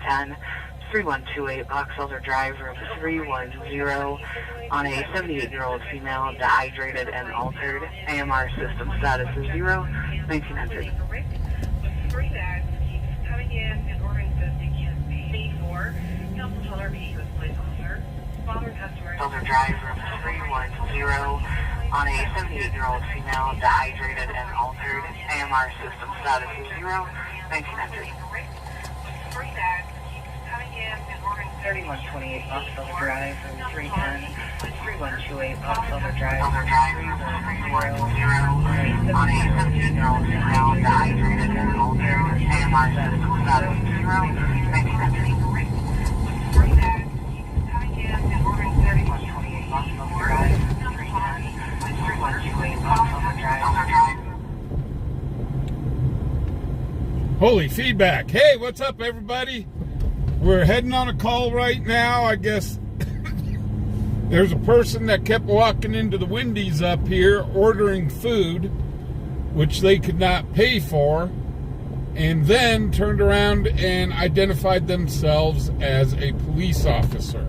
310, 3128 Box Elder Drive, room 310, on a 78-year-old female, dehydrated and altered. AMR system status is 0, 1900. Coming in ordering EMS 4, Council Teller meeting with police officer. Father customer. Elder Drive, room 310, on a 78-year-old female, dehydrated and altered. AMR system status is 0, 1900. 3128 Box Elder Drive, room 310, 3128 Box Elder Drive, Elder Drive, room 310, on a 78-year-old female, dehydrated and altered. AMR system status is 0, 1900. 3128 Box Elder Drive, 310, 3128 Box Elder Drive. Holy feedback. Hey, what's up, everybody? We're heading on a call right now. I guess there's a person that kept walking into the Wendy's up here ordering food, which they could not pay for, and then turned around and identified themselves as a police officer.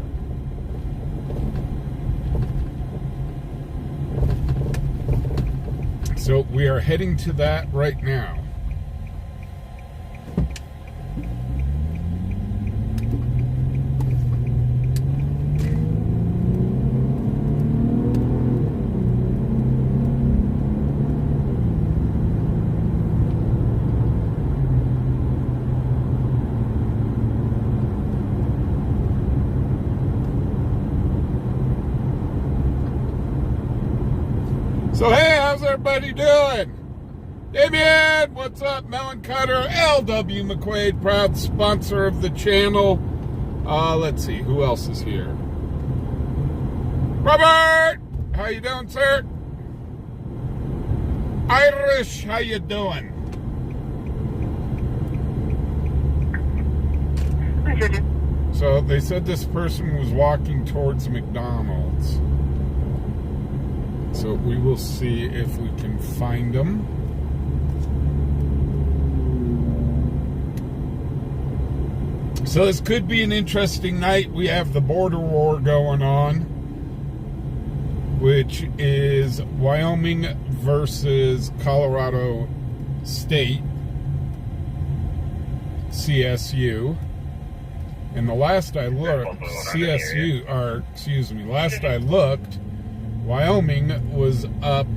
So we are heading to that right now. So hey, how's everybody doing? Damien, what's up? Melon Cutter, L.W. McQuaid, proud sponsor of the channel. Let's see, who else is here? Robert, how you doing, sir? Irish, how you doing? So they said this person was walking towards McDonald's. So we will see if we can find them. So this could be an interesting night. We have the border war going on, which is Wyoming versus Colorado State, CSU. And the last I looked, last I looked, Wyoming was up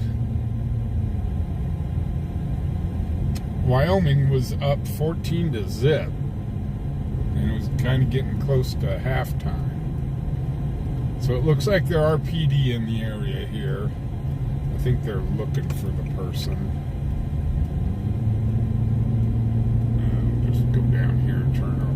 14-0, and it was kind of getting close to halftime. So it looks like there are PD in the area here. I think they're looking for the person. I'll just go down here and turn over.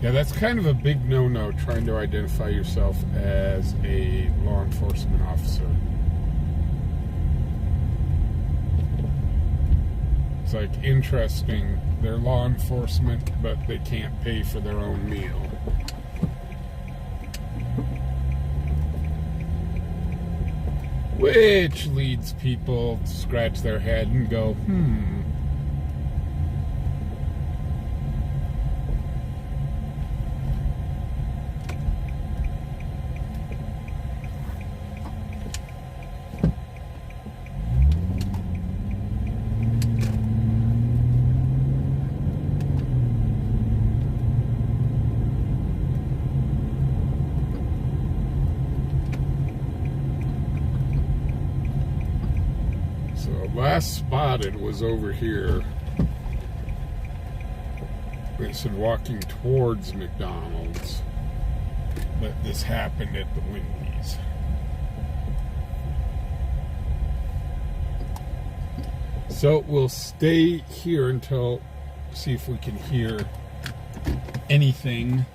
Yeah, that's kind of a big no-no, trying to identify yourself as a law enforcement officer. It's like interesting, they're law enforcement, but they can't pay for their own meal. Which leads people to scratch their head and go, last spotted was over here. They said walking towards McDonald's, but this happened at the Wendy's. So we'll stay here until, see if we can hear anything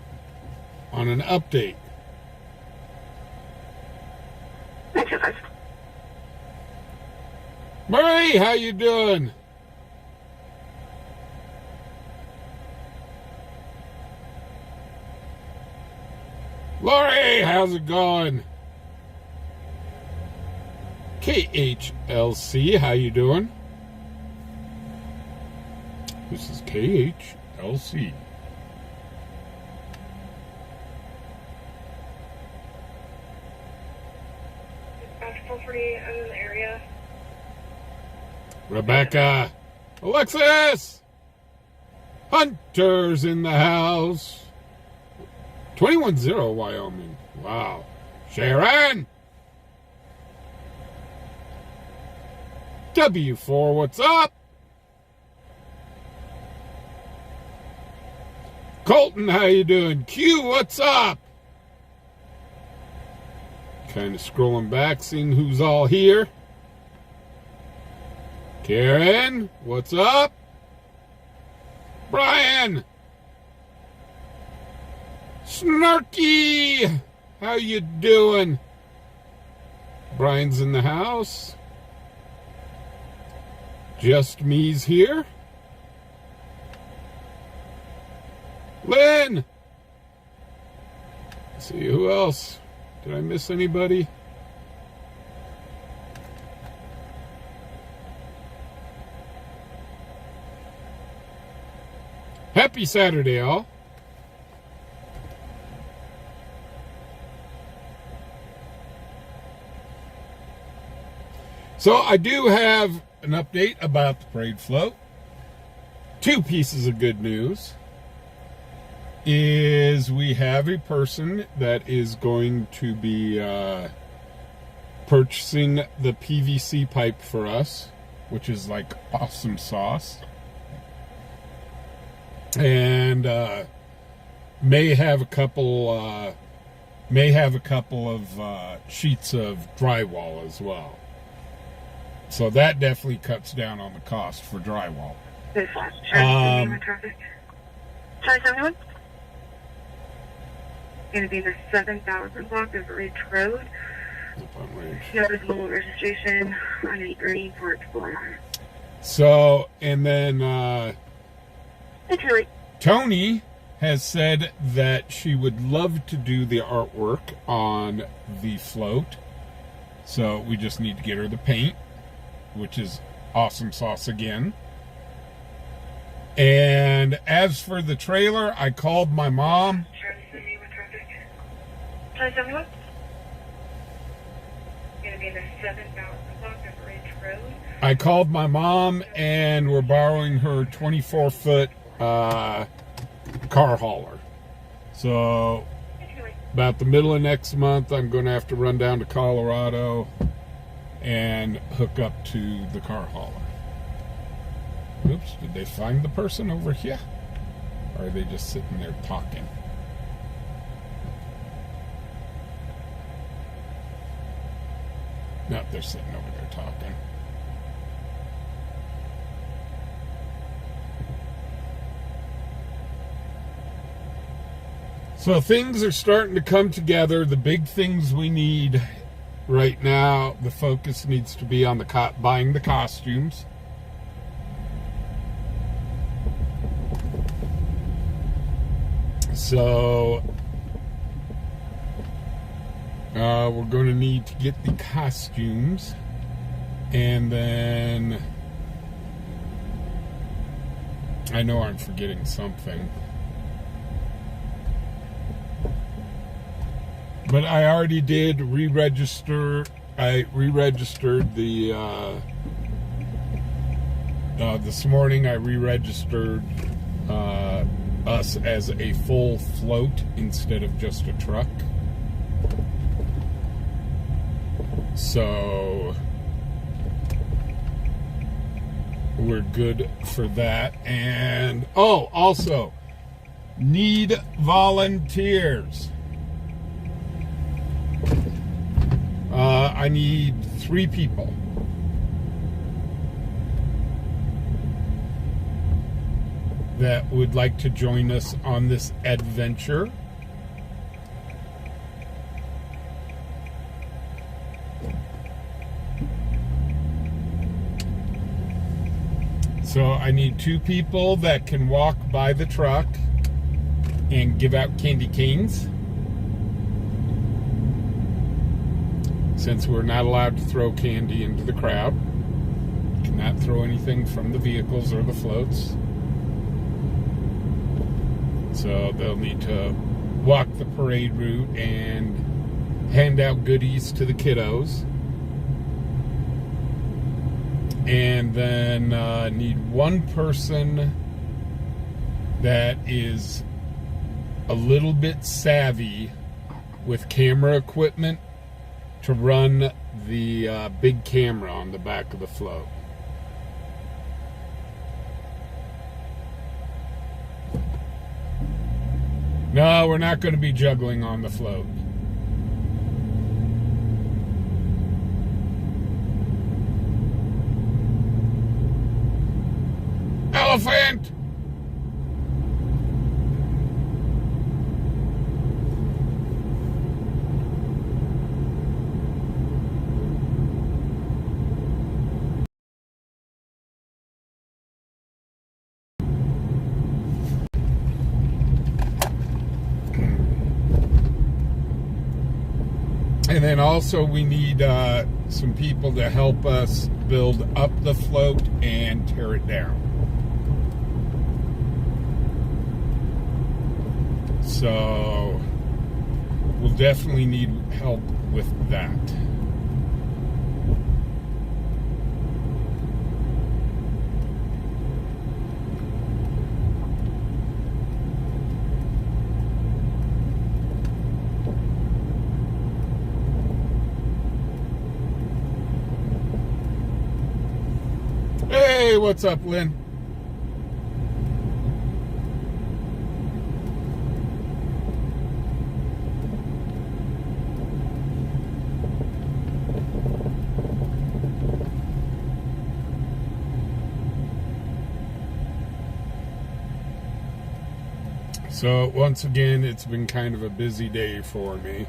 on an update. Murray, how you doing? Lori, how's it going? KHLC, how you doing? This is KHLC. About 440, I'm in the area. Rebecca, Alexis, Hunter's in the house. 21-0 Wyoming. Wow. Sharon. W4, what's up? Colton, how you doing? Q, what's up? Kind of scrolling back, seeing who's all here. Karen, what's up? Brian. Snarky, how you doing? Brian's in the house. Just me's here. Lynn. Let's see, who else? Did I miss anybody? Happy Saturday, all. So I do have an update about the parade float. Two pieces of good news is we have a person that is going to be purchasing the PVC pipe for us, which is like awesome sauce. And may have a couple of sheets of drywall as well. So that definitely cuts down on the cost for drywall. Sorry, 71? Going to be the 7,000 block of Ridge Road. Notice mobile registration on a green for Explorer. So, and then Tony has said that she would love to do the artwork on the float. So we just need to get her the paint, which is awesome sauce again. And as for the trailer, I called my mom. Going to be the 7,000 block of Ridge Road. I called my mom and we're borrowing her 24-foot car hauler. So about the middle of next month, I'm going to have to run down to Colorado and hook up to the car hauler. Oops, did they find the person over here? Or are they just sitting there talking? No, they're sitting over there talking. So things are starting to come together. The big things we need right now, the focus needs to be on the buying the costumes. So we're going to need to get the costumes, and then I know I'm forgetting something, but I already did re-register. I re-registered the this morning. I re-registered us as a full float instead of just a truck. So we're good for that. And also need volunteers. I need 3 people. that would like to join us on this adventure. So I need 2 people that can walk by the truck and give out candy canes, since we're not allowed to throw candy into the crowd. Cannot throw anything from the vehicles or the floats. So they'll need to walk the parade route and hand out goodies to the kiddos. And then need 1 person that is a little bit savvy with camera equipment to run the big camera on the back of the float. No, we're not going to be juggling on the float. Elephant! And then also we need some people to help us build up the float and tear it down. So we'll definitely need help with that. Hey, what's up, Lynn? So once again, it's been kind of a busy day for me.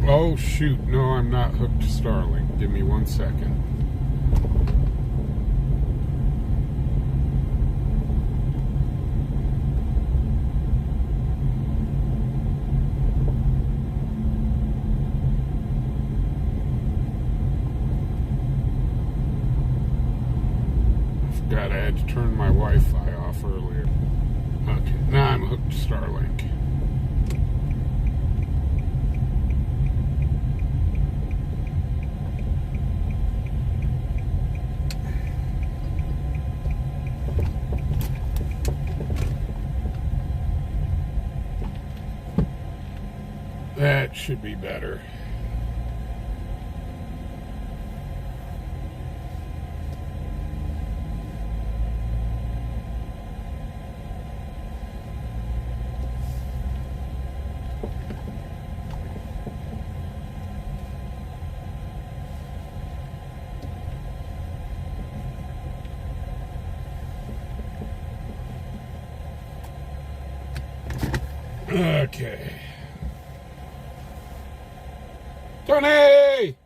Oh shoot, no, I'm not hooked to Starlink. Give me 1 second. I forgot I had to turn my Wi-Fi off earlier. Okay, now I'm hooked to Starlink. That should be better. Okay. Tony!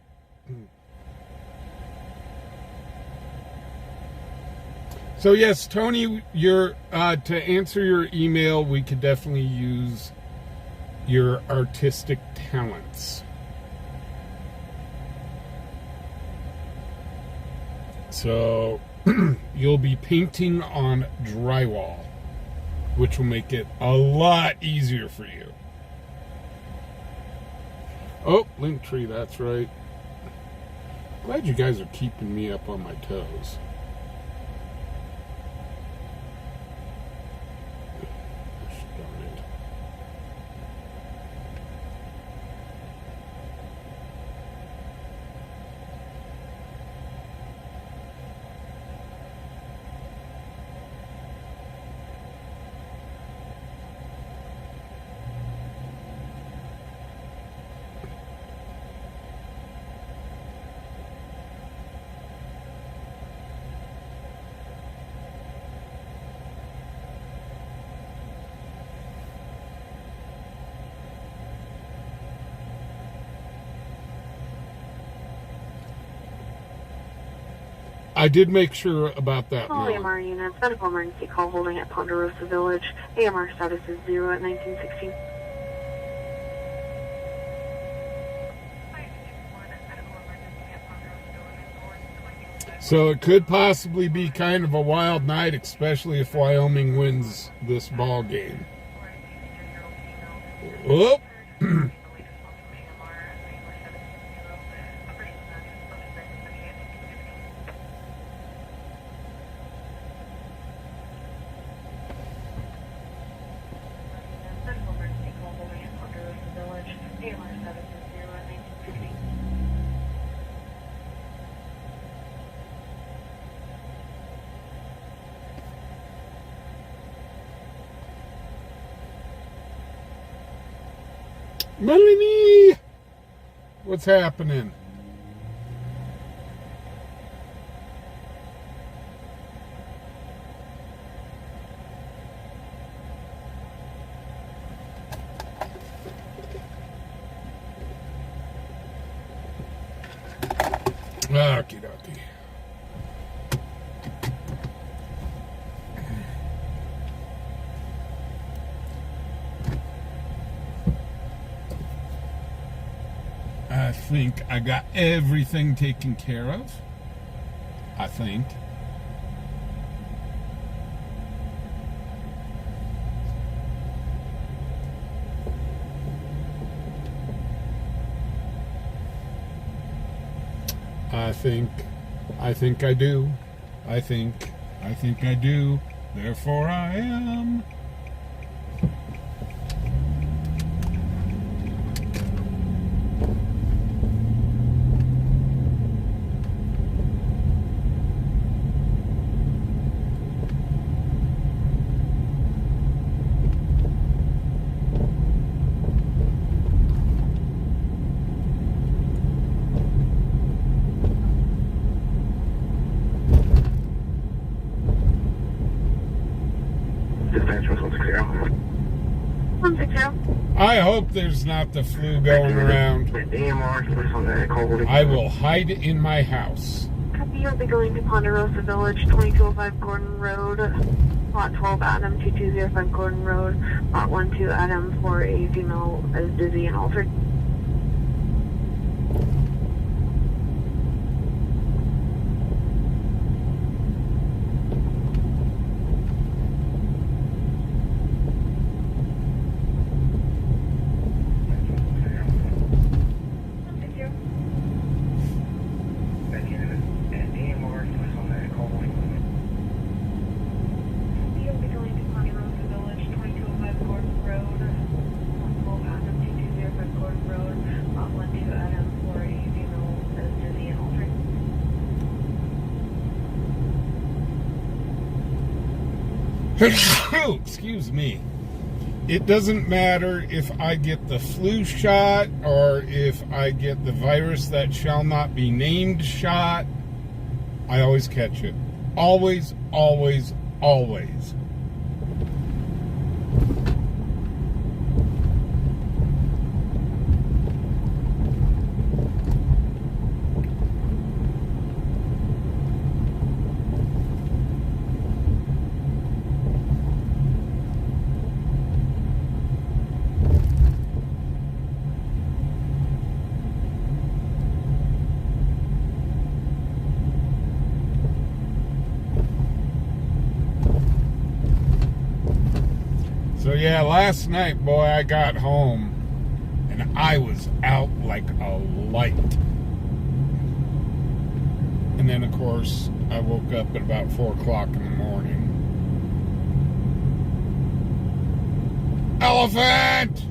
So yes, Tony, to answer your email, we could definitely use your artistic talents. So you'll be painting on drywall, which will make it a lot easier for you. Oh, Linktree, that's right. Glad you guys are keeping me up on my toes. Gosh darn it. I did make sure about that. All AMR units, medical emergency call holding at Ponderosa Village. AMR status is 0 at 1916. So it could possibly be kind of a wild night, especially if Wyoming wins this ball game. Whoop. Melanie! What's happening? Okie dokie. I think I got everything taken care of. I think. I think I do. I think I do. Therefore I am. I hope there's not the flu going around. I will hide in my house. Copy, you'll be going to Ponderosa Village, 2205 Gordon Road, Lot 12 Adam, 2205 Gordon Road, Lot 12 Adam, for a female as dizzy and altered. Excuse me. It doesn't matter if I get the flu shot or if I get the virus that shall not be named shot. I always catch it. Always, always, always. So yeah, last night, boy, I got home and I was out like a light. And then, of course, I woke up at about 4 o'clock in the morning. Elephant!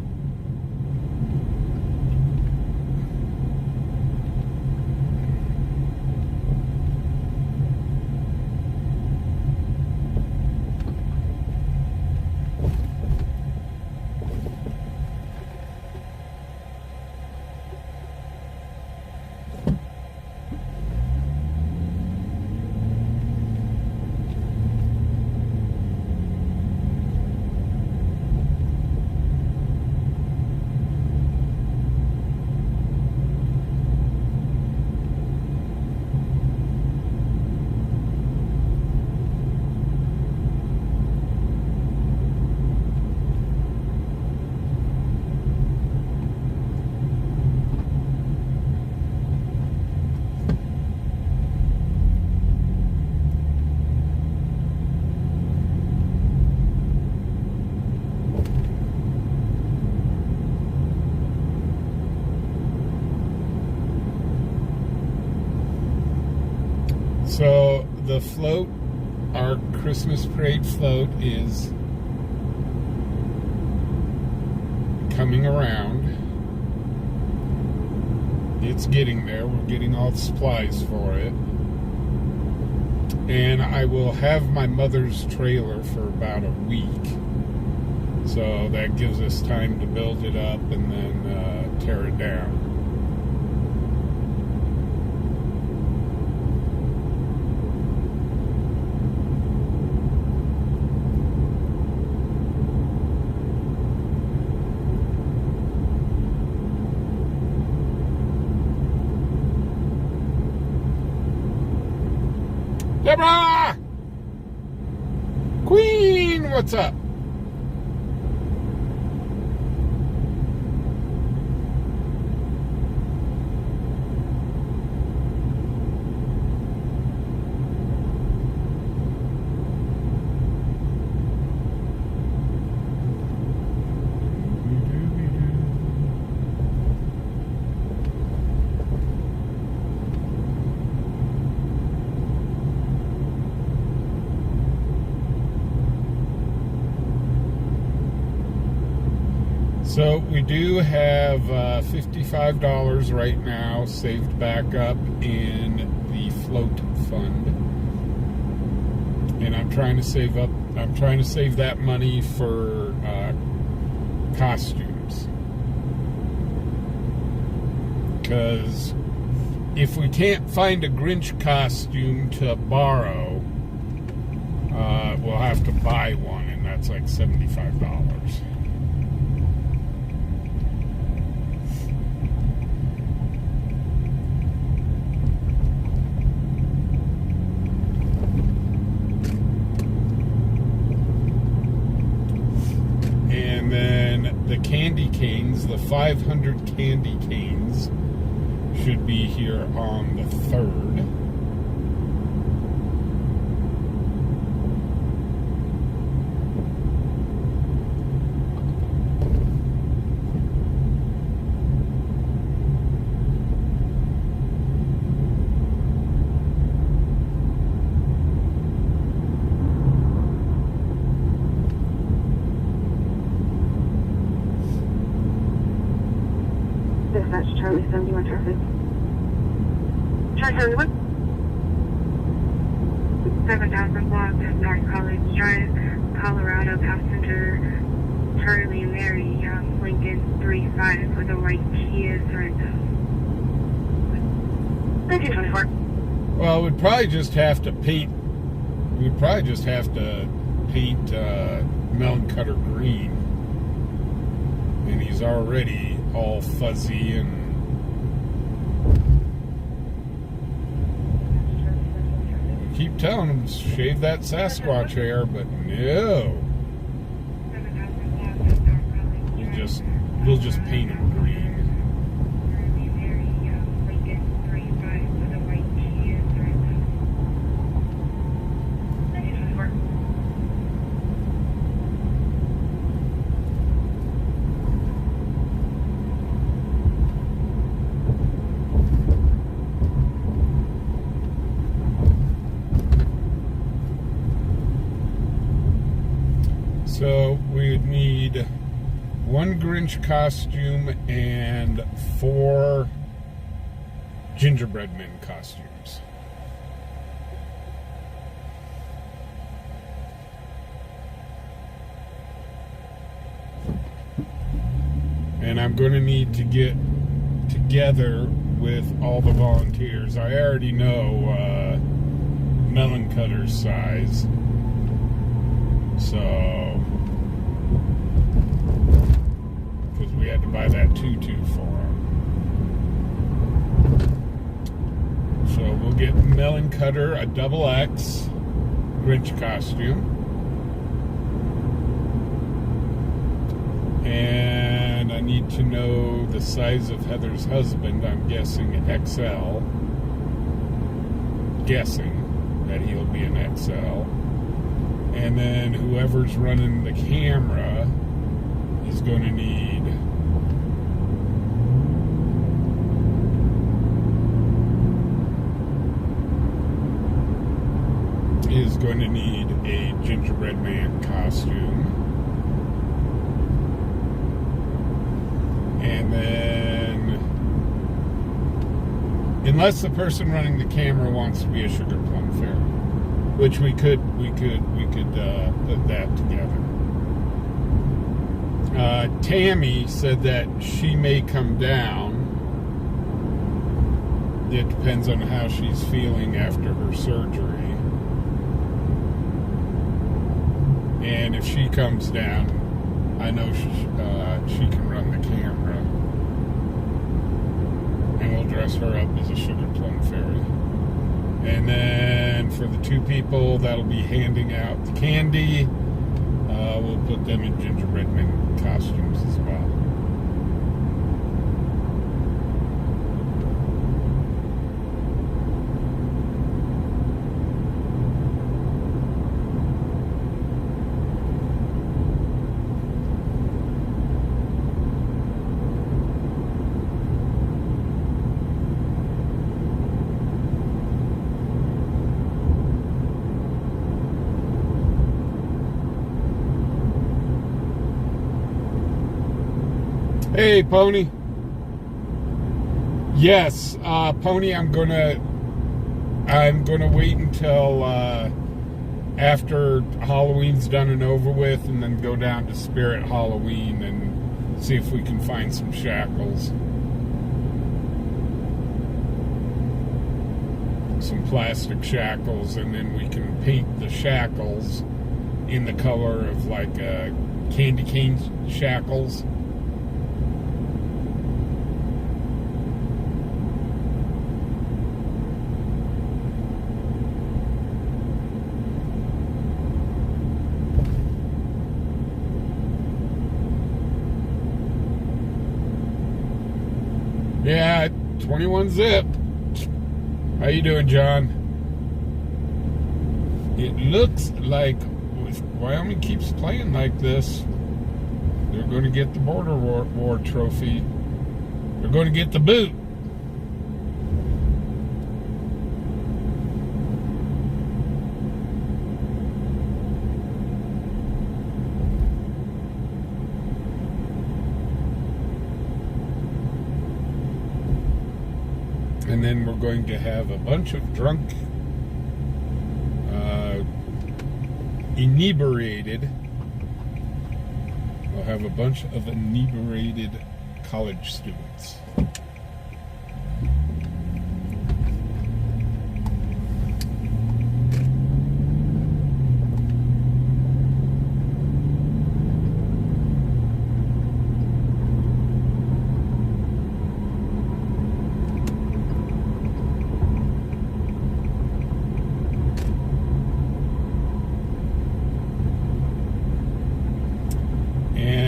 So the float, our Christmas parade float, is coming around. It's getting there. We're getting all the supplies for it. And I will have my mother's trailer for about a week. So that gives us time to build it up and then tear it down. Deborah! Queen, what's up? So we do have $55 right now saved back up in the float fund, and I'm trying to save that money for costumes, because if we can't find a Grinch costume to borrow, we'll have to buy one, and that's like $75. And then the candy canes, the 500 candy canes, should be here on the 3rd. Dispatch Charlie 71 traffic. Charlie 71. 7000 block North College Drive, Colorado, passenger Charlie Mary Young, Lincoln 35 with a white Kia Sorento. 1924. Well, we'd probably just have to paint. Melon Cutter green, and he's already all fuzzy and. Keep telling him shave that Sasquatch hair, but no. We'll just paint him green. So we would need one Grinch costume and 4 gingerbread men costumes. And I'm going to need to get together with all the volunteers. I already know Melon Cutter's size. So, because we had to buy that tutu for him. So we'll get Melon Cutter a XX Grinch costume. And I need to know the size of Heather's husband. I'm guessing XL. Guessing that he'll be an XL. And then whoever's running the camera is going to need is going to need a gingerbread man costume. And then, unless the person running the camera wants to be a sugar plum fairy, which we could put that together. Tammy said that she may come down. It depends on how she's feeling after her surgery. And if she comes down, I know she can run the camera. And we'll dress her up as a sugar plum fairy. And then for the two people that'll be handing out the candy, we'll put them in gingerbread men costumes as well. Hey, Pony. Yes, Pony, I'm gonna wait until after Halloween's done and over with, and then go down to Spirit Halloween and see if we can find some shackles. Some plastic shackles, and then we can paint the shackles in the color of like candy cane shackles. Yeah, 21 zip. How you doing, John? It looks like if Wyoming keeps playing like this, they're going to get the border war trophy. They're going to get the boot. And then we're going to have a bunch of drunk, inebriated. We'll have a bunch of inebriated college students.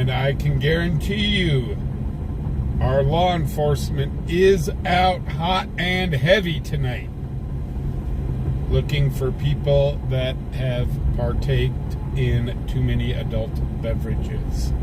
I can guarantee you our law enforcement is out hot and heavy tonight, looking for people that have partaked in too many adult beverages.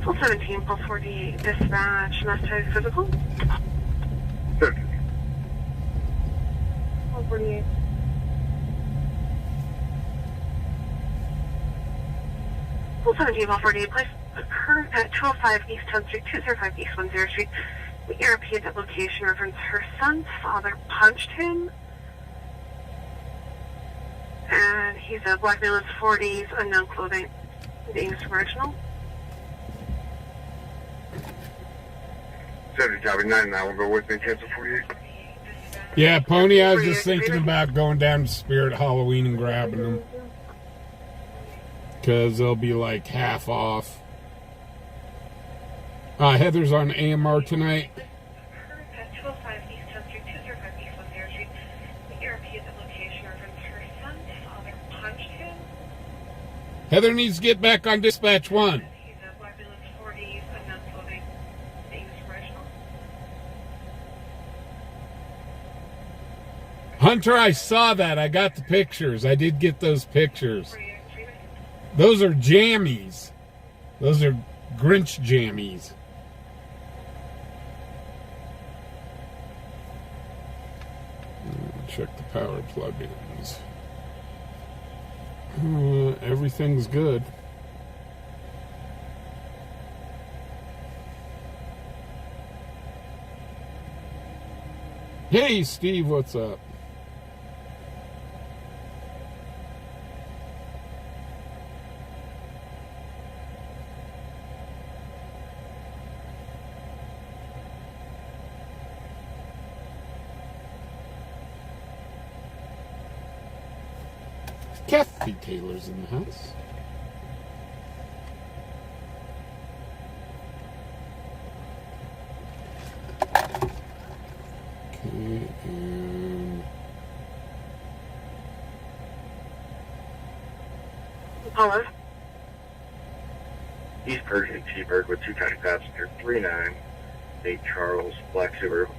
Full 17, full 40, dispatch, mass physical. 30. Full 48. Full 17, full 48, place her at 205 East 10th Street, 205 East 10 Street. The ERP at that location reference her son's father punched him. And he's a black male in his 40s, unknown clothing, being original. 70 copy 99, we'll go with me, cancel 48. Yeah, Pony, I was just thinking about going down to Spirit Halloween and grabbing them. Because they'll be like half off. Heather's on AMR tonight. Heather needs to get back on dispatch 1. Hunter, I saw that. I got the pictures. I did get those pictures. Those are jammies. Those are Grinch jammies. Check the power plug-ins. Everything's good. Hey, Steve, what's up? Kathy Taylor's in the house. Okay, and Hello? East Persian T-Bird with 2 county passenger 39, 8 Charles, Black Subaru.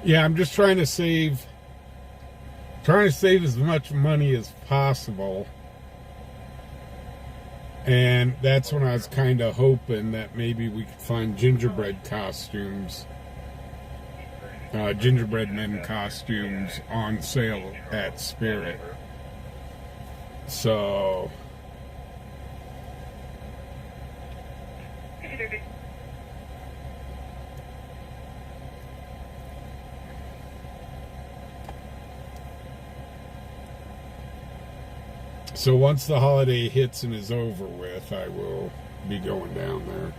yeah, I'm just trying to save as much money as possible. And that's when I was kind of hoping that maybe we could find gingerbread costumes, gingerbread men costumes on sale at Spirit. So once the holiday hits and is over with, I will be going down there.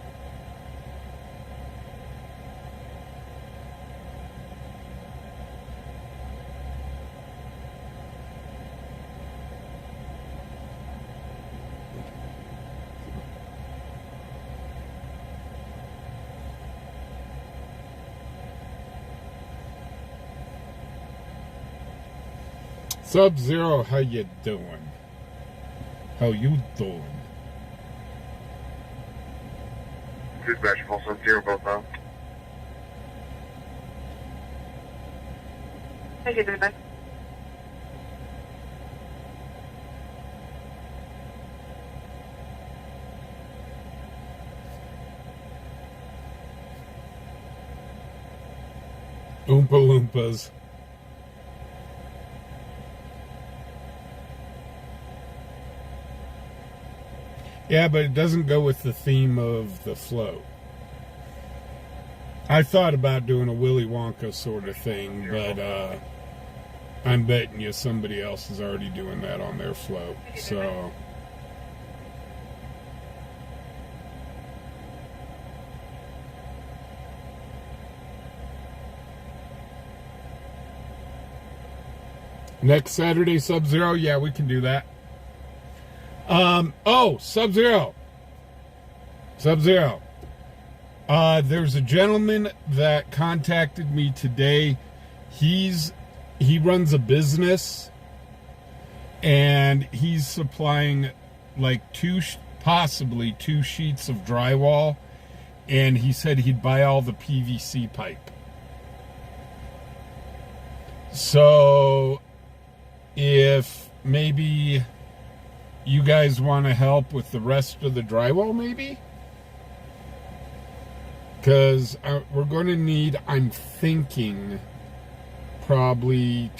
Sub-Zero, how you doing? How you doing? Dispatch full Sub-Zero, both out. Thank you, goodbye. Oompa Loompas. Yeah, but it doesn't go with the theme of the float. I thought about doing a Willy Wonka sort of thing, but I'm betting you somebody else is already doing that on their float. So next Saturday, Sub-Zero, yeah, we can do that. Oh, Sub-Zero. Sub-Zero. There's a gentleman that contacted me today. He runs a business, and he's supplying like possibly two sheets of drywall, and he said he'd buy all the PVC pipe. So if maybe you guys want to help with the rest of the drywall, maybe? Because we're going to need, I'm thinking, probably,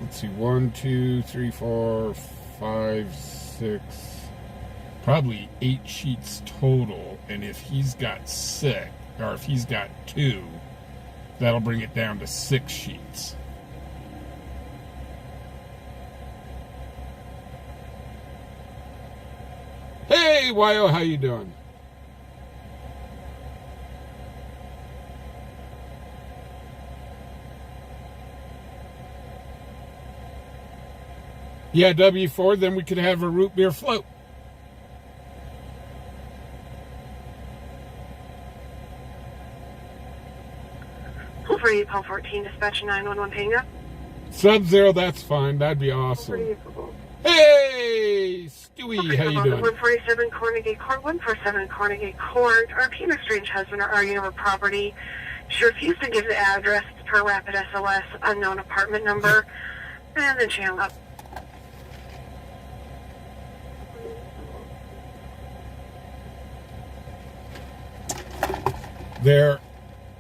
let's see, 1, 2, 3, 4, 5, 6, probably 8 sheets total. And if he's got 6, or if he's got 2, that'll bring it down to 6 sheets. Hey, Wyo, how you doing? Yeah, W4, then we could have a root beer float. Pull for you, Paul 14, dispatch 911 paying up. Sub-Zero, that's fine. That'd be awesome. Hey, Stewie, how you doing? 147 Cornegate Court, 147 Cornegate Court. RP and estranged husband are arguing over property. She refused to give the address per rapid SOS, unknown apartment number, and then she hung up. They're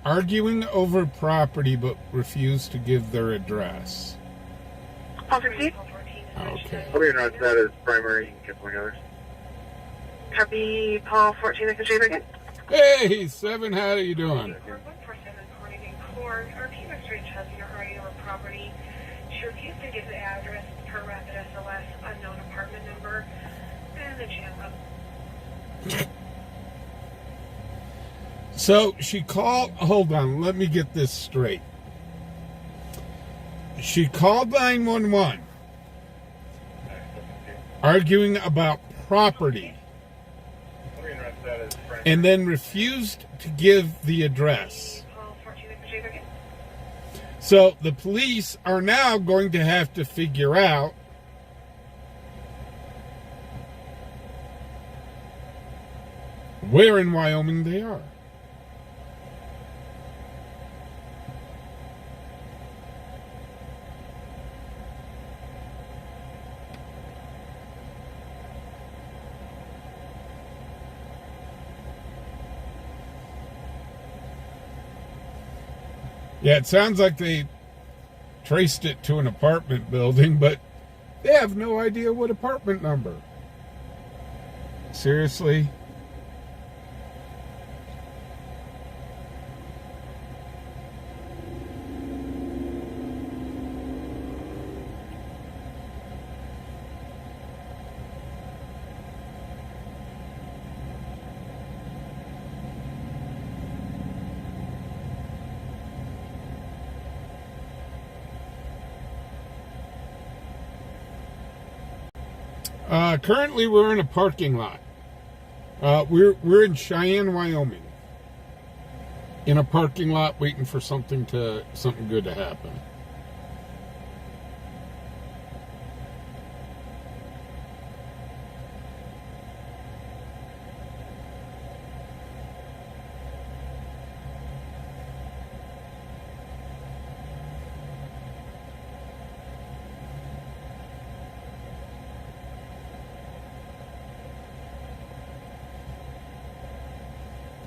arguing over property but refuse to give their address. Paul 16. Okay. I'll be announced that as primary. You can get one others. Copy, Paul 14, I can show you again. Hey, 7, how are you doing? 147 Cornegate Court. RP and estranged husband are arguing over property. She refused to give the address per rapid SOS, unknown apartment number, and then she hung up. So she called, hold on, let me get this straight. She called 911, arguing about property, and then refused to give the address. So the police are now going to have to figure out where in Wyoming they are. Yeah, it sounds like they traced it to an apartment building, but they have no idea what apartment number. Seriously? Currently, we're in a parking lot. We're in Cheyenne, Wyoming, in a parking lot, waiting for something good to happen.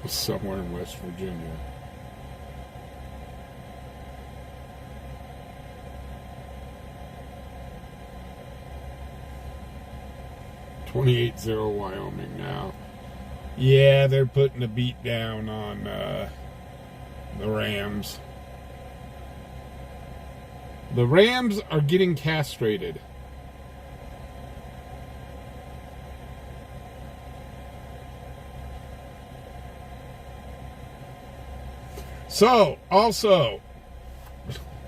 Somewhere in West Virginia. .280 Wyoming now. Yeah, they're putting a beat down on the Rams. The Rams are getting castrated. So, also,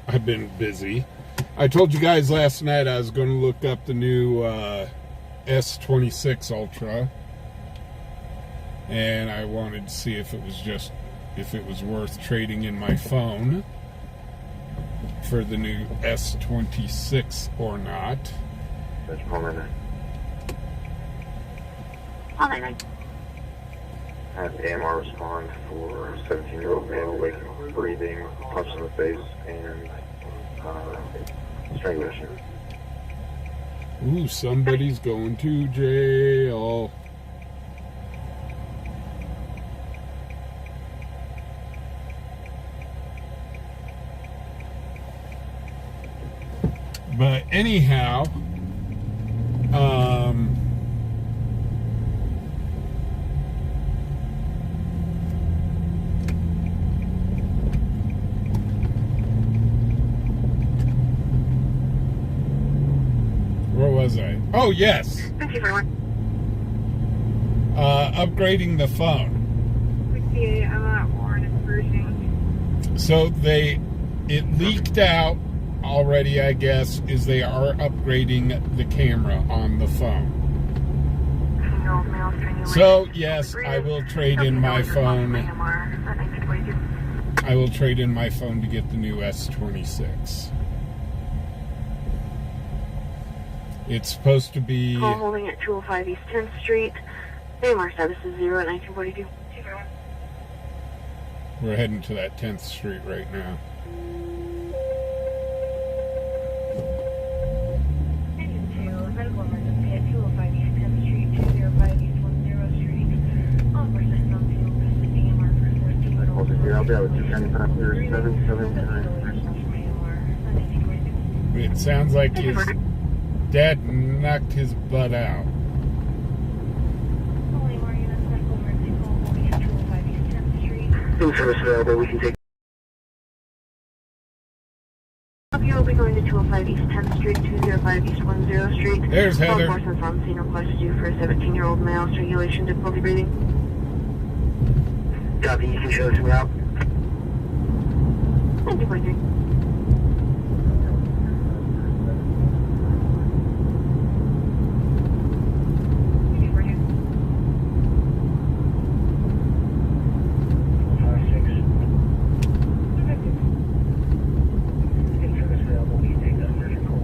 I've been busy. I told you guys last night I was going to look up the new S26 Ultra. And I wanted to see if it was worth trading in my phone for the new S26 or not. That's Paul 99. Paul 99. Have AMR respond for 17-year-old male awake, breathing, punch in the face, and strangulation. Ooh, somebody's going to jail. But anyhow, where was I? Oh, yes. Thank you very much. Upgrading the phone. I'm at Warren and Brucing. So it leaked out already, I guess, is they are upgrading the camera on the phone. So, yes, I will trade in my phone. I will trade in my phone to get the new S26. It's supposed to be... Call holding at 205 East 10th Street. AMR status is 0 at 1942. We're heading to that 10th Street right now. I'll be out with 295 here, 779. It sounds like his dad knocked his butt out. Food service available, we can take. You will be going to 205 East 10th Street, 205 East 10 Street. There's Heather. Law enforcement from scene requested you for a 17-year-old male, strangulation, difficulty breathing. Copy, you can show us route. 1943.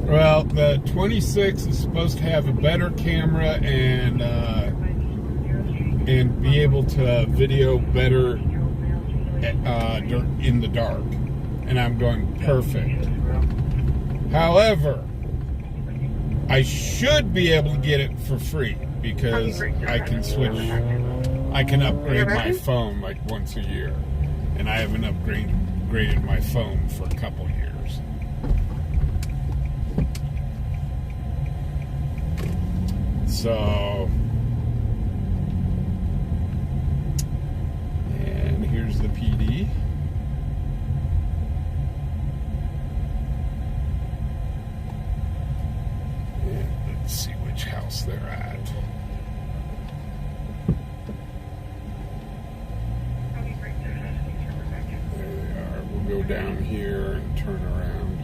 Well, the 26 is supposed to have a better camera and be able to video better in the dark. And I'm going perfect. However, I should be able to get it for free because I can upgrade my phone like once a year. And I haven't upgraded my phone for a couple years. So, and here's the PD. And let's see which house they're at. There they are. We'll go down here and turn around.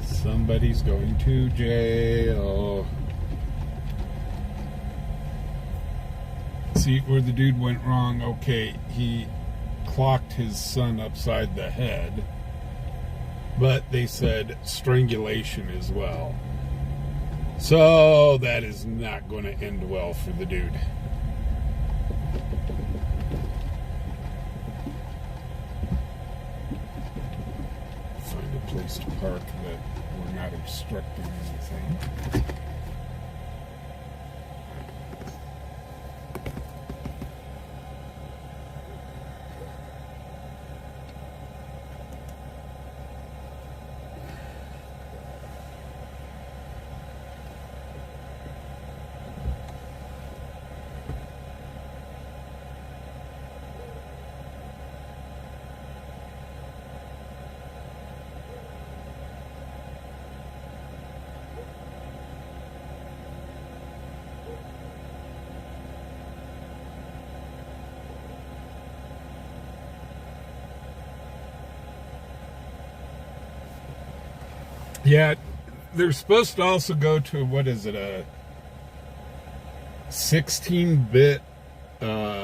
Somebody's going to jail. See where the dude went wrong. Okay, he clocked his son upside the head, but they said strangulation as well. So that is not going to end well for the dude. Find a place to park that we're not obstructing anything. Yeah, they're supposed to also go to, what is it, a 16-bit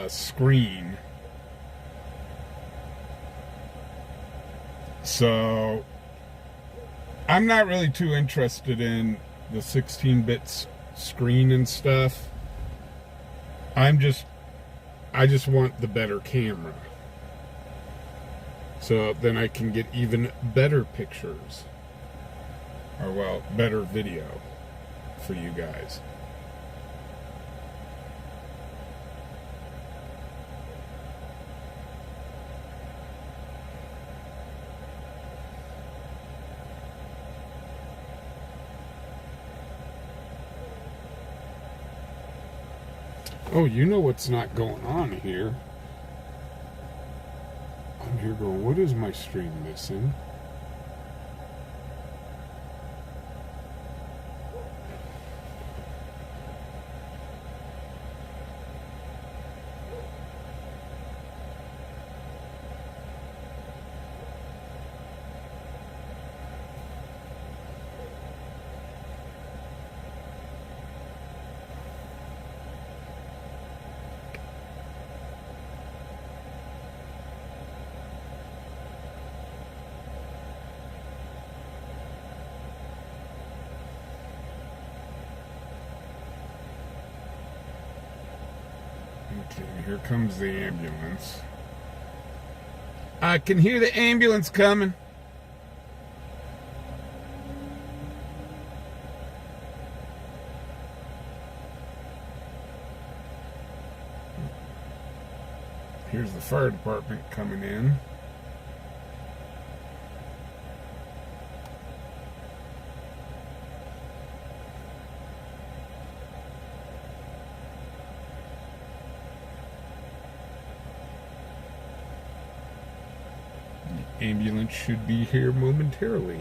screen. So, I'm not really too interested in the 16-bit screen and stuff. I just want the better camera. So then I can get even better pictures. Or, well, better video for you guys. Oh, you know what's not going on here. I'm here going, what is my stream missing? Okay, here comes the ambulance. I can hear the ambulance coming. Here's the fire department coming in. The ambulance should be here momentarily.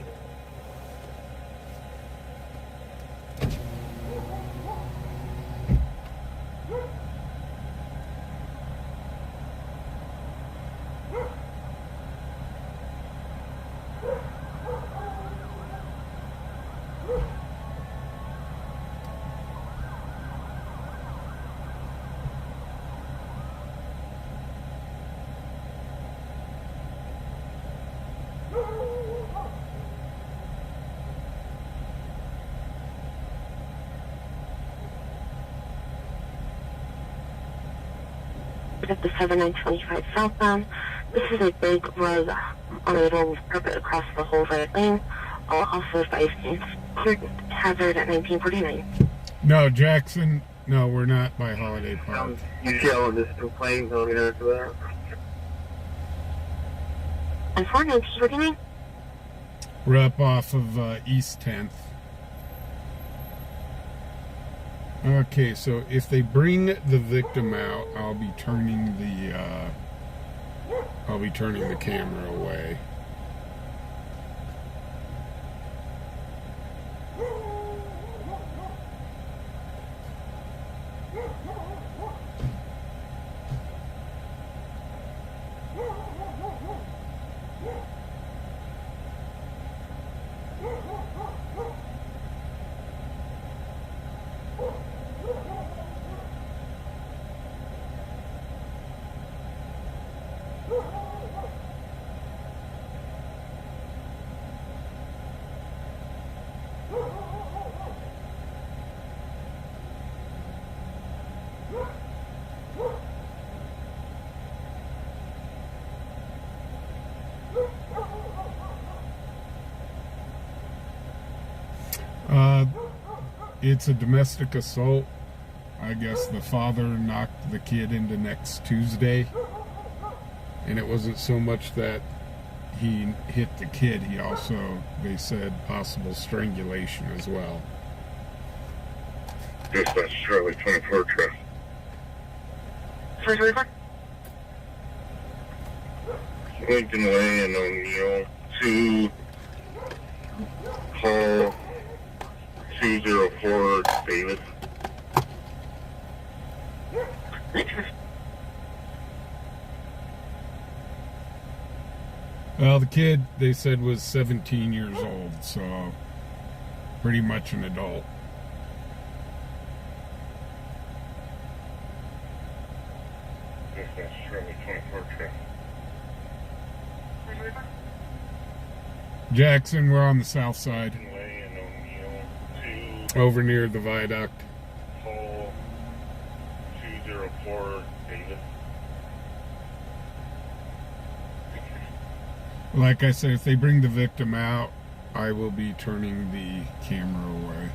At the 7925 southbound. This is a big rug on a little carpet across the whole right lane. All officers by cleared hazard at 1949. No, Jackson. No, we're not by Holiday Park. UTL on this complaint, I'll get into that. And 41949. We're up off of East 10th. Okay, so if they bring the victim out, I'll be turning the camera away. It's a domestic assault. I guess the father knocked the kid into next Tuesday. And it wasn't so much that he hit the kid, he also, they said, possible strangulation as well. Dispatch Charlie 24 traffic. First report. Lincoln Way and O'Neill to call 204 David. Well, the kid, they said, was 17 years old, so pretty much an adult. Dispatch Charlie 24 traffic. Jackson, we're on the south side. Way and O'Neill to Over near the viaduct. call 204 David. Like I said, if they bring the victim out, I will be turning the camera away.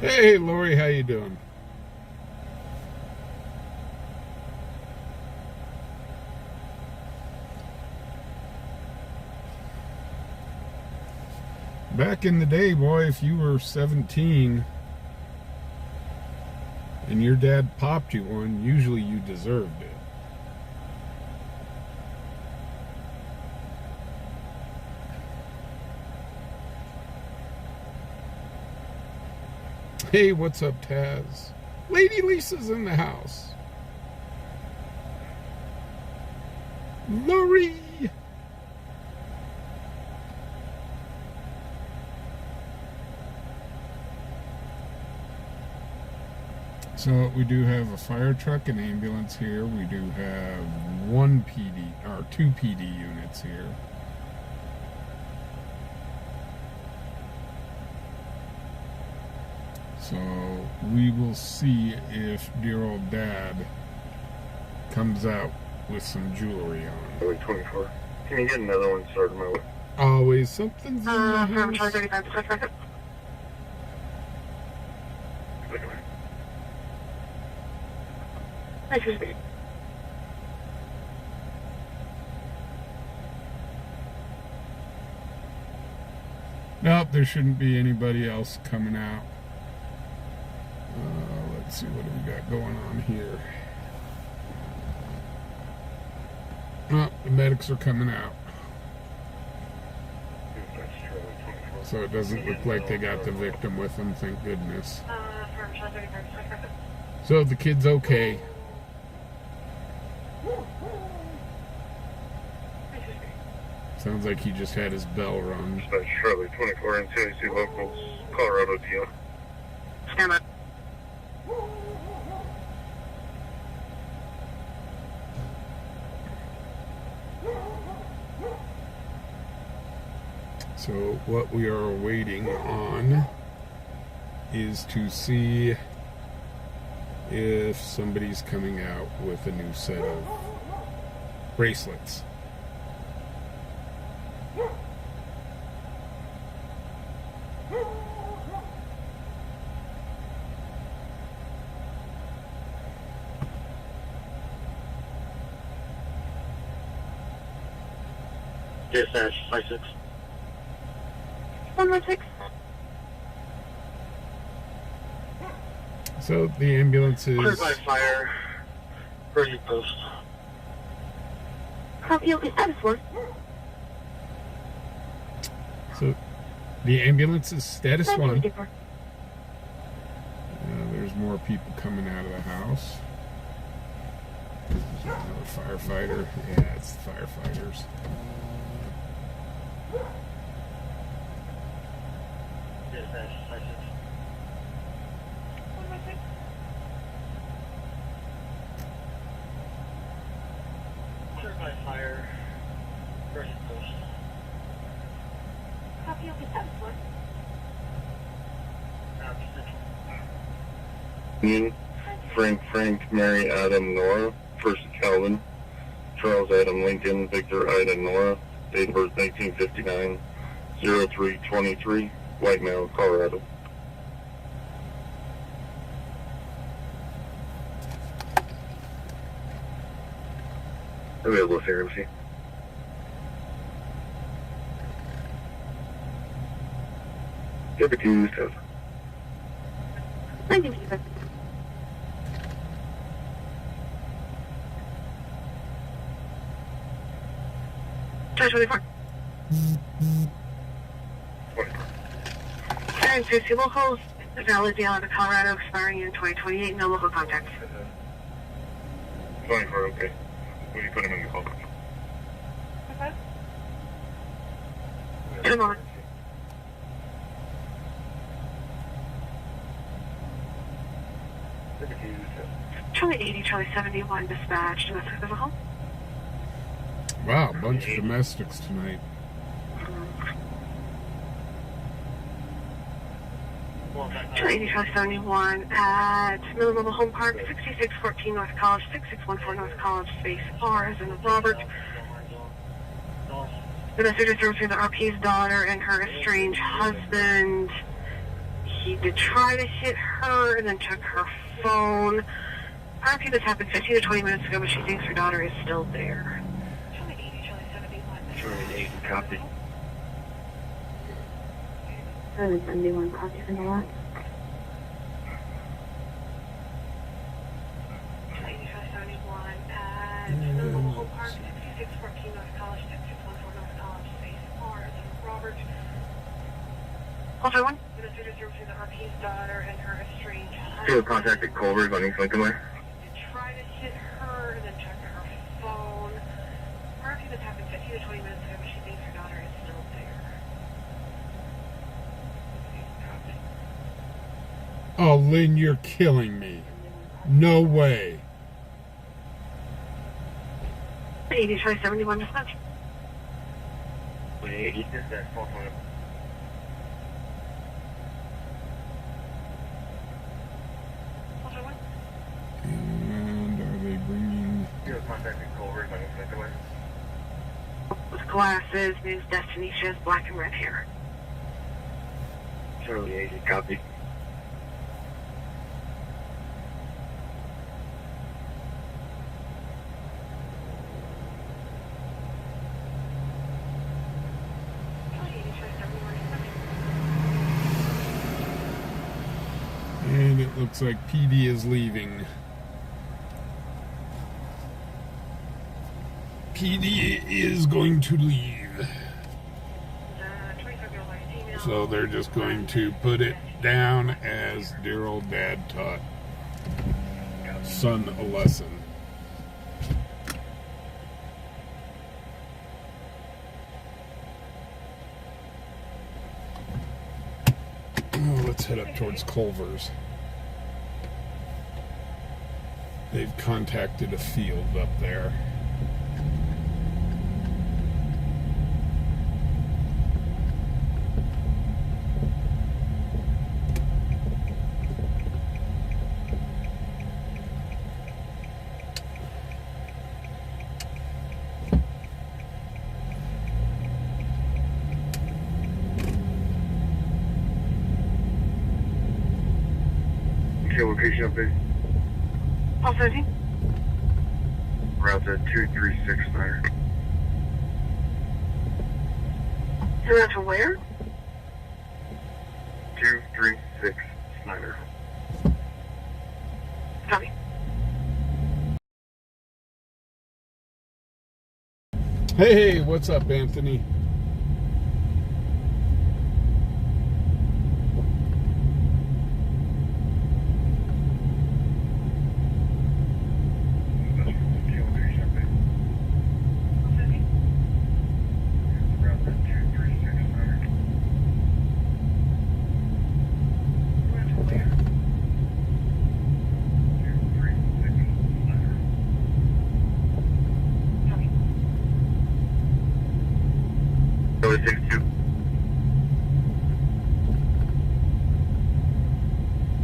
Hey, Lori, how you doing? Back in the day, boy, if you were 17 and your dad popped you one, usually you deserved it. Hey, what's up, Taz? Lady Lisa's in the house. Lori! So we do have a fire truck and ambulance here. We do have one PD, or 2 PD units here. So we will see if dear old dad comes out with some jewelry on. Wait, 24. Can you get another one started my way? Always something's in the From house. 35, excuse me. Nope, there shouldn't be anybody else coming out. Let's see, what do we got going on here? Oh, the medics are coming out. So it doesn't look like they got the victim with them, thank goodness. From 35, So the kid's okay. Sounds like he just had his bell rung. Dispatch Charlie 24 and CIC locals, Colorado DL. Stand by. So what we are waiting on is to see if somebody's coming out with a new set of bracelets. Dispatch 56. 116. So the ambulance is... Cleared by fire. Ready post. Copy, okay, status 1. So the ambulance is status 1. There's more people coming out of the house. There's another firefighter. Yeah, it's the firefighters. Dispatch 56. Cleared by fire. Ready post. Copy, okay, status 1. Frank, Mary, Adam, Nora. First Calvin. Charles, Adam, Lincoln, Victor, Ida, Nora. Date of birth 1959. 0323. White male, Colorado. Available therapy. Give it to you, Steph. Thank you, sir. Charge 24. And CC locals, valid deal out of Colorado, expiring in 2028, no local contacts. 24, okay. Will you put him in the call? Okay. Just a moment. Give it to you, Steph. Charlie 80, Charlie 71, dispatch, domestic physical. Wow, a bunch of domestics tonight. Charlie 80, Charlie 71 at Middle Mobile Home Park, 6614 North College, 6614 North College, space R as in Robert. The message is through the RP's daughter and her estranged husband. He did try to hit her and then took her phone. RP, this happened 15 to 20 minutes ago, but she thinks her daughter is still there. Charlie 80, Charlie 71. Charlie 8, copy. Charlie 71, copy from the lot. Charlie 80, Charlie 71 at Middle Mobile Home Park, 6614 North College, 6614 North College, space R as in Robert. Hold on one. The message is through the RP's daughter and her estranged Still husband. contacted Culver's on East Lincoln Way. Try to hit her and then check her phone. RP, this happened 15 to 20 minutes ago, but she thinks her daughter is still there. Oh, Lynn, you're killing me. No way. 80 try 71 dispatch. Wait, 80 dispatch, 420. And are they bringing... You have contacted Culver's on the second one? With glasses, news destiny, she has black and red hair. Charlie 80, copy. And it looks like PD is leaving. PD is going to leave. So they're just going to put it down as dear old dad taught son a lesson. Oh, let's head up towards Culver's. They've contacted a field up there. Okay, location update. All 13. Route at 236 Snyder. And that's where? 236 Snyder. Copy. Hey, what's up, Anthony? Charlie 62.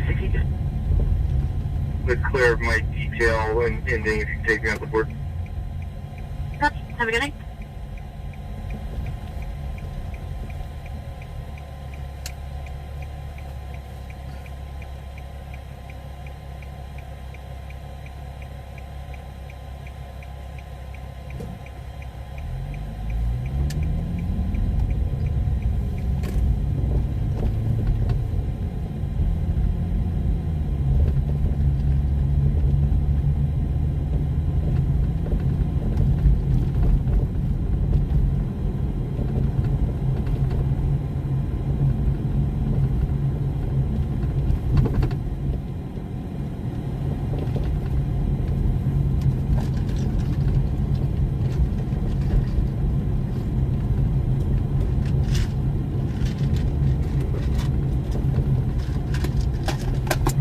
62. Let's clear my detail and ending if you take me off the board. Have a good night.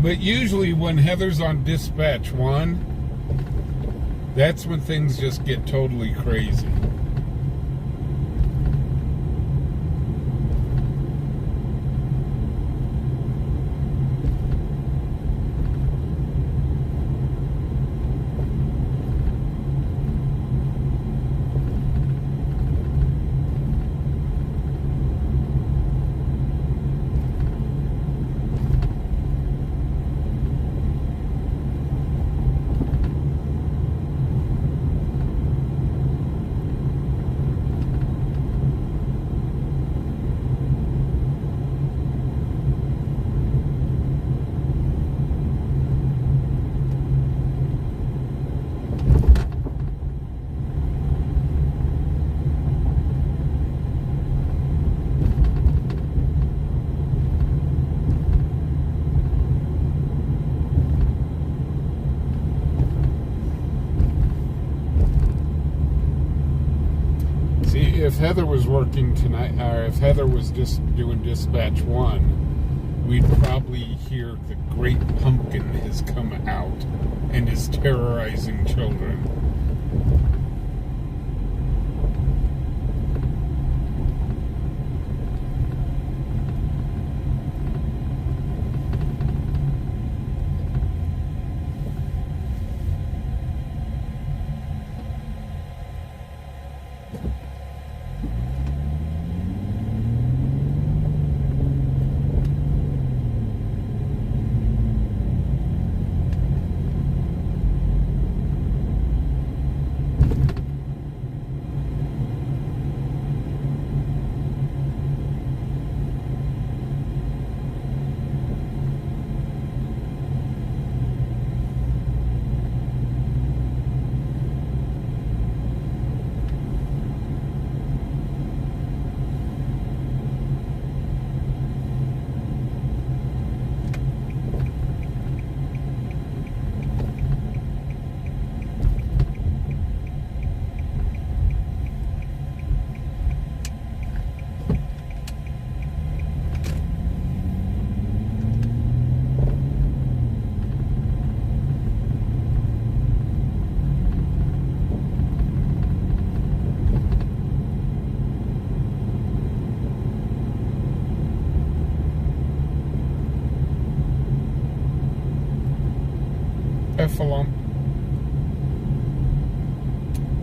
But usually when Heather's on dispatch 1, that's when things just get totally crazy. If Heather was working tonight, or if Heather was just doing dispatch 1, we'd probably hear the great pumpkin has come out and is terrorizing children.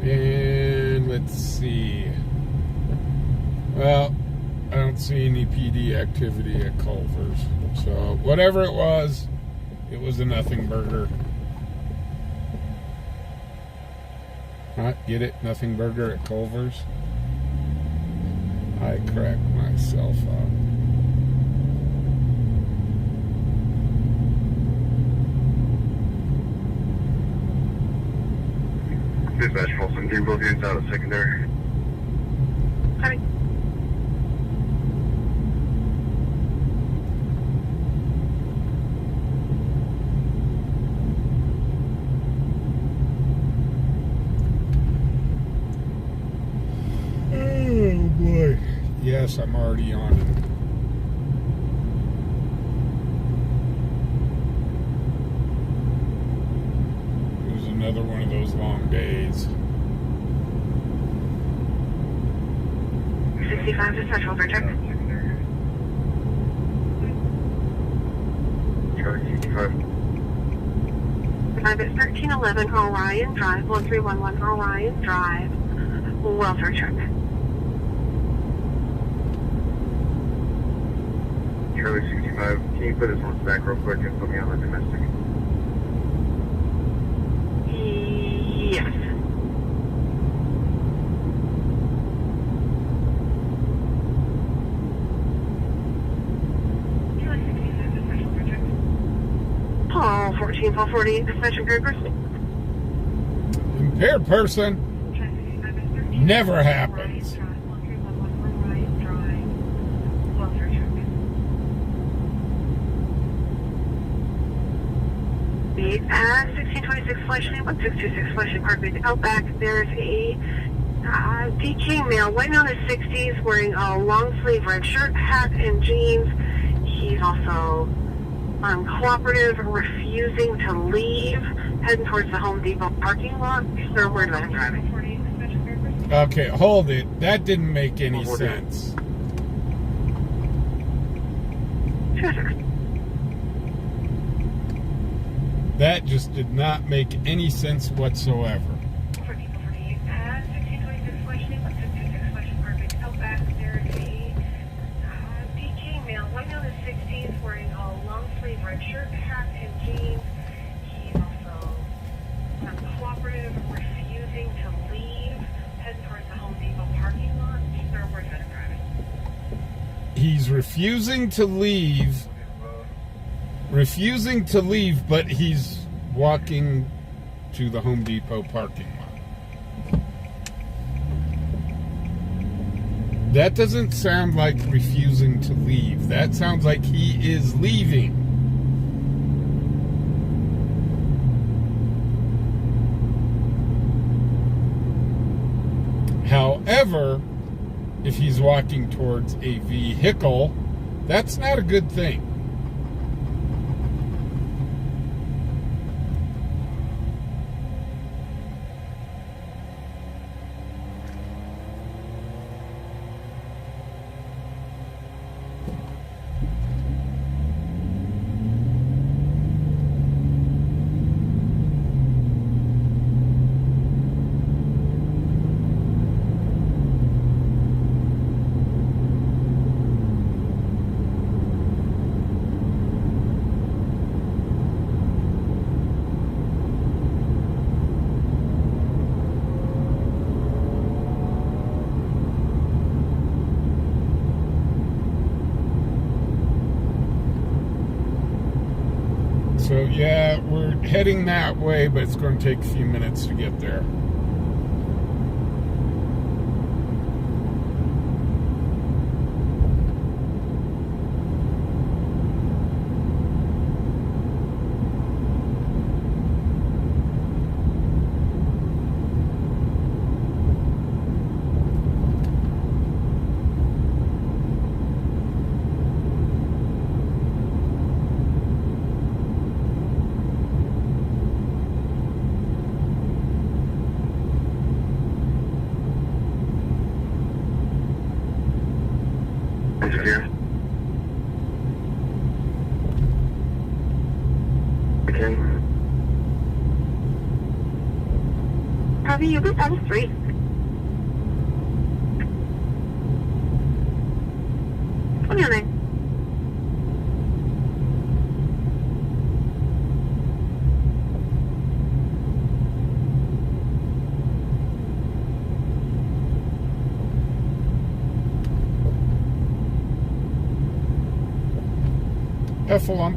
And let's see. Well, I don't see any PD activity at Culver's. So whatever it was a nothing burger. Get it? Nothing burger at Culver's. I cracked myself up. Dispatch Folsom, do both units out of secondary. Sorry. Oh boy. Yes, I'm already on it. Another one of those long days. 65 dispatch, over check. Charlie 65. 5 at 1311 Orion Drive, 1311 Orion Drive. Welfare check. Charlie 65. Can you put this one back real quick and put me on the domestic? Yes. Oh, 14-448 dispatch impaired person. Impaired person never happens. At 1626 flashing, 1626 flashing Parkway Outback, there's a DK male, white in his 60s, wearing a long sleeve red shirt, hat, and jeans. He's also uncooperative, refusing to leave, heading towards the Home Depot parking lot. Sir, where do I am driving? Okay, hold it. That didn't make any sense. Sure, sir. That just did not make any sense whatsoever. Wearing a long sleeve red shirt, hat, and jeans. He's also uncooperative, refusing to leave, heading towards the Home Depot parking lot. Sir, where's that driving? He's refusing to leave. But he's walking to the Home Depot parking lot. That doesn't sound like refusing to leave. That sounds like he is leaving. However, if he's walking towards a vehicle, that's not a good thing. heading that way, but it's going to take a few minutes to get there. Copy, you can status 3. What's your name? Heffalump.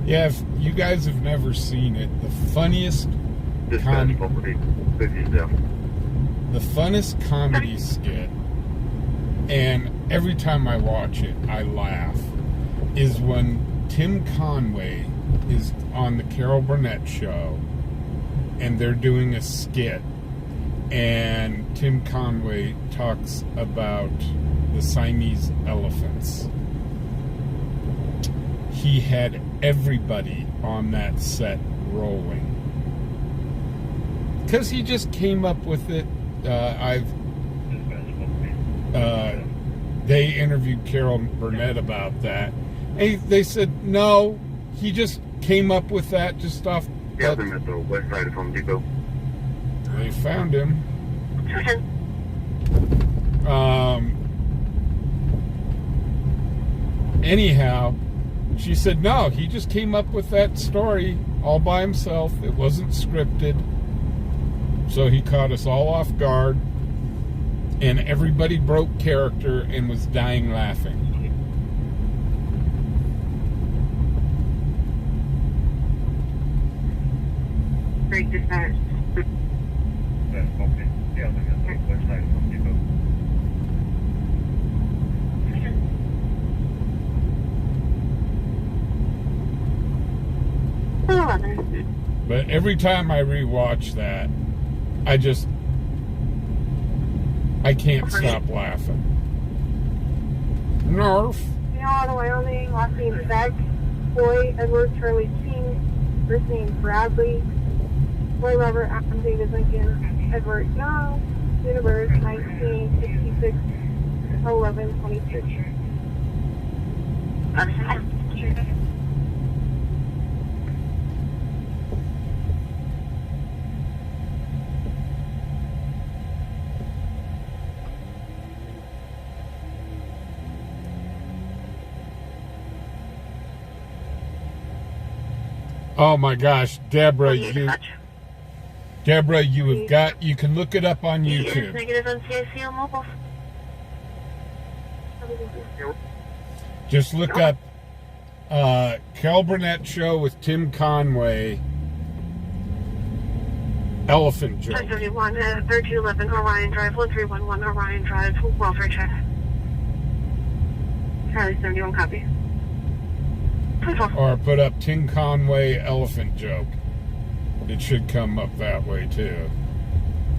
Yeah, if you guys have never seen it, the funniest comedy skit, and every time I watch it, I laugh, is when Tim Conway is on the Carol Burnett show, and they're doing a skit, and Tim Conway talks about the Siamese elephants. He had everybody on that set rolling because he just came up with it. They interviewed Carol Burnett about that, and they said no, he just came up with that just off. Yeah, I'm at the west side of Home Depot. They found him. Anyhow, she said, no, he just came up with that story all by himself. It wasn't scripted. So he caught us all off guard. And everybody broke character and was dying laughing. Great dispatch. Okay. Yeah, I'm at the west side of Home Depot. But every time I rewatch that, I can't stop laughing. Nerf. Auto, Wyoming, last name Beck, Boy, Edward, Charlie King, first name Bradley, Boy Robert, Adam David Lincoln, Edward Young, date of birth 1966, 11/26. Oh my gosh, Deborah, you can look it up on YouTube. Negative on CIC on mobile. Just look up Carol Burnett show with Tim Conway, elephant joke. 531, 3211 Orion Drive, 1311 Orion Drive, welfare check. Charlie 71, copy. Or put up Tim Conway elephant joke. It should come up that way too.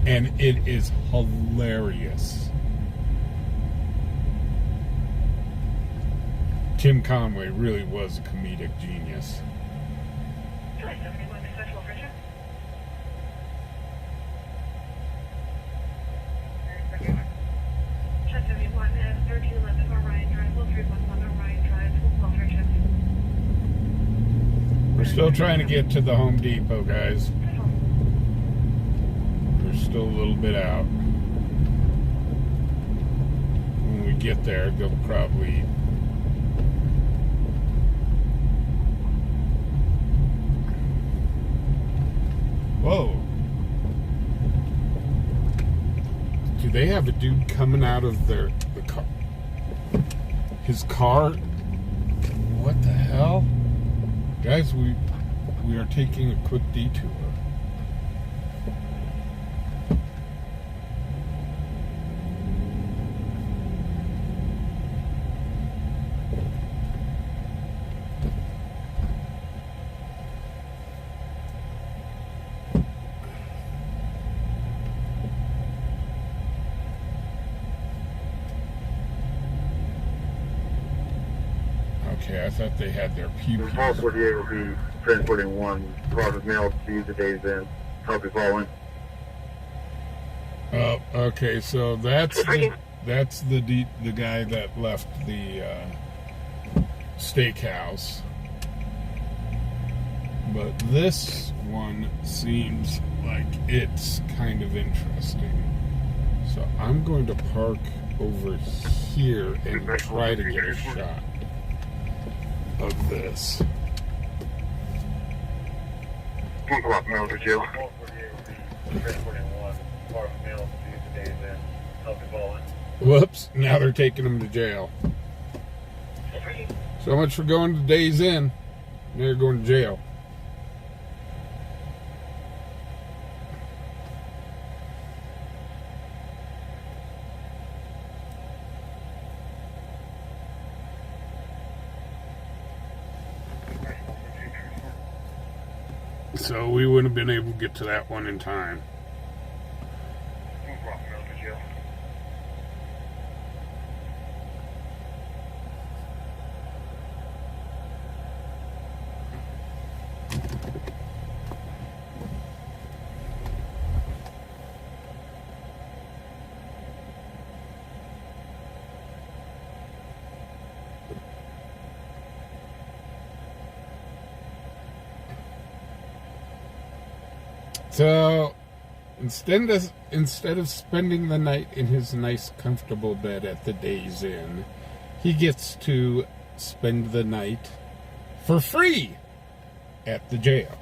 And it is hilarious. Tim Conway really was a comedic genius. Charlie 71, dispatch welfare check. Charlie 71, 1311 Orion Drive, 1311 Orion Drive, welfare check. We're still trying to get to the Home Depot, guys. still a little bit out. When we get there, they'll probably... Whoa. Do they have a dude coming out of the car? His car? What the hell? Guys, we are taking a quick detour. Okay, I thought they had their pew-pews. Hall 48 will be transporting one product mail to you the days in. Copy following. Oh, okay, so that's the guy that left the steakhouse. But this one seems like it's kind of interesting. So I'm going to park over here and try to get a shot of this. Mail to jail. Whoops, now they're taking him to jail. So much for going to Days Inn. Now you're going to jail. So we wouldn't have been able to get to that one in time. So instead of spending the night in his nice comfortable bed at the Days Inn, he gets to spend the night for free at the jail.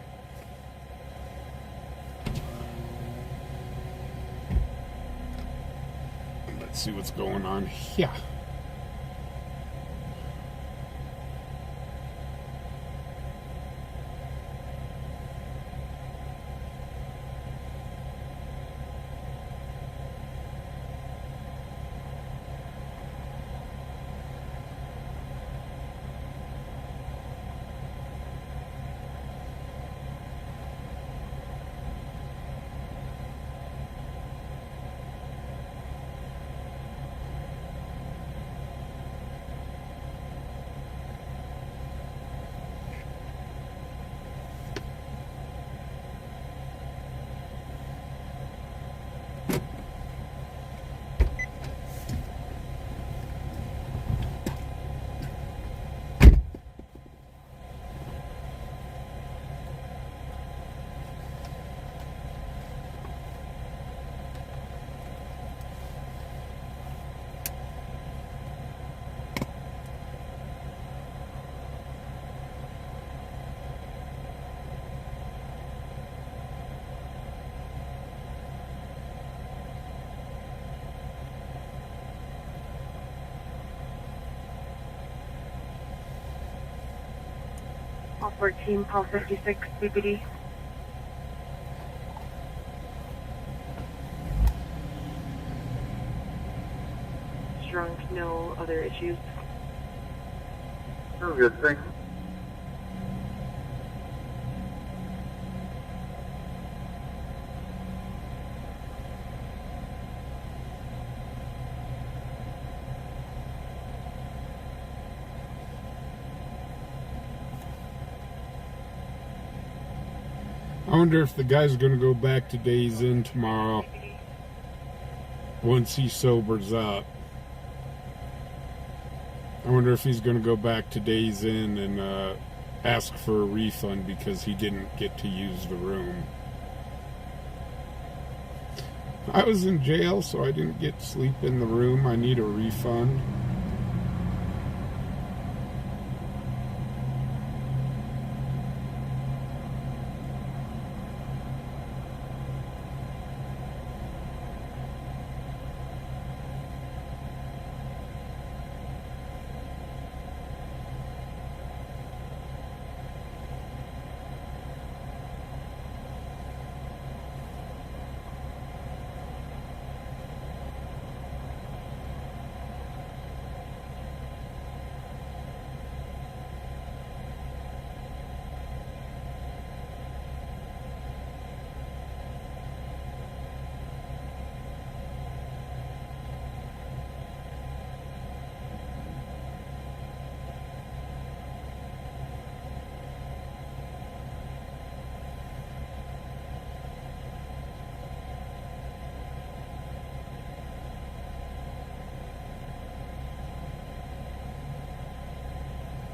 Let's see what's going on here. Hall 14, Hall 56, BBD. Drunk, no other issues. Oh, good, thanks. I wonder if the guy's going to go back to Days Inn tomorrow once he sobers up. I wonder if he's going to go back to Days Inn and ask for a refund because he didn't get to use the room. I was in jail, so I didn't get sleep in the room. I need a refund.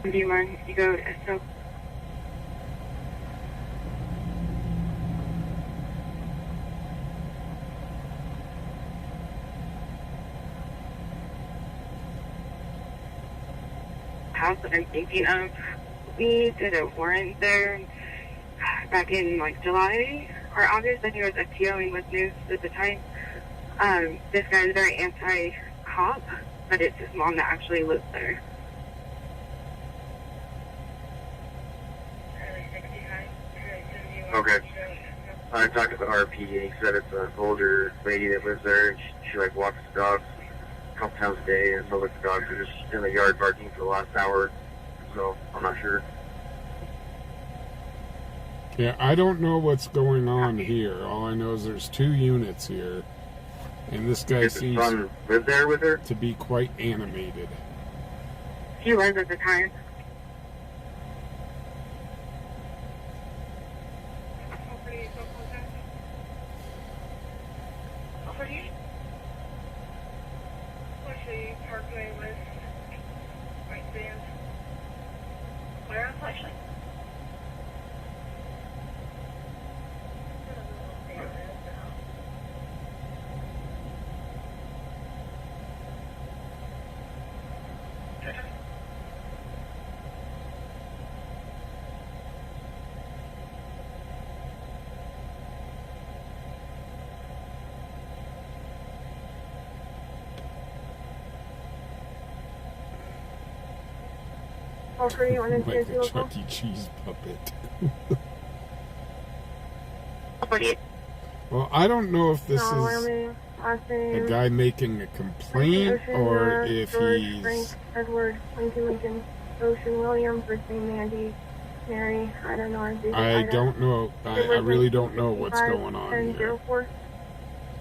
Do you mind if you go to SO? House that I'm thinking of, we did a warrant there back in like July or August. I think it was FTO with news at the time. This guy is very anti-cop, but it's his mom that actually lives there. Okay. I talked to the RP and he said it's an older lady that lives there and she like walks the dogs a couple times a day and so like the dogs are just in the yard barking for the last hour. So I'm not sure. Yeah, I don't know what's going on here. All I know is there's 2 units here. And this guy seems live there with her? to be quite animated. He was at the time. Parkway with white vans. Where else actually? Like a Chuck E. Cheese puppet. Well, I don't know if this is a guy making a complaint or if he's... Frank, Edward, Lincoln, Lincoln, Ocean, William, first name Mandy, Mary, I don't know. I don't know. I really don't know what's going on here.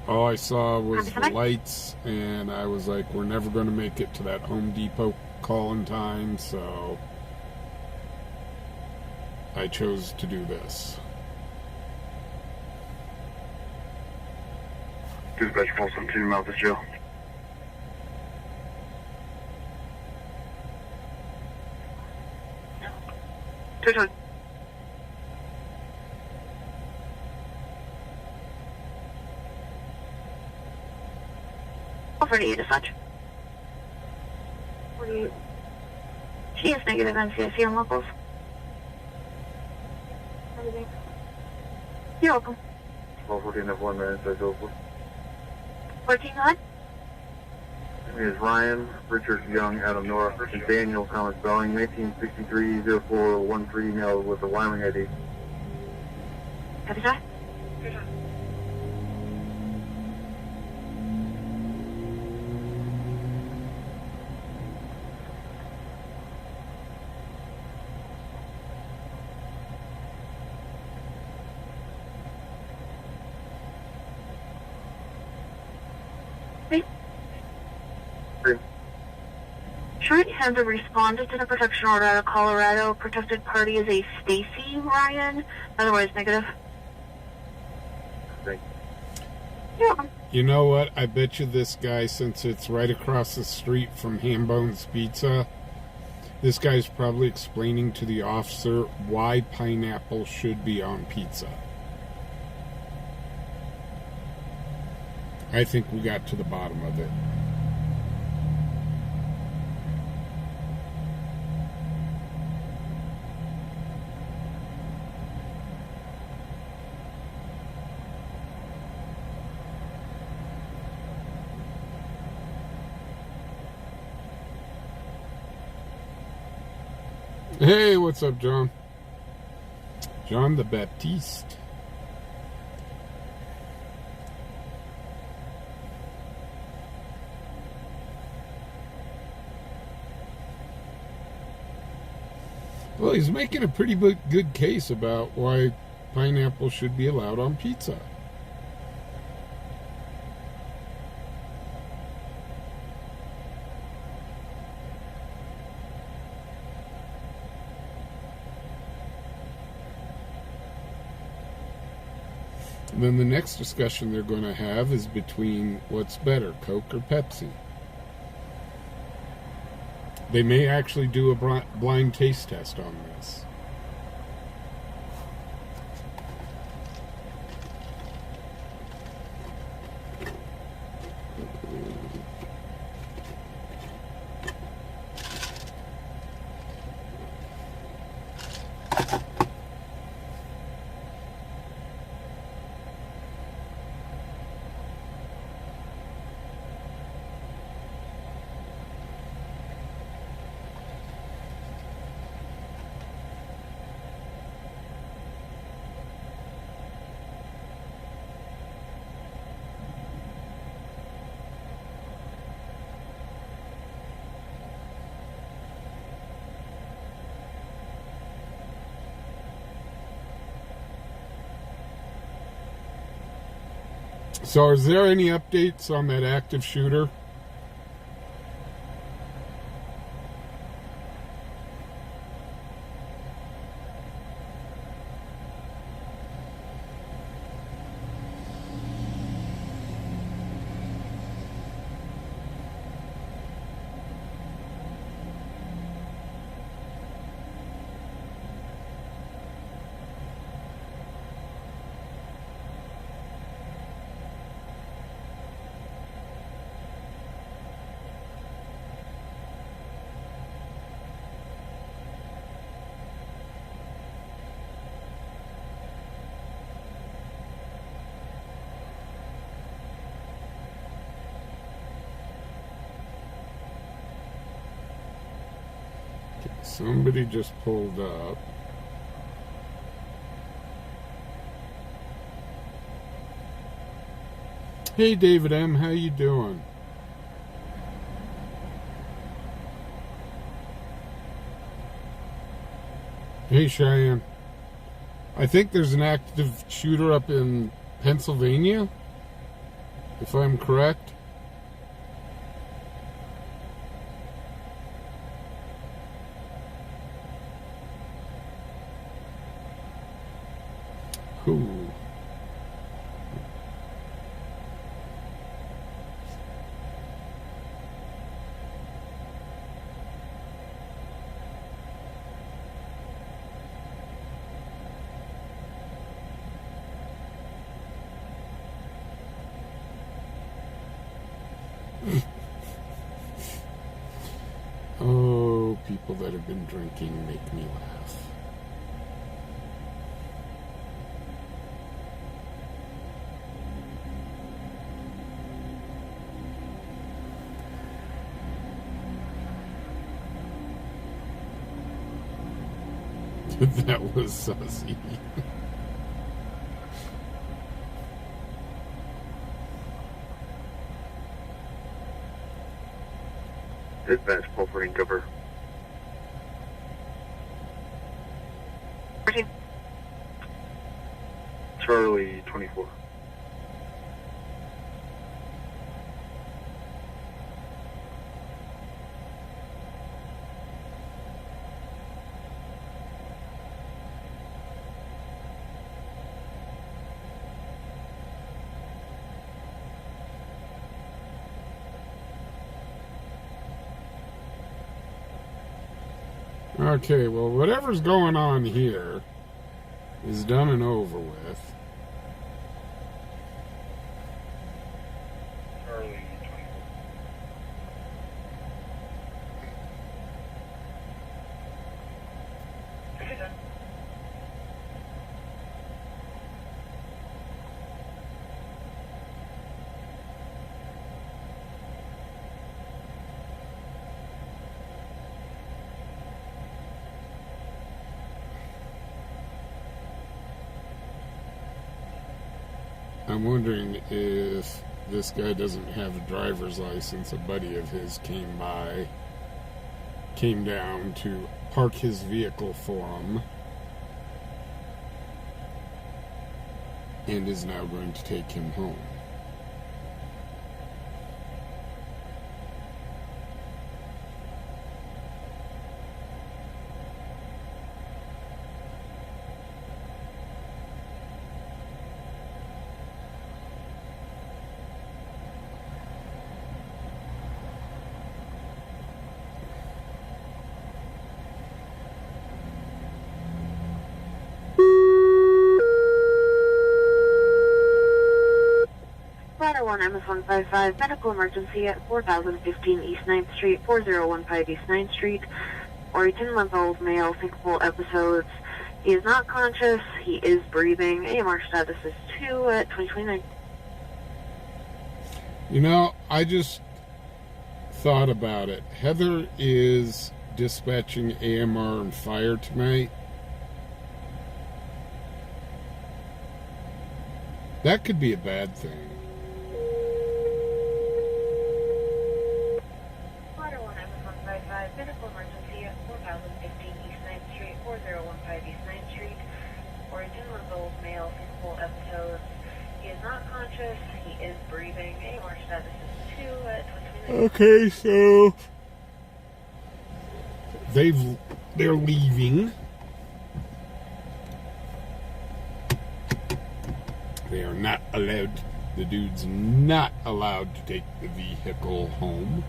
All I saw was the lights, and I was like, we're never going to make it to that Home Depot call in time, so I chose to do this. Dispatch call 17 Memphis Jail. Good. Over to you, dispatch. 48. She is negative NCIC on locals. Everything. You're welcome. 12:14 of 1 minute, so go for 14 on? It is Ryan, Richard Young, Adam Nora, and Daniel Thomas Belling, 1963-0413, male with the Wyoming ID. Copy that? Good job. Short has responded to the protection order out of Colorado. Protected party is a Stacy Ryan, otherwise negative. Thank You're welcome. You know what? I bet you this guy, since it's right across the street from Hambone's Pizza, this guy's probably explaining to the officer why pineapple should be on pizza. I think we got to the bottom of it. Hey, what's up, John? John the Baptiste. Well, he's making a pretty good case about why pineapple should be allowed on pizza. And then the next discussion they're going to have is between what's better, Coke or Pepsi. They may actually do a blind taste test on this. So is there any updates on that active shooter? Somebody just pulled up. Hey, David M., how you doing? Hey, Cheyenne. I think there's an active shooter up in Pennsylvania, if I'm correct. Who? Oh, people that have been drinking make me laugh. That was sussy. Dispatch, pull for in cover. 14. Charlie 24. Okay, well, whatever's going on here is done and over with. I'm wondering if this guy doesn't have a driver's license. A buddy of his came down to park his vehicle for him, and is now going to take him home. Ladder 1 MS155, medical emergency at 4015 East 9th Street, 4015 East 9th Street, or a 10-month-old male, syncopal episodes. He is not conscious, he is breathing. AMR status is 2 at 2029. You know, I just thought about it. Heather is dispatching AMR and fire tonight. That could be a bad thing. Ladder 1 MS155, medical emergency at 4015 East 9th Street, 4015 East 9th Street, or a 10-month-old male, syncopal episodes. He is not conscious, he is breathing. AMR status is 2 at 2029. Okay, so they're leaving. They are not allowed, the dude's not allowed to take the vehicle home.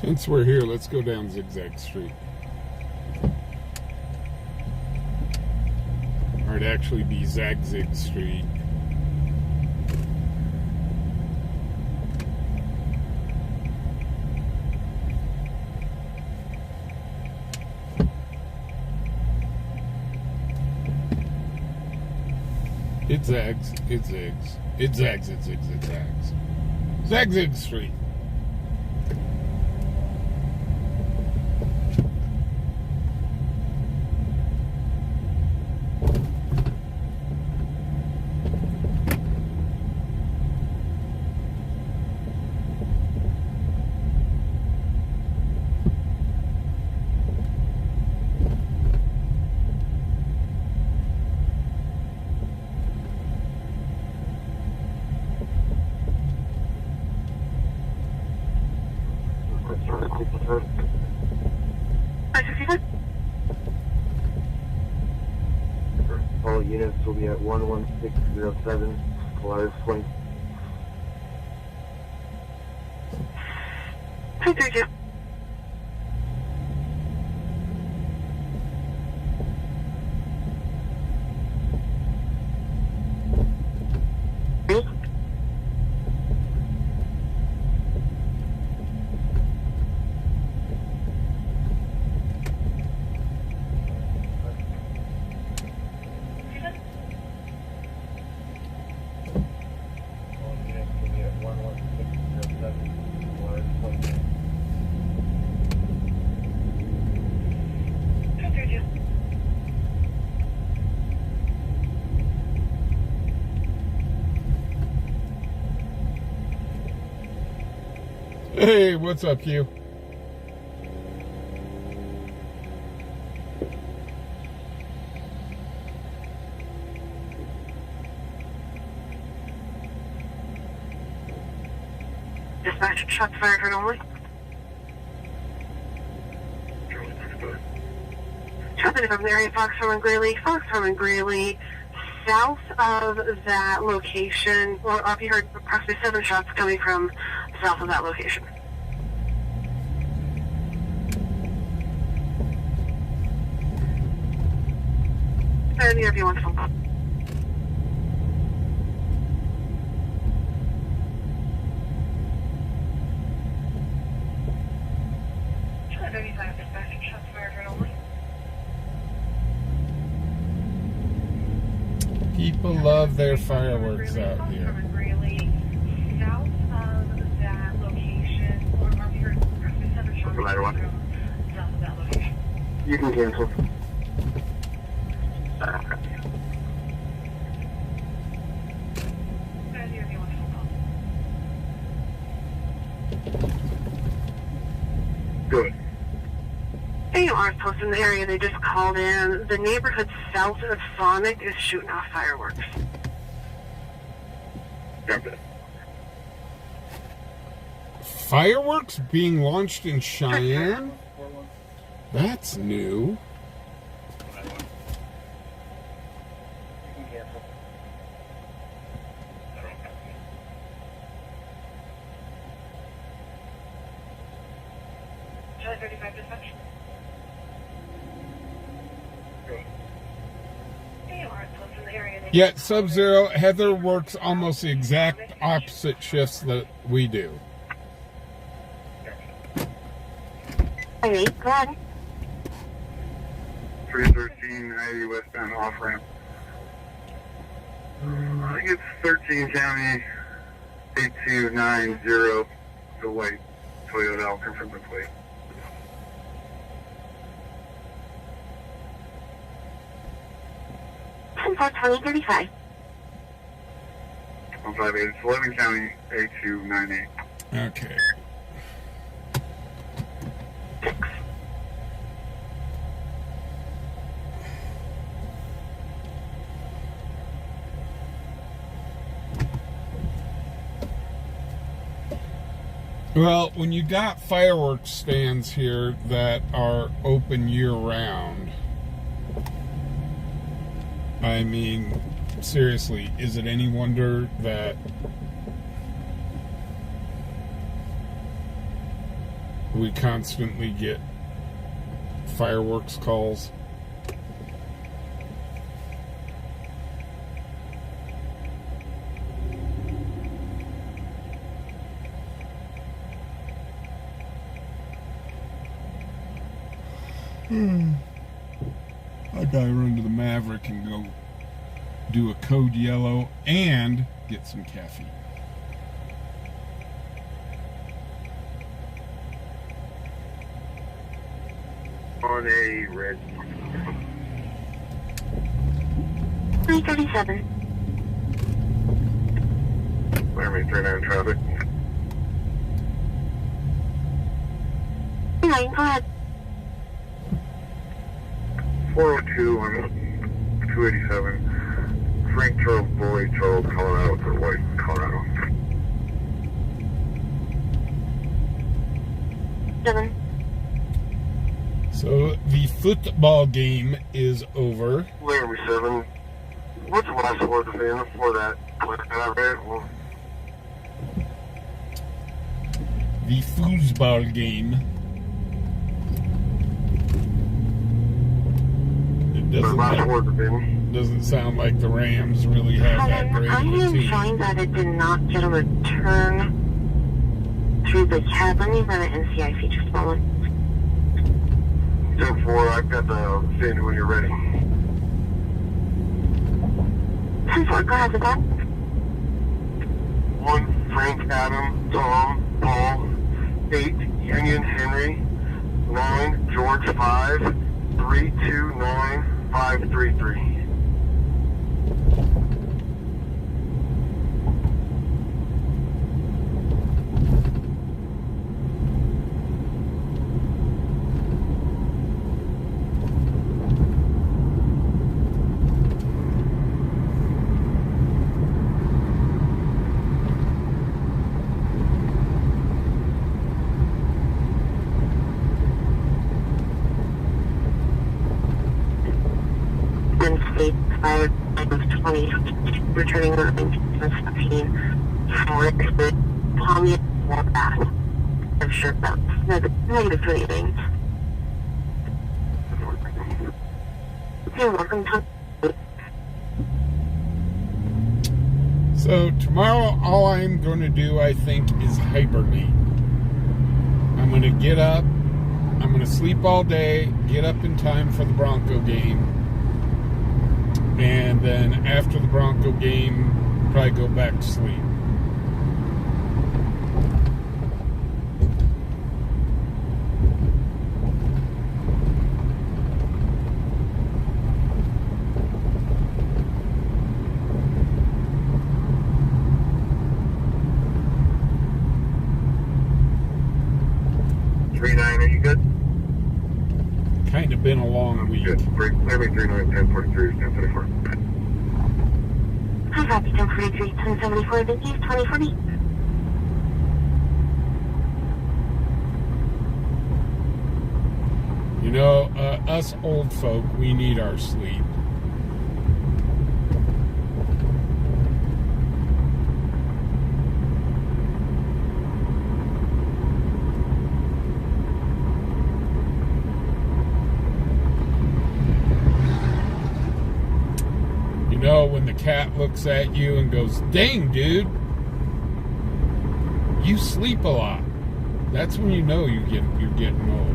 Since we're here, let's go down Zigzag Street. Or it'd actually be Zag-Zig Street. It zags, it zigs. It zags, it zigs, it zags. Zag-Zig Street. All units will be at 11607 Polaris Point. 232. All units will be at 11607 Polaris Point. 232. Hey, what's up, Q? Dispatch, shots fired for only. 25 area, Foxhorn and Greeley. Foxhorn and Greeley, south of that location, well, I've heard approximately 7 shots coming from south of that location. And the RV wants phone call. People love their fireworks out here. You can cancel. Good. AMR is posted in the area. They just called in. The neighborhood south of Sonic is shooting off fireworks. Got it. Fireworks being launched in Cheyenne? That's new. July 35 dispatch. Yet Sub-Zero, Heather works almost the exact opposite shifts that we do. Okay, go ahead. 313 90 westbound off ramp. I think it's 13 County 8290. The white Toyota. I'll confirm the plate. For 2035. 158. It's 11 County 8298. Okay. Well, when you got fireworks stands here that are open year-round, I mean, seriously, is it any wonder that we constantly get fireworks calls? I gotta run to the Maverick and go do a code yellow and get some caffeine. On a red. 337. Miami 39 traffic. 9, go ahead. 402 on 287. Frank Charles Boy, Charles, Colorado for White, Colorado. 7. So the football game is over. Laramie 7. What's the last word of the for that? I read? Well, The foosball game. It the last word of the doesn't sound like the Rams really have that great I of a am team. showing that it did not get a return through the cab. Let me run an NCIC just a moment. 10-4, I've got the fin when you're ready. 10-4, go ahead with that. 1, Frank, Adam, Tom, Paul. 8, Union, Henry. 9, George, 5. 329 533. 20, returning on 17, Tommy, more bath. I'm sure about negative 29. You're welcome, Tom. So tomorrow, all I'm going to do, I think, is hibernate. I'm going to get up. I'm going to sleep all day, get up in time for the Bronco game. And then after the Bronco game, probably go back to sleep. Are you good? Kind of been a long week. Good. Break. Maybe 39, 1043, 1034. Hi, copy 1043, 1074, thank you, 2040. You know, us old folk, we need our sleep. You know, when the cat looks at you and goes, "Dang, dude, you sleep a lot," that's when you know you're getting old.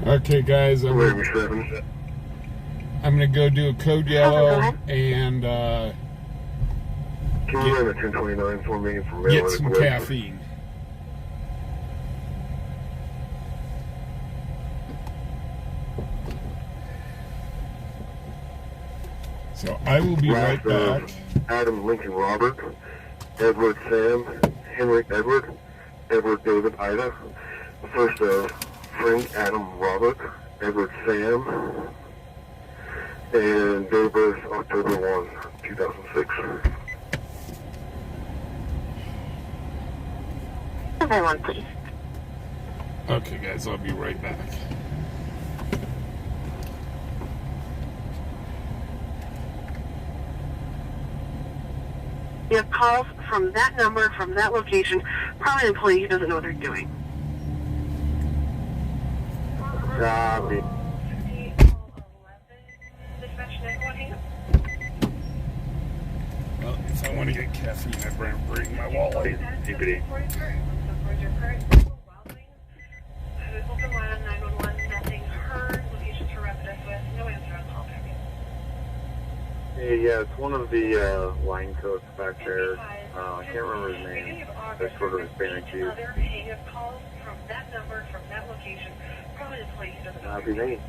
Okay, guys, I'm gonna go do a code yellow and Can you run a 1029 for me? get some caffeine. So I will be right back. Adam Lincoln Robert, Edward Sam, Henry Edward, Edward David Ida. First of Frank Adam Robert, Edward Sam, and date of birth October 1, 2006. Everyone, please. Okay, guys, I'll be right back. You have calls from that number, from that location, probably an employee who doesn't know what they're doing. Copy. Well, if I want to get caffeine, I bring my wallet. DPD. Yeah, it's one of the line codes back there. I can't remember his name. They're sort of Hispanic dude. Happy name.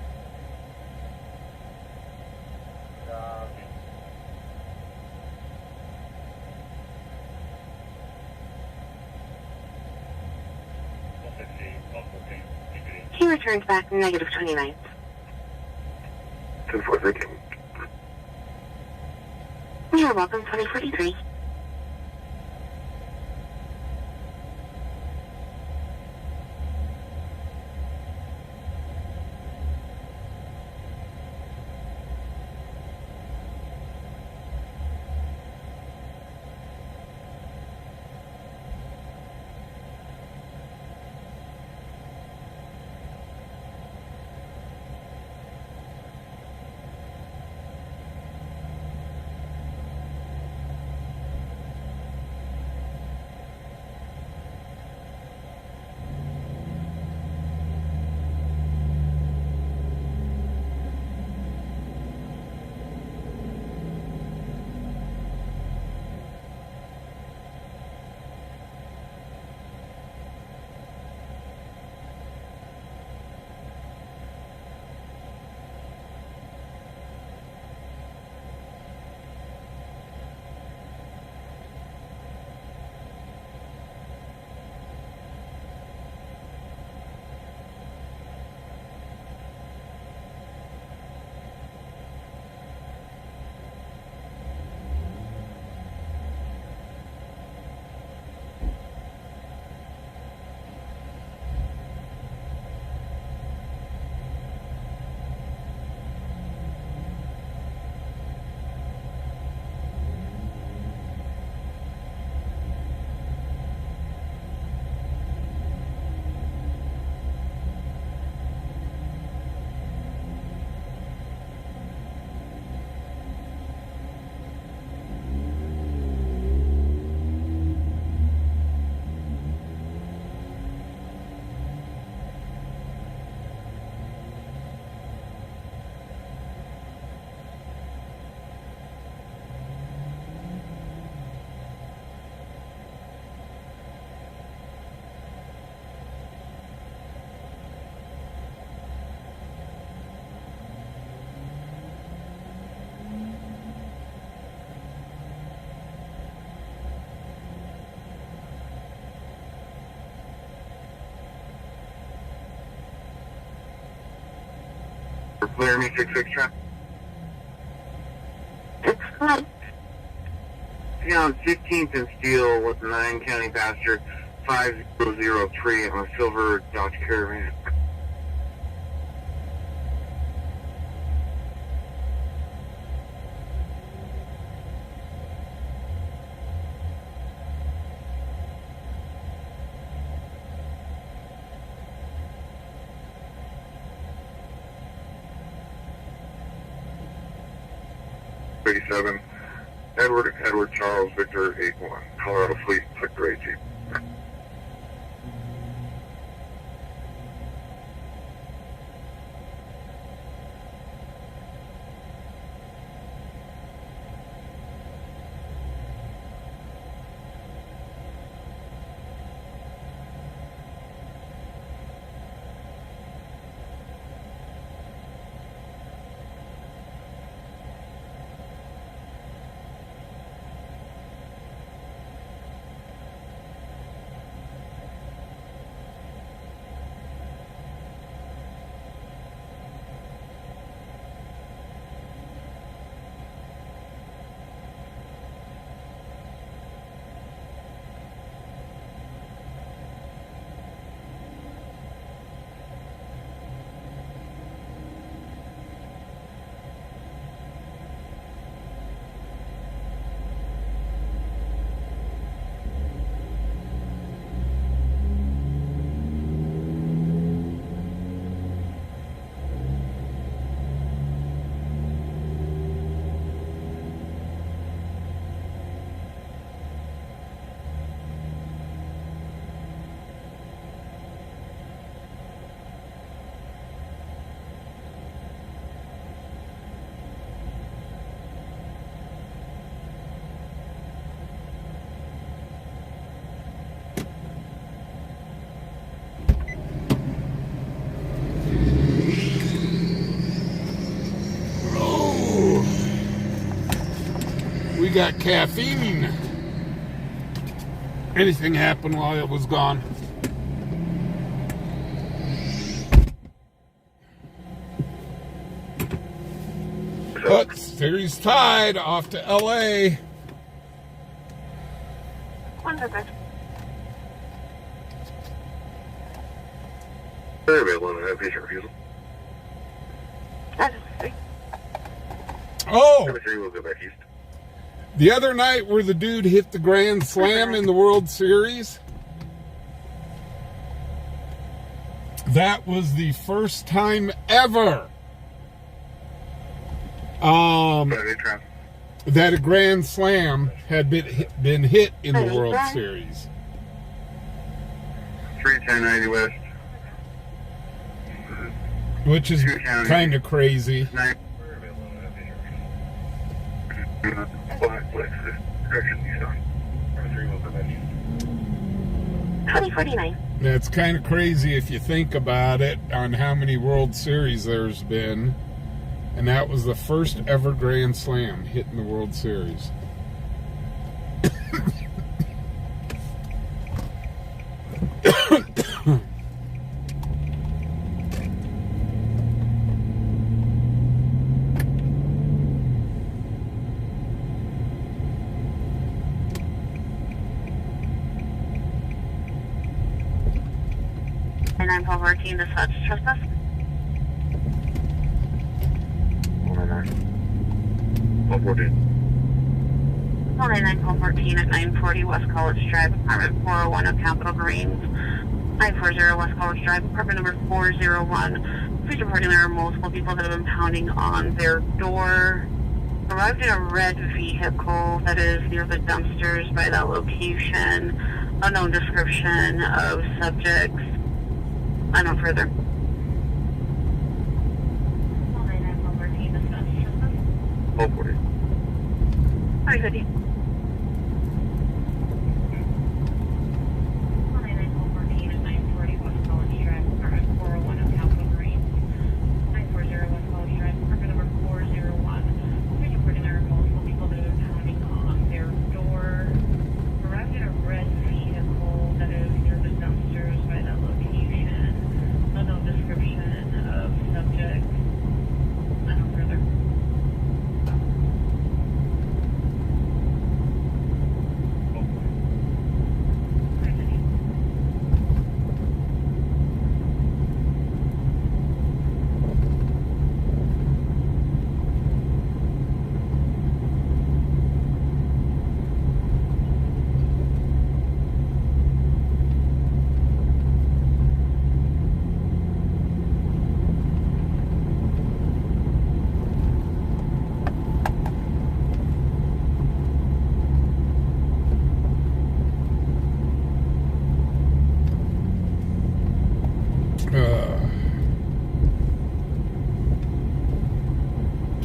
He returns back negative 29. 1043. You're welcome, 2043. Laramie 66 trap. On 15th and Steel with 9 County Passenger 5003 on a silver Dodge Caravan. Edward Charles Victor 81 Colorado Fleet Sector 18. We got caffeine. Anything happened while it was gone? But series tied, off to LA. Oh! We'll go back east. The other night where the dude hit the grand slam in the World Series, that was the first time ever that a grand slam had been hit in the World Series. 31090 West. Which is kind of crazy. That's kind of crazy if you think about it, on how many World Series there's been. And that was the first ever Grand Slam hit in the World Series. And 1214 dispatch trespass. 1214 at 940 West College Drive, apartment 401 of Capitol Greens. 940 West College Drive, apartment number 401. Please reporting there are multiple people that have been pounding on their door. Arrived in a red vehicle that is near the dumpsters by that location. Unknown description of subjects. Unknown further. 1214 dispatch trespass. 1240. Very good. 1214 at 940 West College Drive, apartment 401 of Capitol Greens. 940 West College Drive, apartment number 401. Please reporting there are multiple people that have been pounding on their door. Arrived in a red vehicle that is near the dumpsters by that location. Unknown description of subject.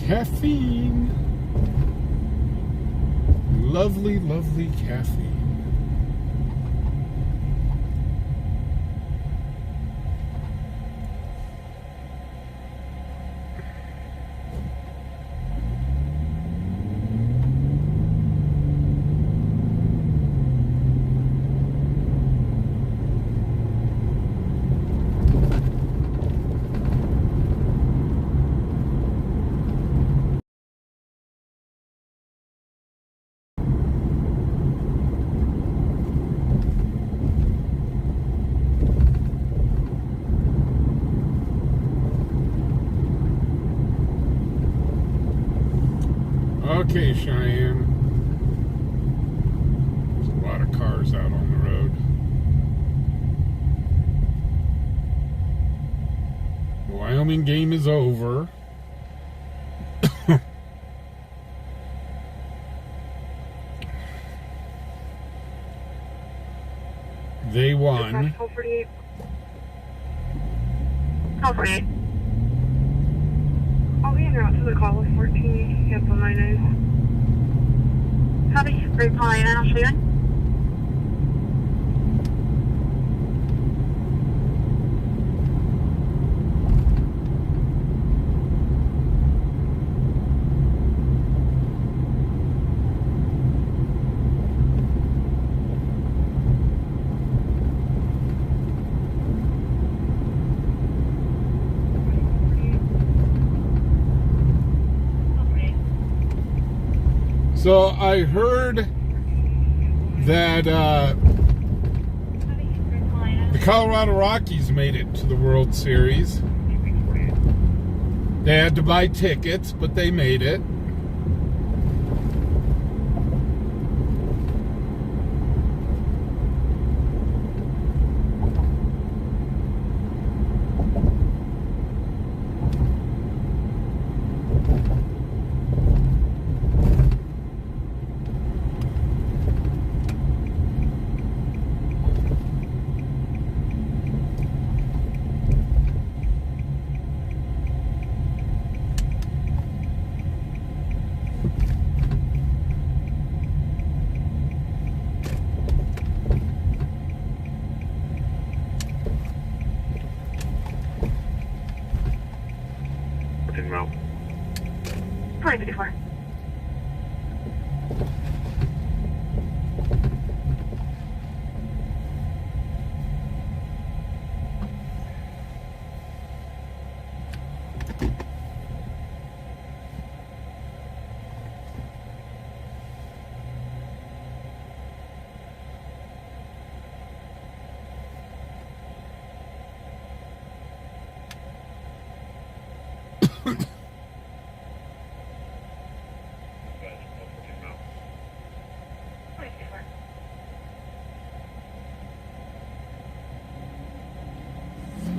Caffeine. Lovely, lovely caffeine. Okay, Cheyenne. There's a lot of cars out on the road. The Wyoming game is over. They won. 1248. 1248. I'll be en route to the call with 14, cancel 99. Howdy, Great Polly, and I'll show you in. So I heard that the Colorado Rockies made it to the World Series. They had to buy tickets, but they made it. In route. 2054.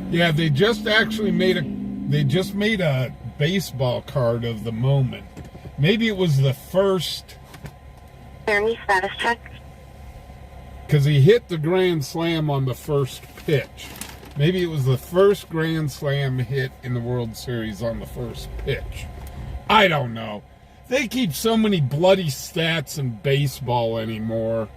Yeah, they just made a baseball card of the moment. Maybe it was the first, Ernie, status check. because he hit the grand slam on the first pitch. Maybe it was the first grand slam hit in the World Series on the first pitch. I don't know. They keep so many bloody stats in baseball anymore.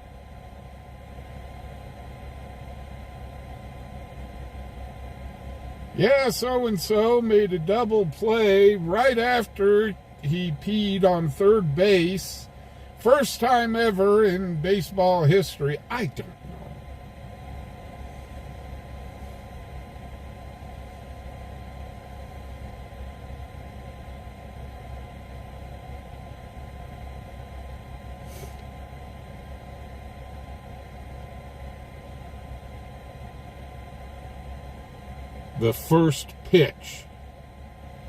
Yeah, so-and-so made a double play right after he peed on third base. First time ever in baseball history. I don't know. The first pitch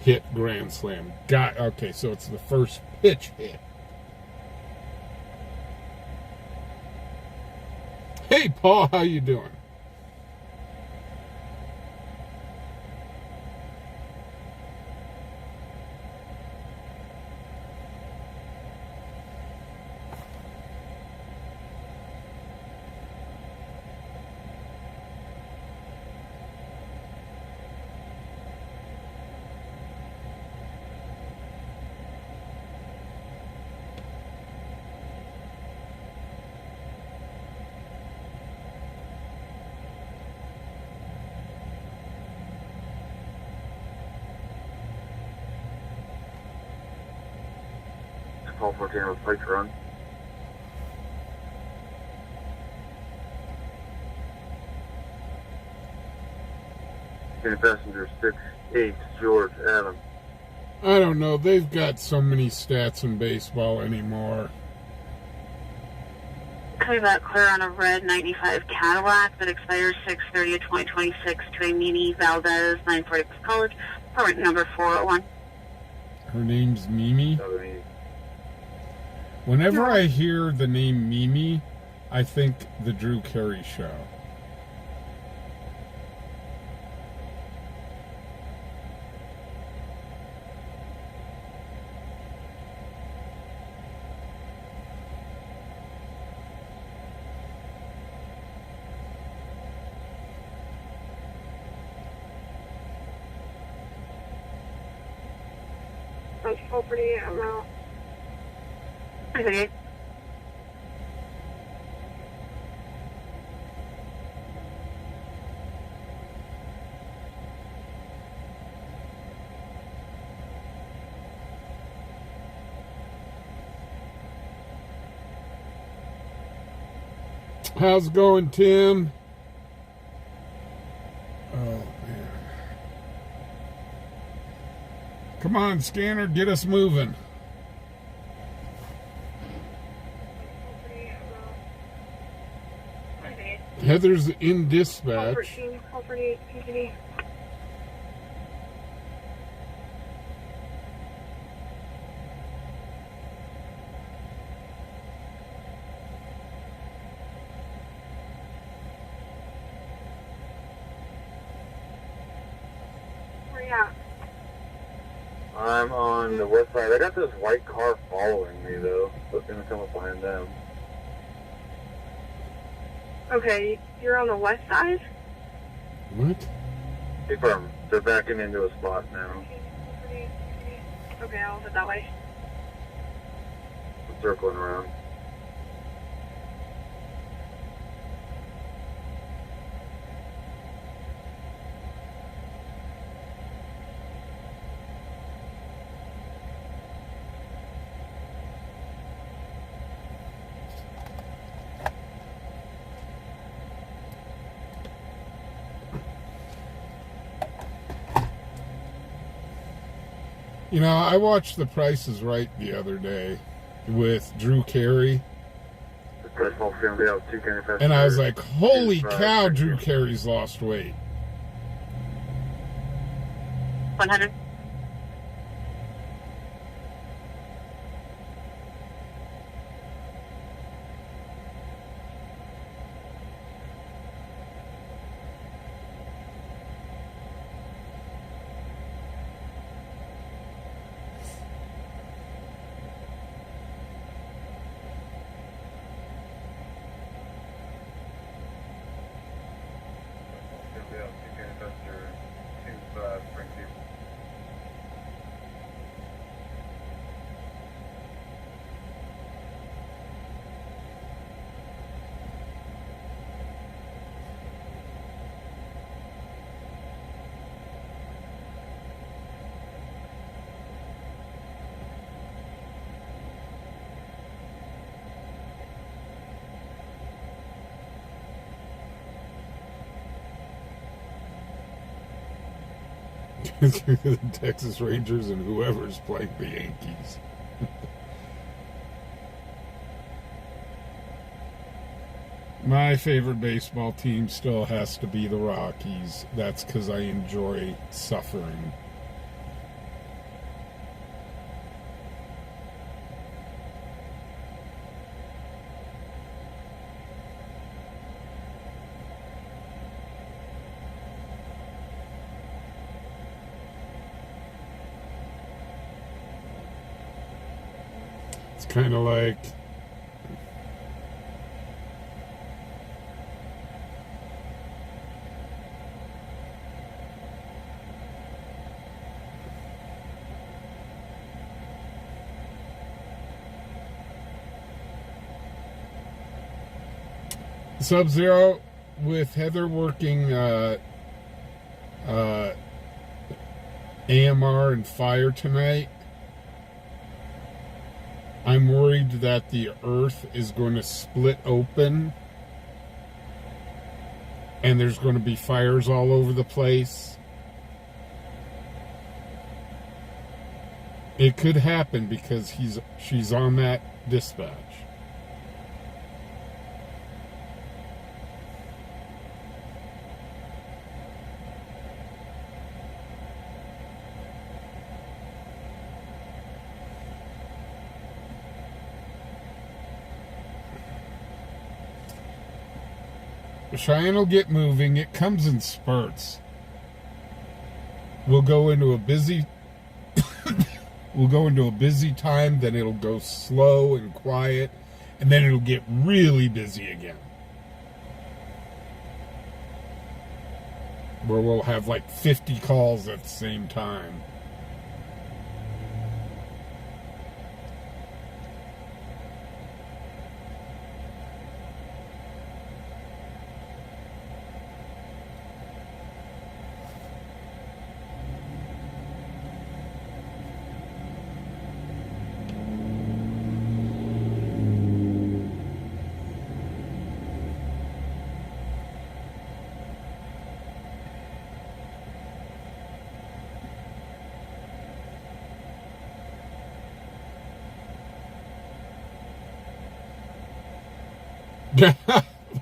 hit grand slam. Okay, so it's the first pitch hit. Hey, Paul, how you doing? Call 14 with Pike Run. Unit passenger 6-8, George Adam. I don't know. They've got so many stats in baseball anymore. Coming back clear on a red 95 Cadillac that expires 6/30/2026 to a Mimi Valdez, 946 College, permit number 401. Her name's Mimi. Southern Whenever I hear the name Mimi, I think the Drew Carey Show. That's 448, I'm out. 38. How's it going, Tim? Oh, man. Come on, scanner, get us moving. 448, I'm out. 38. Heather's in dispatch. 414, 448, continue. Where you at? I'm on the west side. I got this white car following me, though. So it's going to come up behind them. Okay, you're on the west side? What? Confirm. They're backing into a spot now. Okay, I'll head that way. I'm circling around. You know, I watched The Price is Right the other day with Drew Carey, The Threshold's going to be out 2 County Passenger. and I was like, holy 25, cow, thank Drew you. Carey's lost weight. 100. It's going to be out 2 County Passenger 25, Springfield. The Texas Rangers and whoever's playing the Yankees. My favorite baseball team still has to be the Rockies. That's because I enjoy suffering. It's kind of like Sub-Zero with Heather working AMR and fire tonight. I'm worried that the earth is going to split open and there's going to be fires all over the place. It could happen because she's on that dispatch. Cheyenne will get moving. It comes in spurts. We'll go into a busy time, then it'll go slow and quiet, and then it'll get really busy again. Where we'll have like 50 calls at the same time.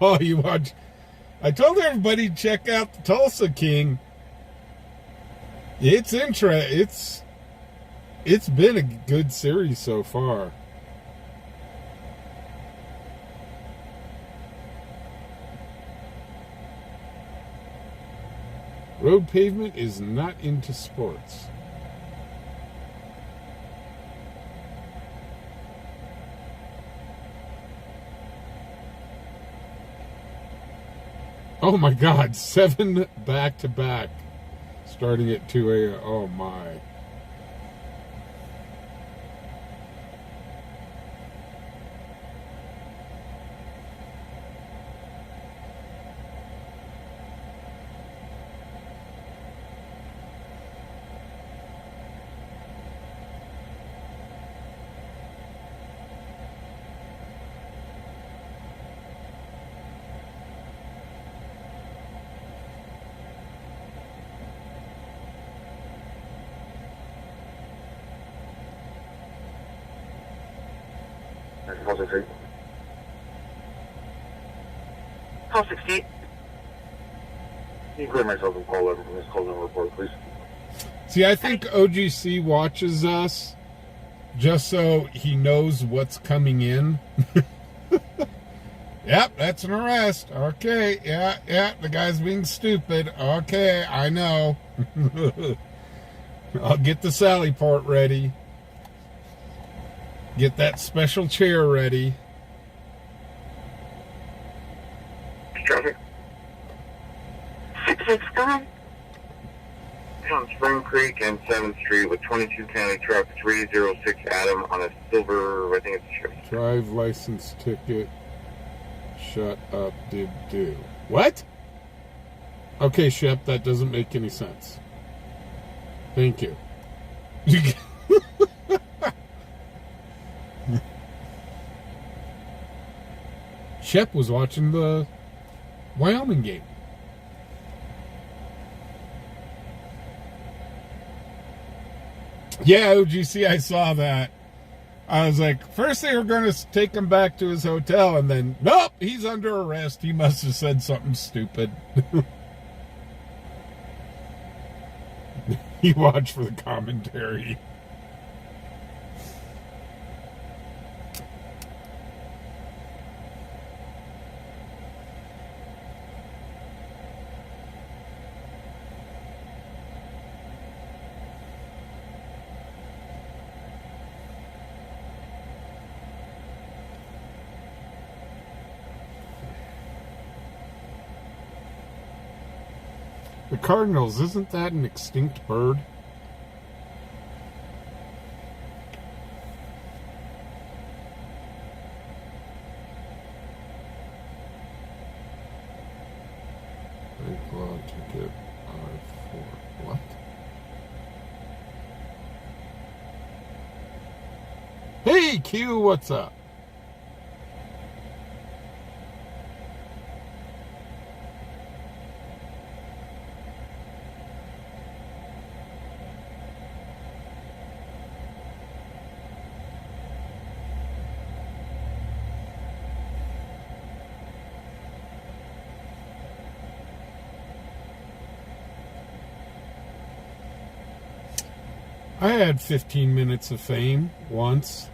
Oh, you watch. I told everybody to check out the Tulsa King. It's been a good series so far. Road pavement is not into sports. Oh my God, 7 back-to-back, starting at 2 a.m. Oh my. Call 68. Call 68. Can you clear myself and call 11 from this call and report, please? See, I think OGC watches us just so he knows what's coming in. Yep, that's an arrest. Okay, yeah, the guy's being stupid. Okay, I know. I'll get the Sally port ready. Get that special chair ready. Traffic. 66, go ahead. On Spring Creek and 7th Street with 22 County Truck 306 Adam on a silver, I think it's a Chevy. Drive license ticket. Shut up, did do. What? Okay, Shep, that doesn't make any sense. Thank you. Shep was watching the Wyoming game. Yeah, OGC, I saw that. I was like, first they were going to take him back to his hotel, and then, nope, he's under arrest. He must have said something stupid. He watched for the commentary. The cardinals, isn't that an extinct bird? Big law ticket R4. What? Hey, Hey, Q, what's up? I had 15 minutes of fame once.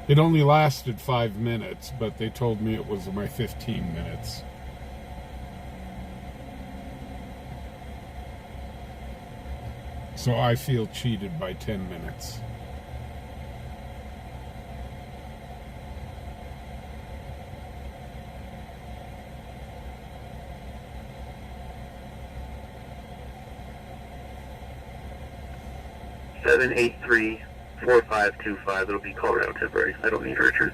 It only lasted 5 minutes, but they told me it was my 15 minutes. So I feel cheated by 10 minutes. Seven 4525. It'll be Colorado temporary. I don't need Richard.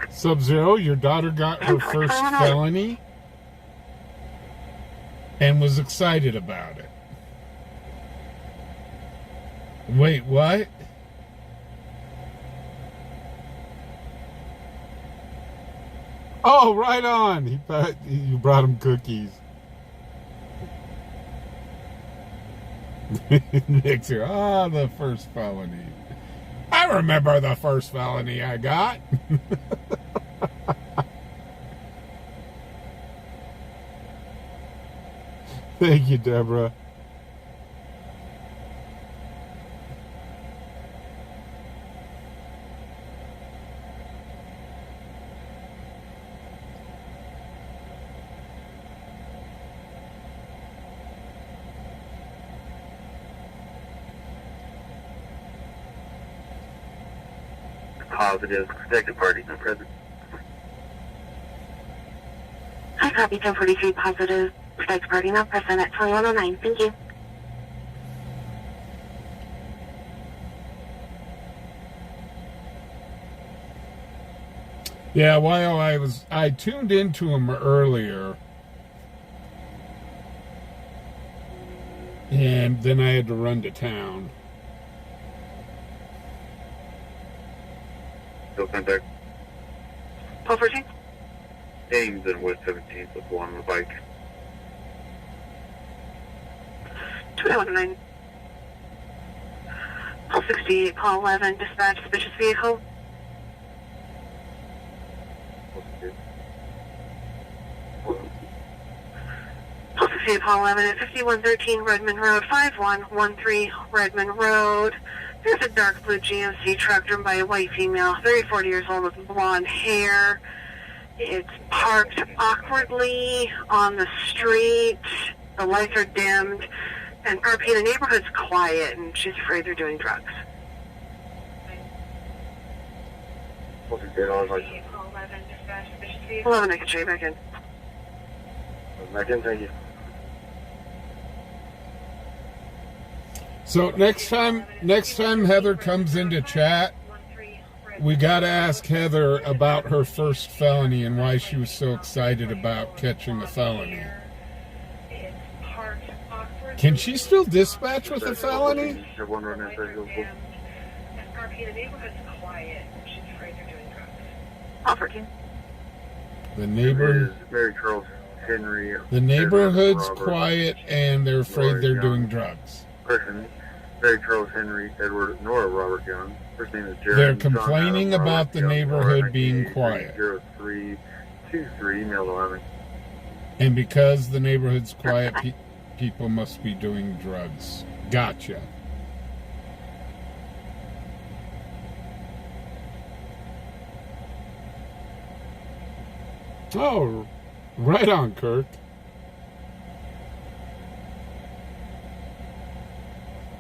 Sub-Zero, your daughter got her first felony and was excited about it. Wait, what? Oh, right on. You brought him cookies. Nick's here. Ah, the first felony. I remember the first felony I got. Thank you, Deborah. Positive. Protected party not present. Hi, copy 1043 positive. Protected party not present at 2109. Thank you. Yeah, while I tuned into him earlier, and then I had to run to town. No contact. 1214. Ames in West 17th with one on the bike. 2109. Call 68, call 11, dispatch suspicious vehicle. Call 68, call 11 at 5113 Redmond Road, 5113 Redmond Road. There's a dark blue GMC truck driven by a white female, 34 years old with blonde hair. It's parked awkwardly on the street. The lights are dimmed. And RP, the neighborhood's quiet, and she's afraid they're doing drugs. What's it did? I was like, 11, I can show you back in. back in, thank you. So next time Heather comes into chat, we got to ask Heather about her first felony and why she was so excited about catching a felony. Can she still dispatch with a felony? The Mary Charles Henry. The neighborhood's quiet and they're afraid they're doing drugs. Person, Mary Charles Henry, Edward, Nora Robert Young. First name is Jerry. They're complaining about the neighborhood being quiet. 0323, mail 11. And because the neighborhood's quiet, people must be doing drugs. Gotcha. Oh, right on, Kirk.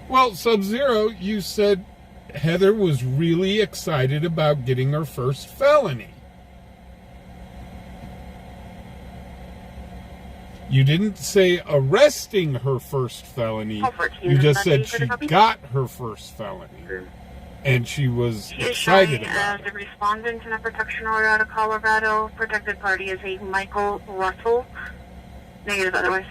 Well, Sub-Zero, you said Heather was really excited about getting her first felony. You didn't say arresting her first felony. You just said she got her first felony. And she was excited about it. The respondent in a protection order out of Colorado. Protected party is a Michael Russell. Negative otherwise.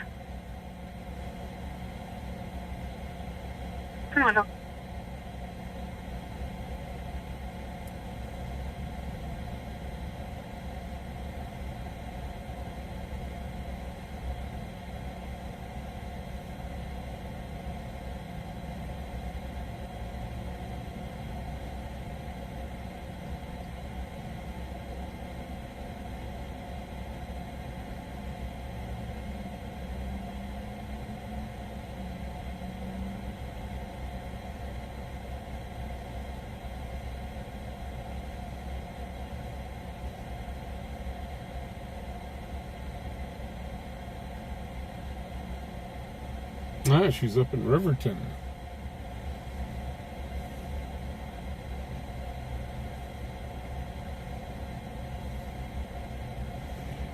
Ah, she's up in Riverton.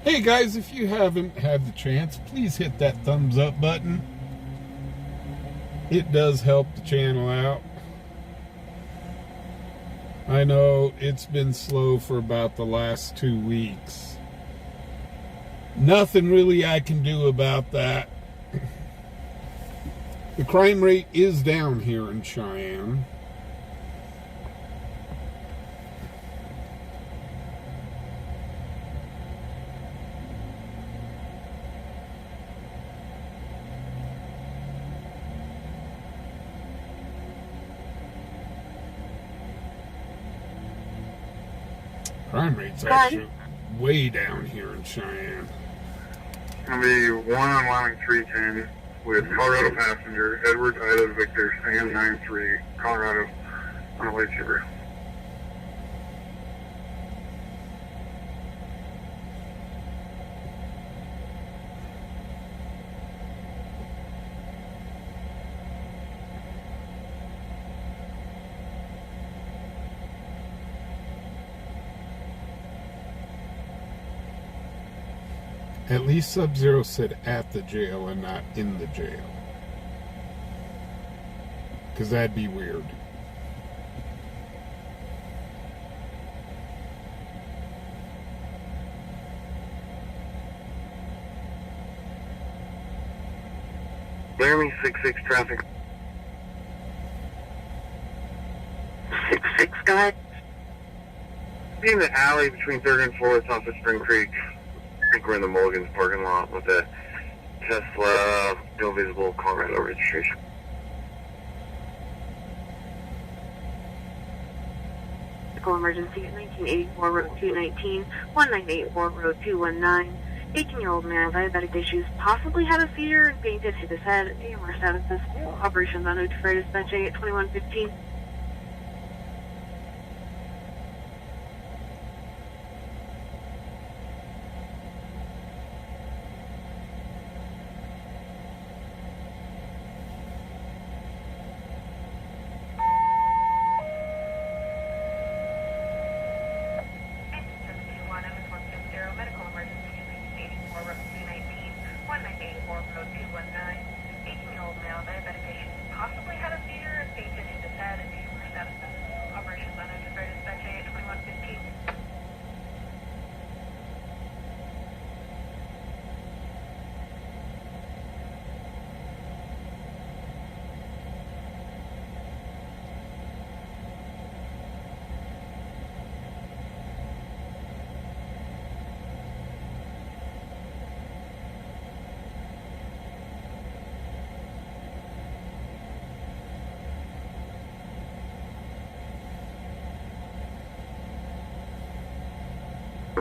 Hey guys, if you haven't had the chance, please hit that thumbs up button. It does help the channel out. I know it's been slow for about the last 2 weeks. Nothing really I can do about that. The crime rate is down here in Cheyenne. Crime rate's actually way down here in Cheyenne. Gonna be 1 on Wyoming 310 with Colorado passenger, Edward Ida Victor, Sam 93, Colorado, on a late shipper. At least Sub-Zero said at the jail and not in the jail. Because that'd be weird. Laramie 66 traffic. 66, go ahead. Be in the alley between 3rd and 4th off of Spring Creek. I think we're in the Mulligan's parking lot with a Tesla, no visible Colorado registration. Medical emergency at 1984 Road 219, 1984 Road 219. 18-year-old man with diabetic issues possibly had a seizure and fainted, hit his head. AMR status is operations on notified dispatching at 2115.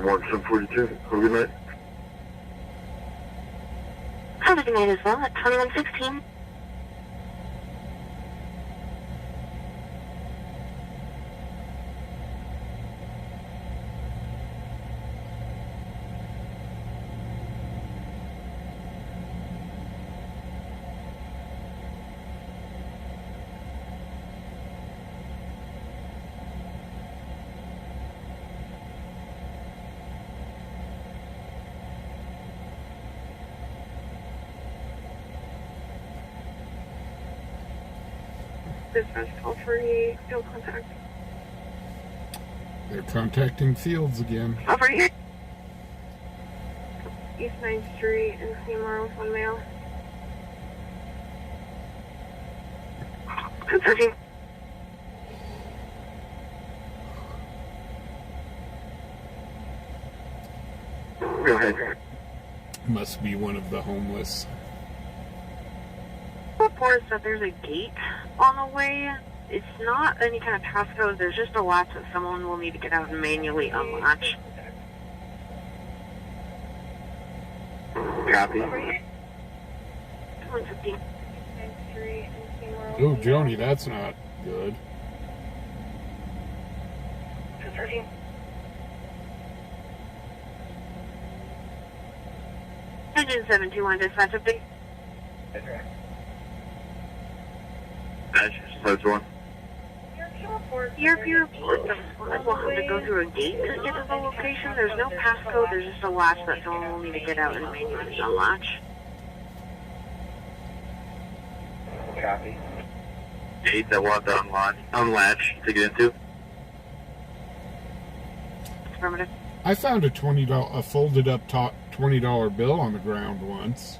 One 742. Have a good night. Have a good night as well at 2116. Dispatch call for a field contact. They're contacting Fields again. Over here. East 9th Street in Seymour with one male. 213. Go ahead. Must be one of the homeless. Reports that there's a gate on the way. It's not any kind of passcode. There's just a latch that someone will need to get out and manually unlatch. Copy. 115. 9th Street in Seymour. Oh, Joni, that's not good. 213. Engine 721 dispatch update. Post 1. ERP report. The squad will have to go through a gate to get to the location. There's no passcode. There's just a latch that someone will need to get out and manually unlatch. Copy. Gate that we'll have to unlatch to get into. Affirmative. I found a folded up $20 bill on the ground once.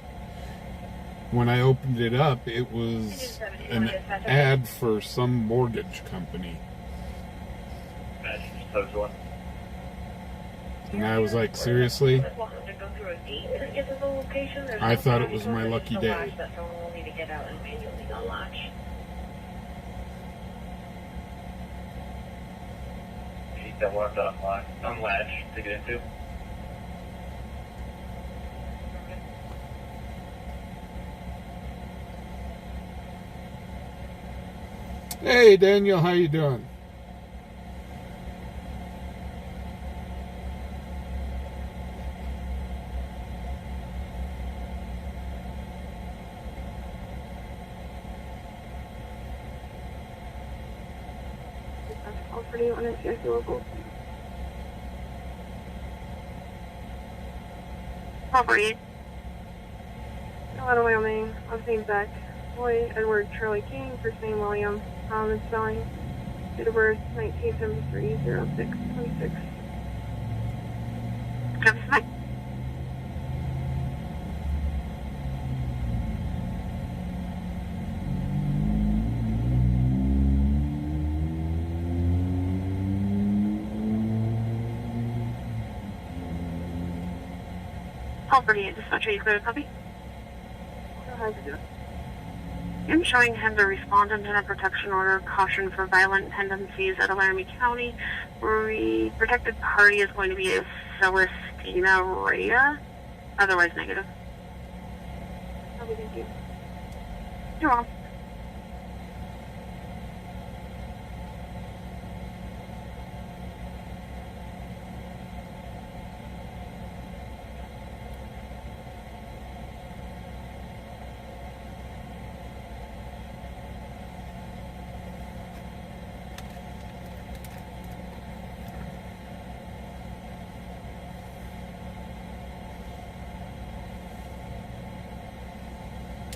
When I opened it up, it was an ad for some mortgage company. Post 1. And I was like, seriously? I thought it was my lucky day. Gate that we'll have to unlatch to get into. Hey, Daniel, how you doing? Property. Colorado, Wyoming. Last name Beck. Boy, Edward Charlie King. First name William. And spelling. Date of birth 1973-06-26. Property dispatcher, you clear a copy? I'm showing him the respondent in a protection order, caution for violent tendencies at Laramie County. The protected party is going to be a Celestina Rhea, otherwise negative. Okay, thank you. You're welcome.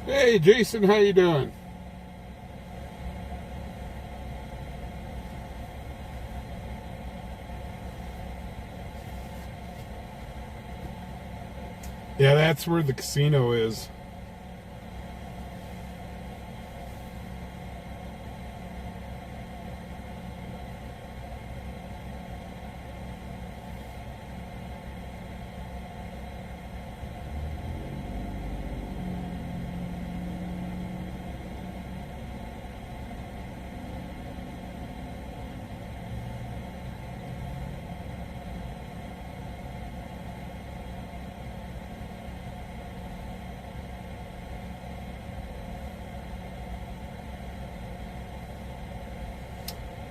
Hey, Jason, how you doing? Yeah, that's where the casino is.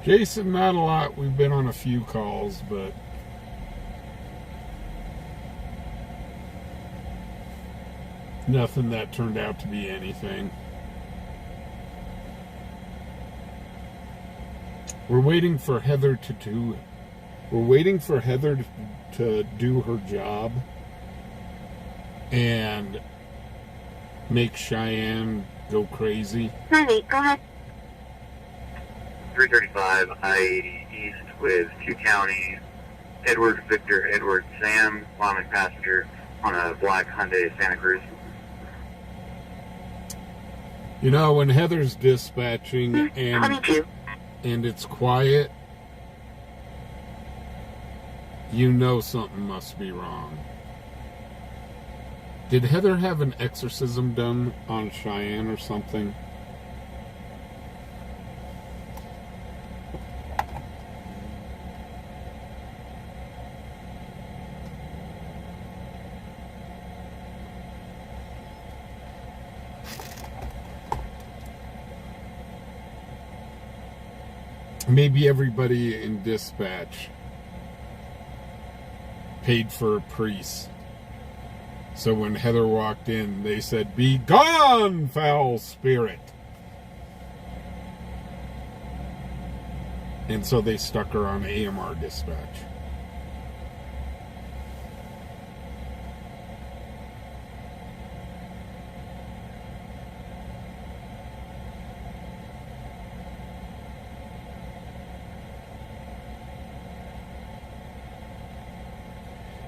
Jason, not a lot. We've been on a few calls, but nothing that turned out to be anything. We're waiting for Heather to do her job and make Cheyenne go crazy. 98, go ahead. 335 I-80 East with 2 counties, Edward Victor Edward Sam, Islamic passenger on a black Hyundai Santa Cruz. You know, when Heather's dispatching and it's quiet, you know something must be wrong. Did Heather have an exorcism done on Cheyenne or something? Maybe everybody in dispatch paid for a priest. So when Heather walked in, they said, "Be gone, foul spirit." And so they stuck her on AMR dispatch.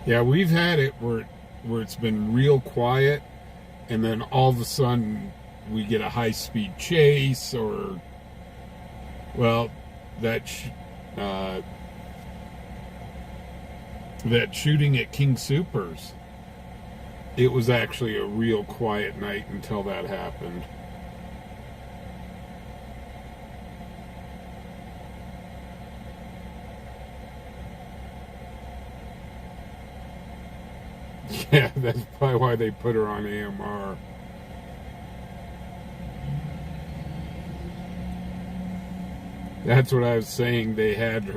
Yeah, we've had it where it's been real quiet, and then all of a sudden we get a high-speed chase, or, well, that shooting at King Soopers. It was actually a real quiet night until that happened. Yeah, that's probably why they put her on AMR. That's what I was saying. They had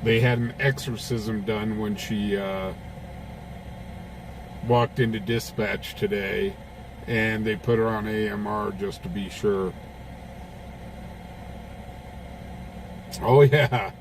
an exorcism done when she walked into dispatch today, and they put her on AMR just to be sure. Oh, yeah.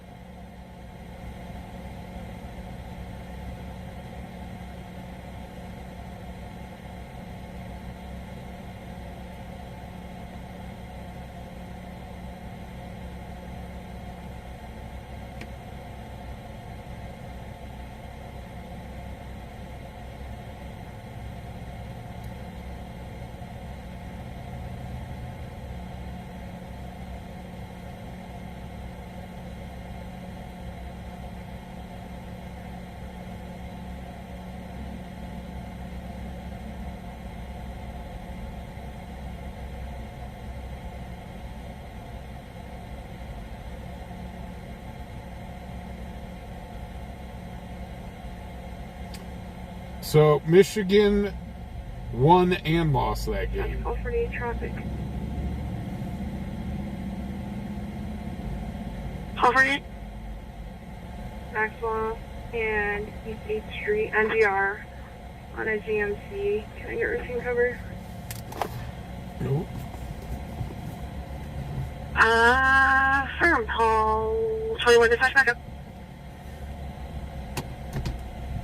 So Michigan won and lost that game. All for the traffic. All for it. Maxwell and East 8th Street, NGR, on a GMC. Can I get routine cover? Nope. Firm Hall 21 dispatch backup.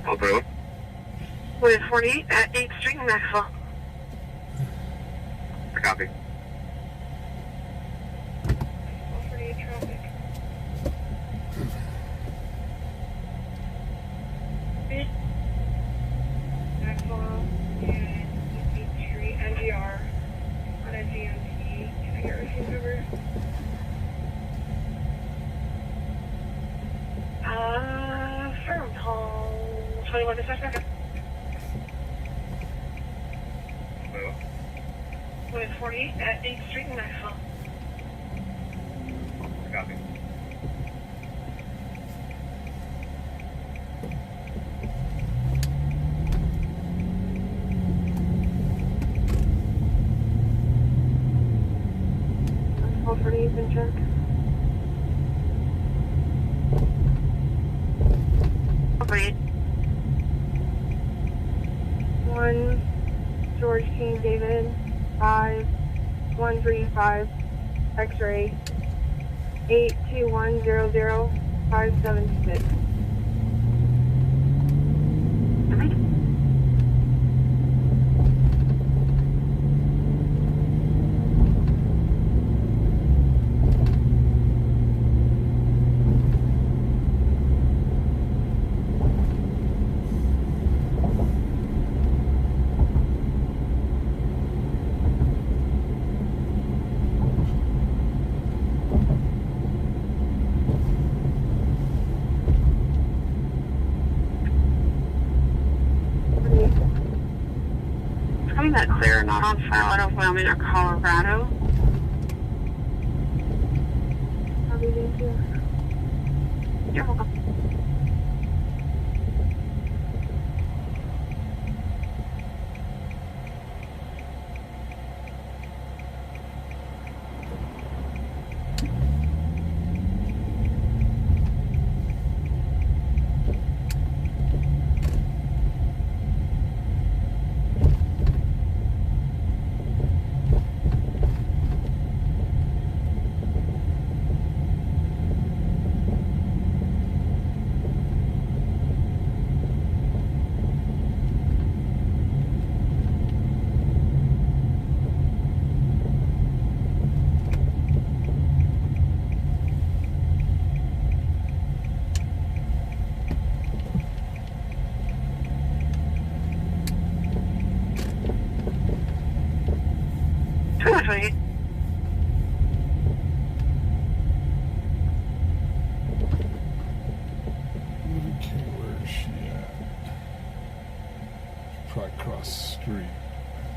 All 21. With 48 at 8th Street in Maxwell. Copy. All 48 traffic. Maxwell and East 8th Street, NGR, on a GMC. Can I get routine cover? Firm Hall 21 dispatch backup. With 48 at 8th Street in Maxwell. Copy. All 48 in check. All 48. 1 George King David 5135 X-ray 82100-576. That clear, not on file out of Wyoming or Colorado. Thank you. You're welcome. 2128. Okay, where is she at? She's probably across the street.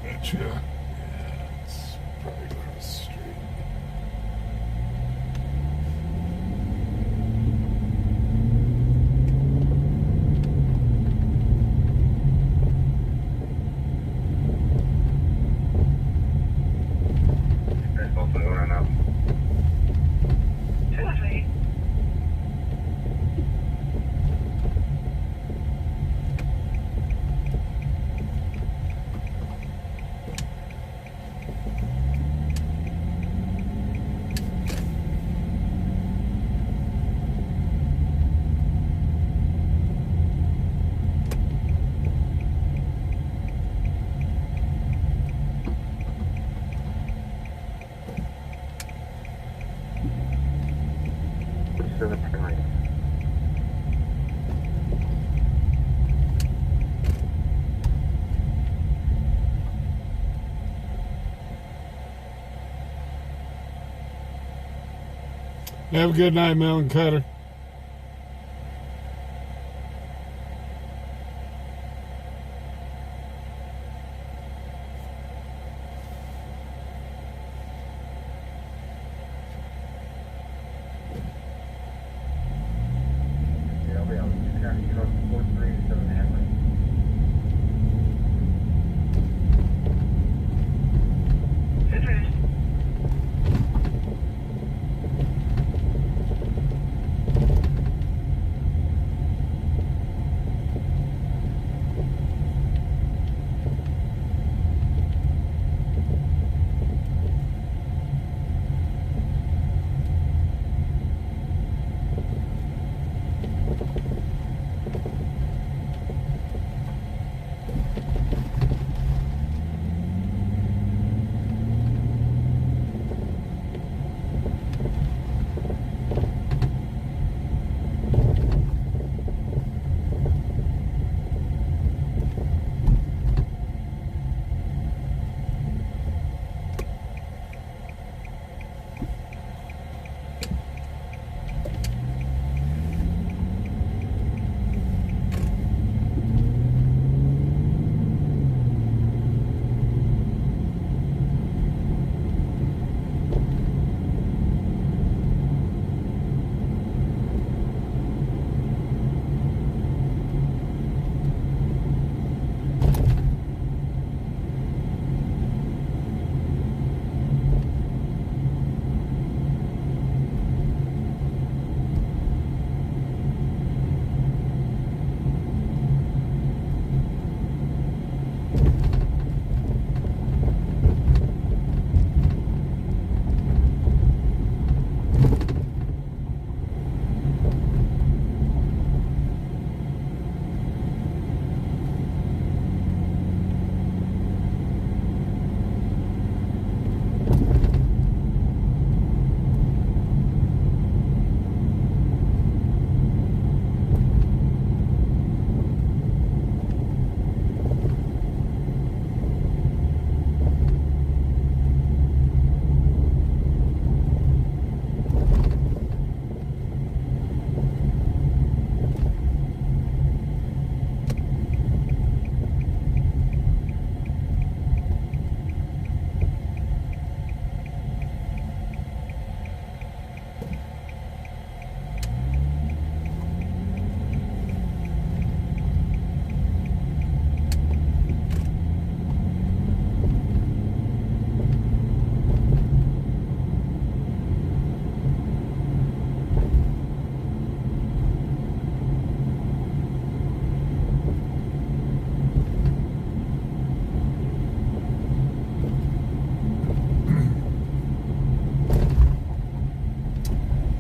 Betcha. Yeah, it's probably across the street. That's also going up. 2128. Still the turn lane. Have a good night, Melon Cutter. Yeah, I'll be out. You know, 437 lane.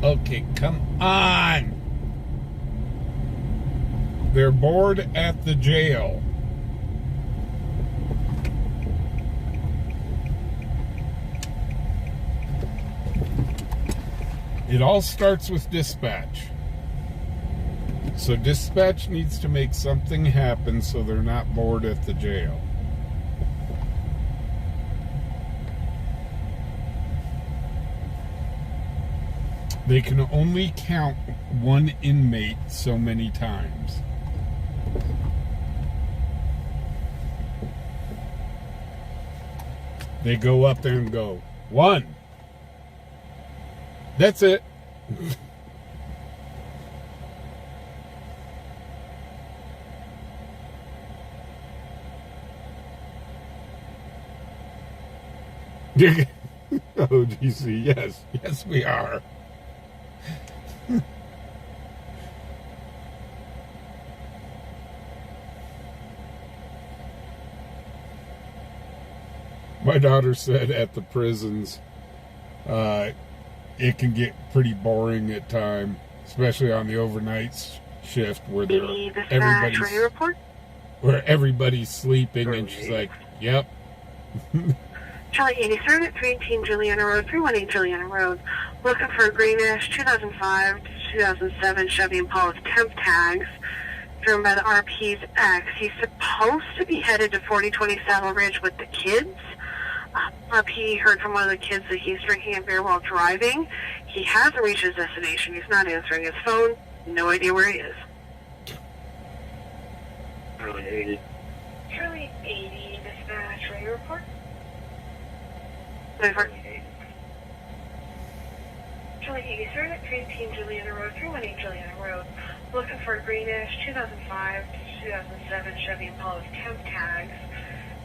Okay, come on. They're bored at the jail. It all starts with dispatch. So dispatch needs to make something happen so they're not bored at the jail. They can only count one inmate so many times. They go up there and go, 1. That's it. Oh, GC, yes. Yes, we are. My daughter said at the prisons, it can get pretty boring at time, especially on the overnight shift where everybody's sleeping, and she's like, "Yep." Charlie 83rd at 318 Juliana Road, 318 Juliana Road. Looking for a greenish 2005 to 2007 Chevy Impala temp tags driven by the RP's ex. He's supposed to be headed to 4020 Saddle Ridge with the kids. RP heard from one of the kids that he's drinking a beer while driving. He hasn't reached his destination. He's not answering his phone. No idea where he is. Charlie 80. Charlie 80, dispatch, ready to report? Charlie 83rd at 318 Juliana Road, 318 Juliana Road. Looking for a greenish 2005 to 2007 Chevy Impala temp tags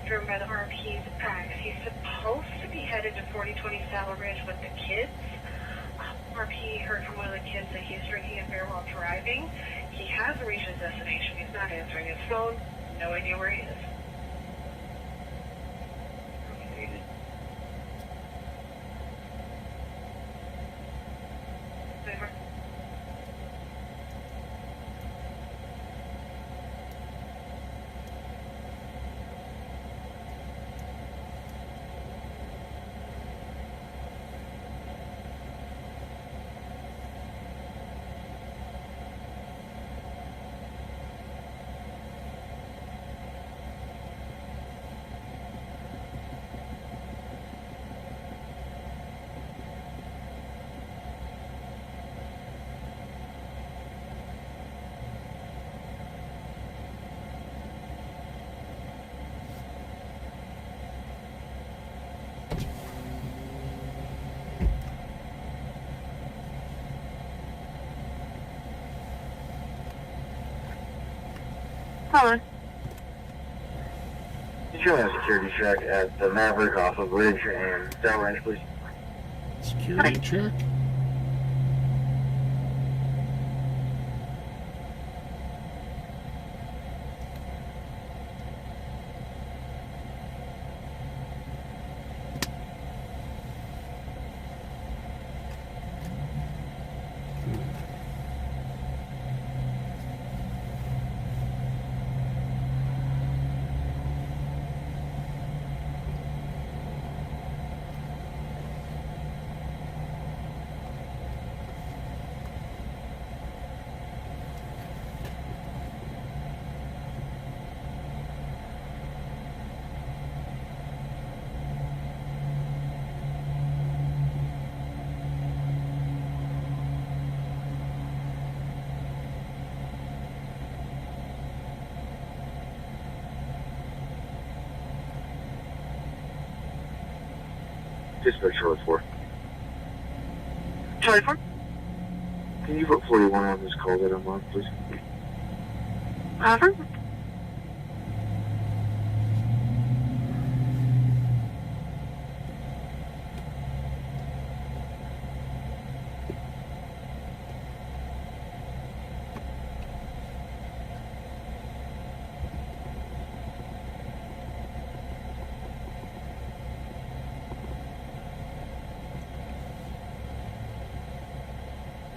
driven by the RP's ex. He's supposed to be headed to 4020 Saddle Ridge with the kids. RP heard from one of the kids that he's drinking a beer while driving. He hasn't reached his destination. He's not answering his phone. No idea where he is. Hold on. Did you have a security check at the Maverick off of Ridge and Saddle Ranch, please? Security check? Dispatch Charlie 4. Charlie 4? Can you put 41 on this call that I'm on, please? Over.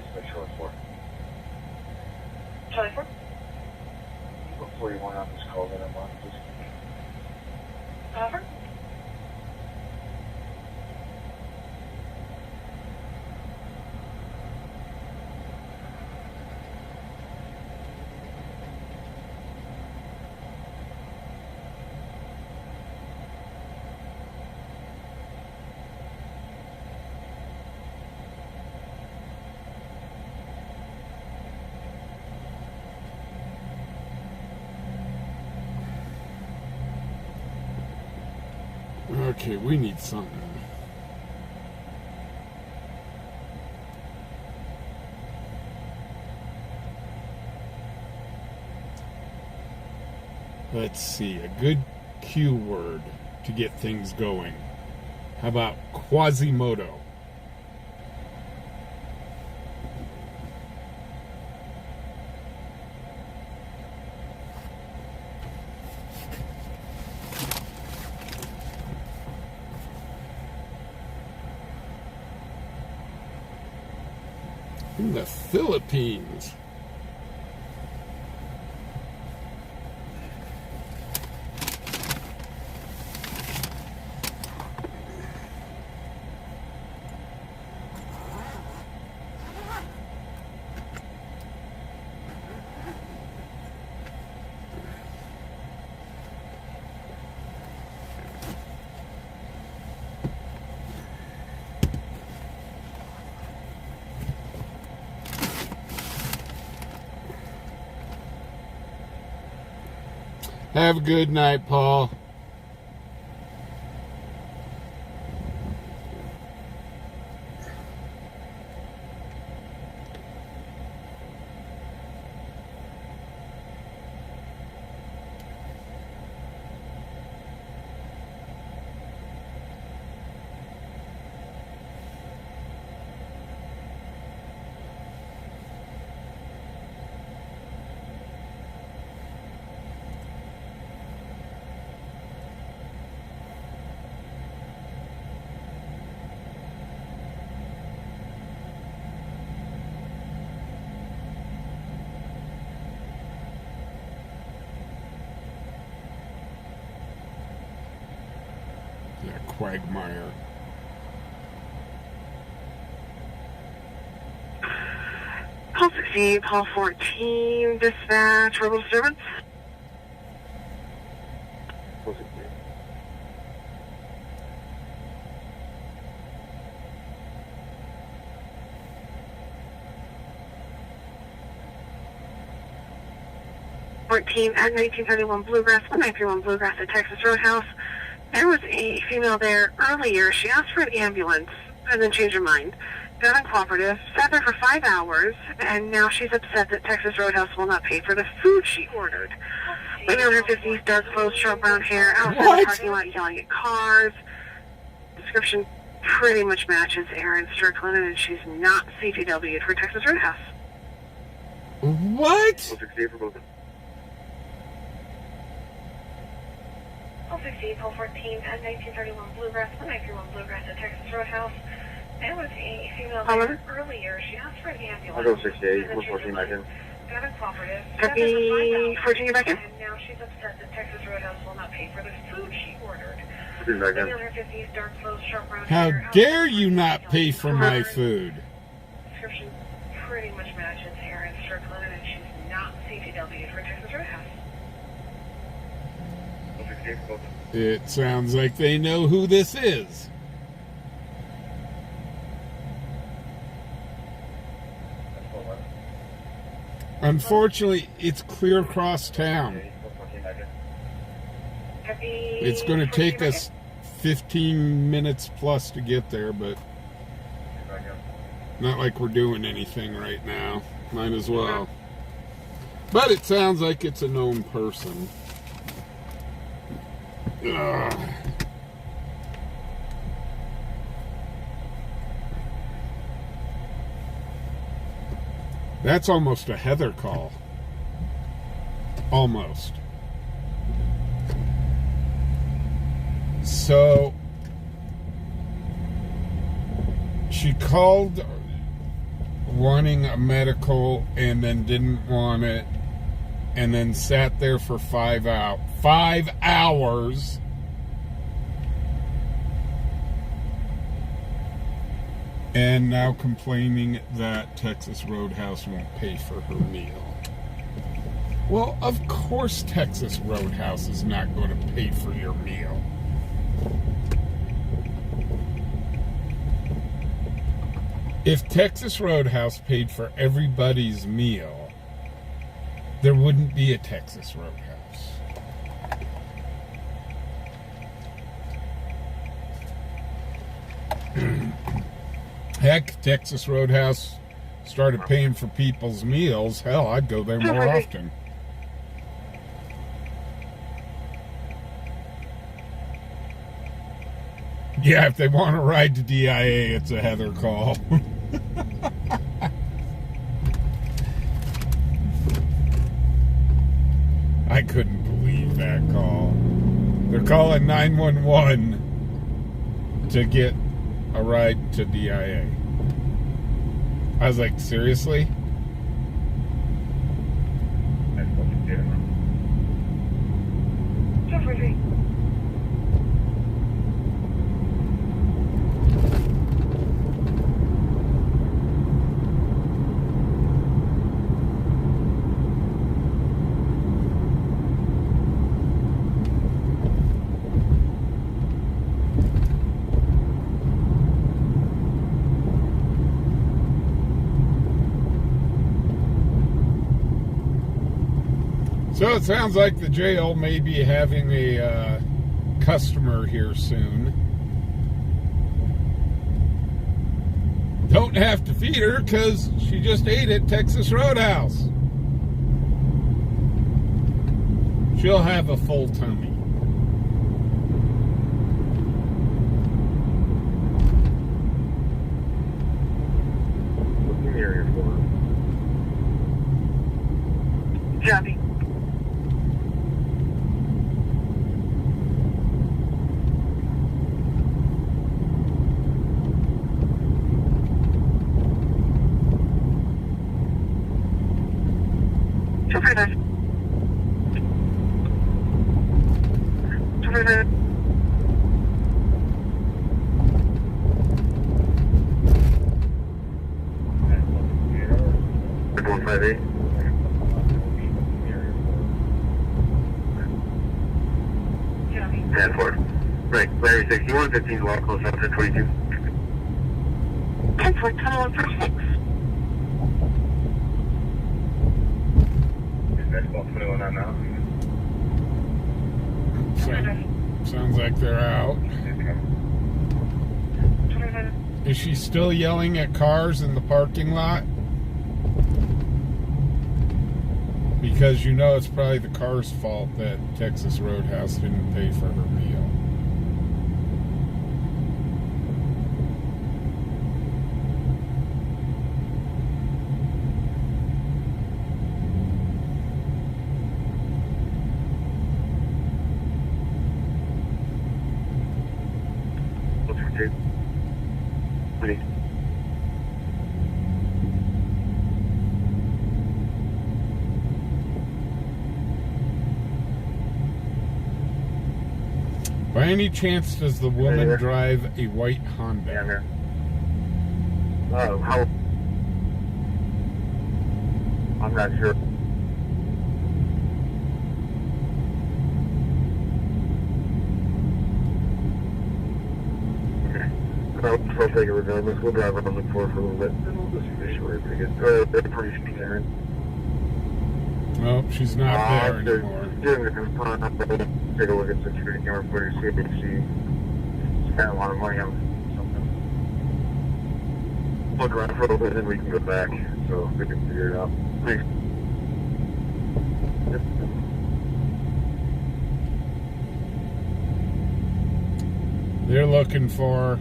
Dispatch Charlie 4. Charlie 4? Can you put 41 on this call that I'm on, please? Over. Okay, we need something. Let's see, a good cue word to get things going. How about Quasimodo? In the Philippines. Have a good night, Paul. Yeah, quagmire. Call 16, call 14, dispatch, verbal disturbance. Call 16. At 1931 Bluegrass, 1931 Bluegrass at Texas Roadhouse. There was a female there earlier. She asked for an ambulance and then changed her mind. Got uncooperative, sat there for 5 hours, and now she's upset that Texas Roadhouse will not pay for the food she ordered. Lady in her 50s, dark clothes, short brown hair, outside the parking lot yelling at cars. Description pretty much matches Erin Strickland, and she's not CPW'd for Texas Roadhouse. What? Call 16 for both. Call 16, call 14 at 1931 Bluegrass, 1931 Bluegrass at Texas Roadhouse. There was a female there earlier. She asked for an ambulance. I'll go 68, we're 14 back in. Got uncooperative. Copy, 14, you're back in. And now she's upset that Texas Roadhouse will not pay for the food she ordered. 14 back Lady in. in her 50s, dark clothes, short brown How hair, dare outside you the not parking pay lot for yelling my at cars. food? Description pretty much matches Erin Strickland, and she's not CPW'd for Texas Roadhouse. Call 16 for both. It sounds like they know who this is. Unfortunately, it's clear across town. 14 back in. Copy, It's going to 14 take back us 15 minutes plus to get there, but Back in. not like we're doing anything right now. Might as well. But it sounds like it's a known person. Ugh. That's almost a Heather call. Almost. So she called wanting a medical and then didn't want it, and then sat there for 5 hours. And now complaining that Texas Roadhouse won't pay for her meal. Well, of course Texas Roadhouse is not going to pay for your meal. If Texas Roadhouse paid for everybody's meal, there wouldn't be a Texas Roadhouse. Heck, Texas Roadhouse started paying for people's meals. Hell, I'd go there more often. Yeah, if they want to ride to DIA, it's a Heather call. I couldn't believe that call. They're calling 911 to get a ride to DIA. I was like, seriously? That's what you do. 243. So it sounds like the jail may be having a customer here soon. Don't have to feed her because she just ate at Texas Roadhouse. She'll have a full tummy. What's in the area for? Copy. Right, Larry 61, 15 walk close up to 22. 10-4, tunnel 146. Is that about 21 on now? Sounds like they're out. Is she still yelling at cars in the parking lot? Because you know it's probably the car's fault that Texas Roadhouse didn't pay for her meal. By any chance, does the woman drive a white Honda? Yeah, man. How? I'm not sure. Okay. I'll take it regardless. We'll drive around the floor for a little bit. And we'll just make sure we're pretty good. They're pretty scared. Nope, she's not there anymore. Take a look at security camera footage, see if she spent a lot of money on something. Look around for a little bit, then we can go back, so we can figure it out. Thanks. Yep. They're looking for...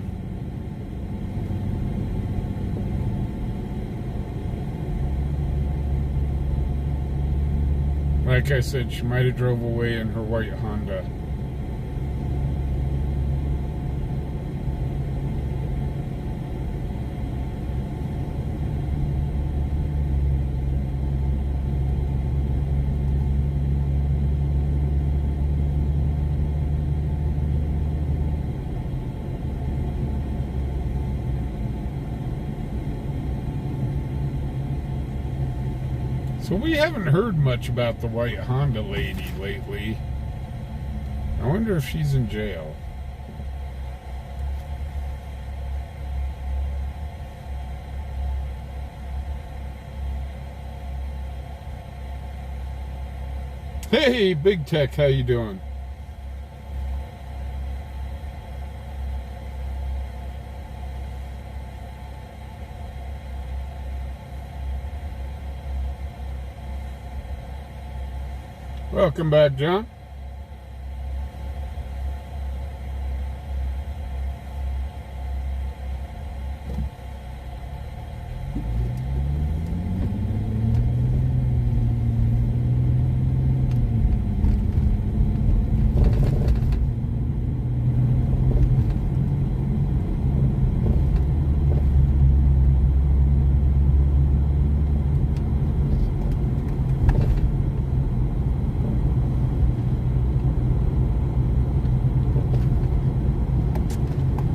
Like I said, she might have drove away in her white Honda. So we haven't heard much about the white Honda lady lately. I wonder if she's in jail. Hey, Big Tech, how you doing? Welcome back, John.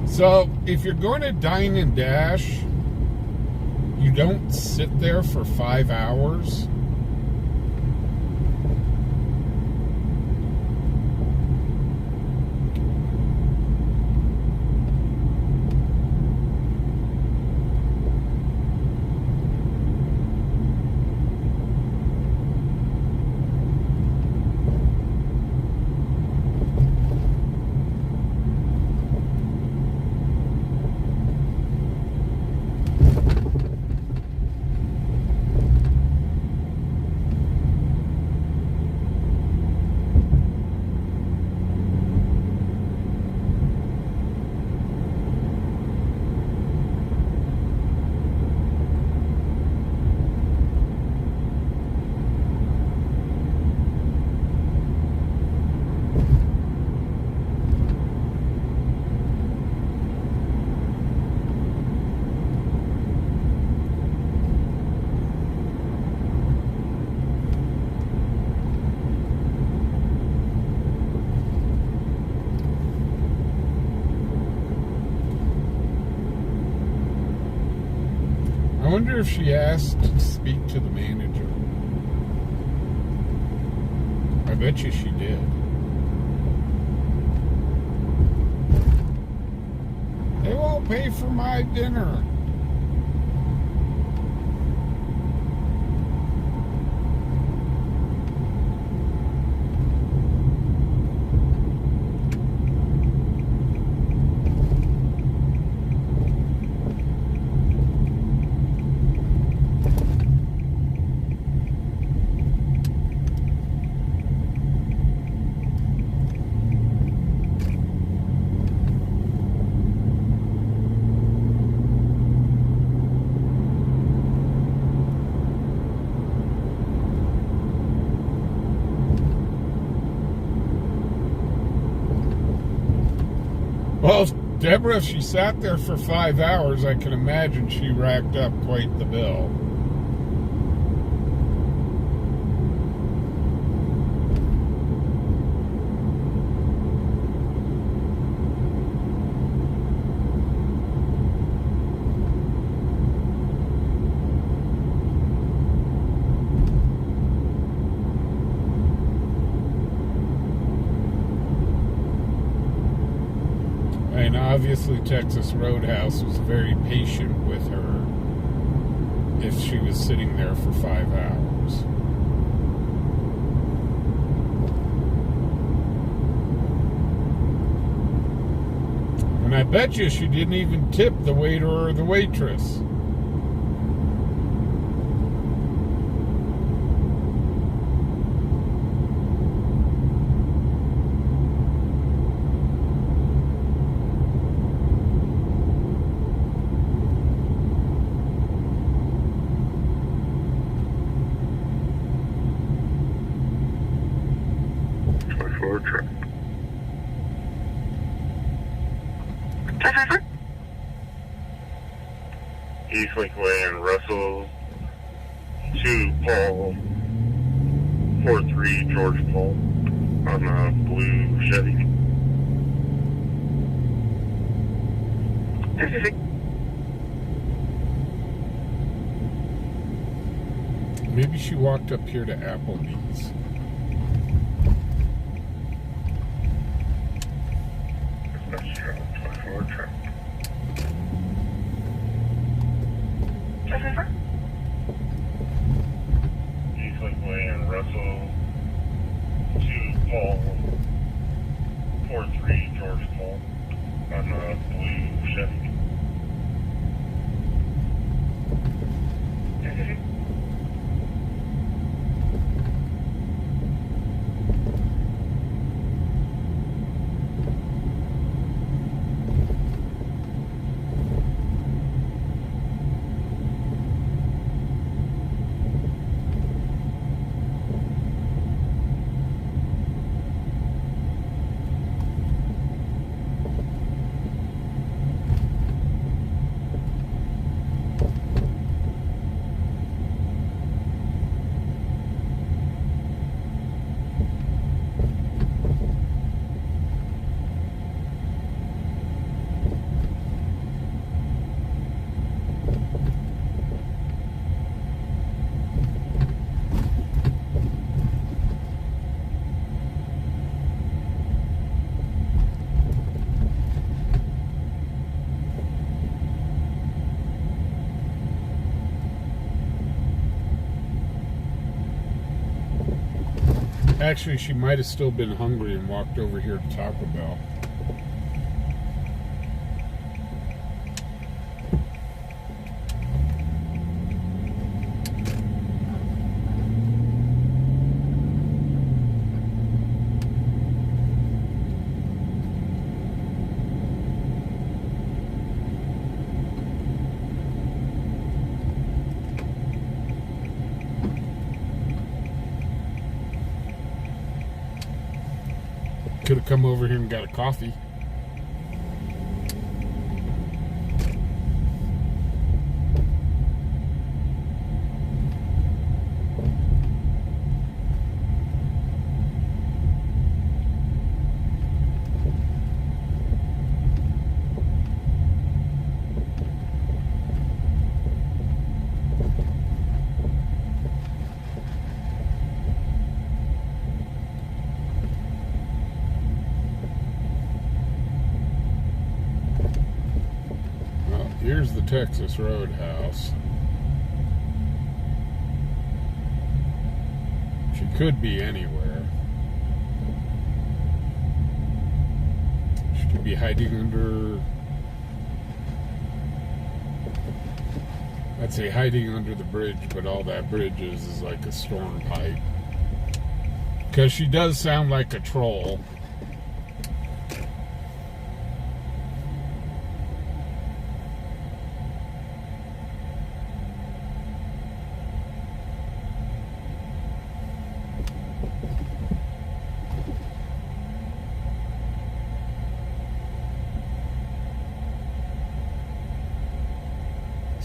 So, if you're going to dine and dash, you don't sit there for 5 hours. I wonder if she asked to speak to the manager. I bet you she did. They won't pay for my dinner. Well, Deborah, if she sat there for 5 hours, I can imagine she racked up quite the bill. And obviously Texas Roadhouse was very patient with her if she was sitting there for 5 hours. And I bet you she didn't even tip the waiter or the waitress. East Linkway and Russell to Paul 43 George Paul on a blue Chevy. Maybe she walked up here to Applebee's. That's true. 24 truck. East Linkway and Russell to Paul 43 George Paul on a blue Chevy. Actually, she might have still been hungry and walked over here to Taco Bell. Could have come over here and got a coffee. Here's the Texas Roadhouse. She could be anywhere. She could be hiding under... I'd say hiding under the bridge, but all that bridge is like a storm pipe. Because she does sound like a troll.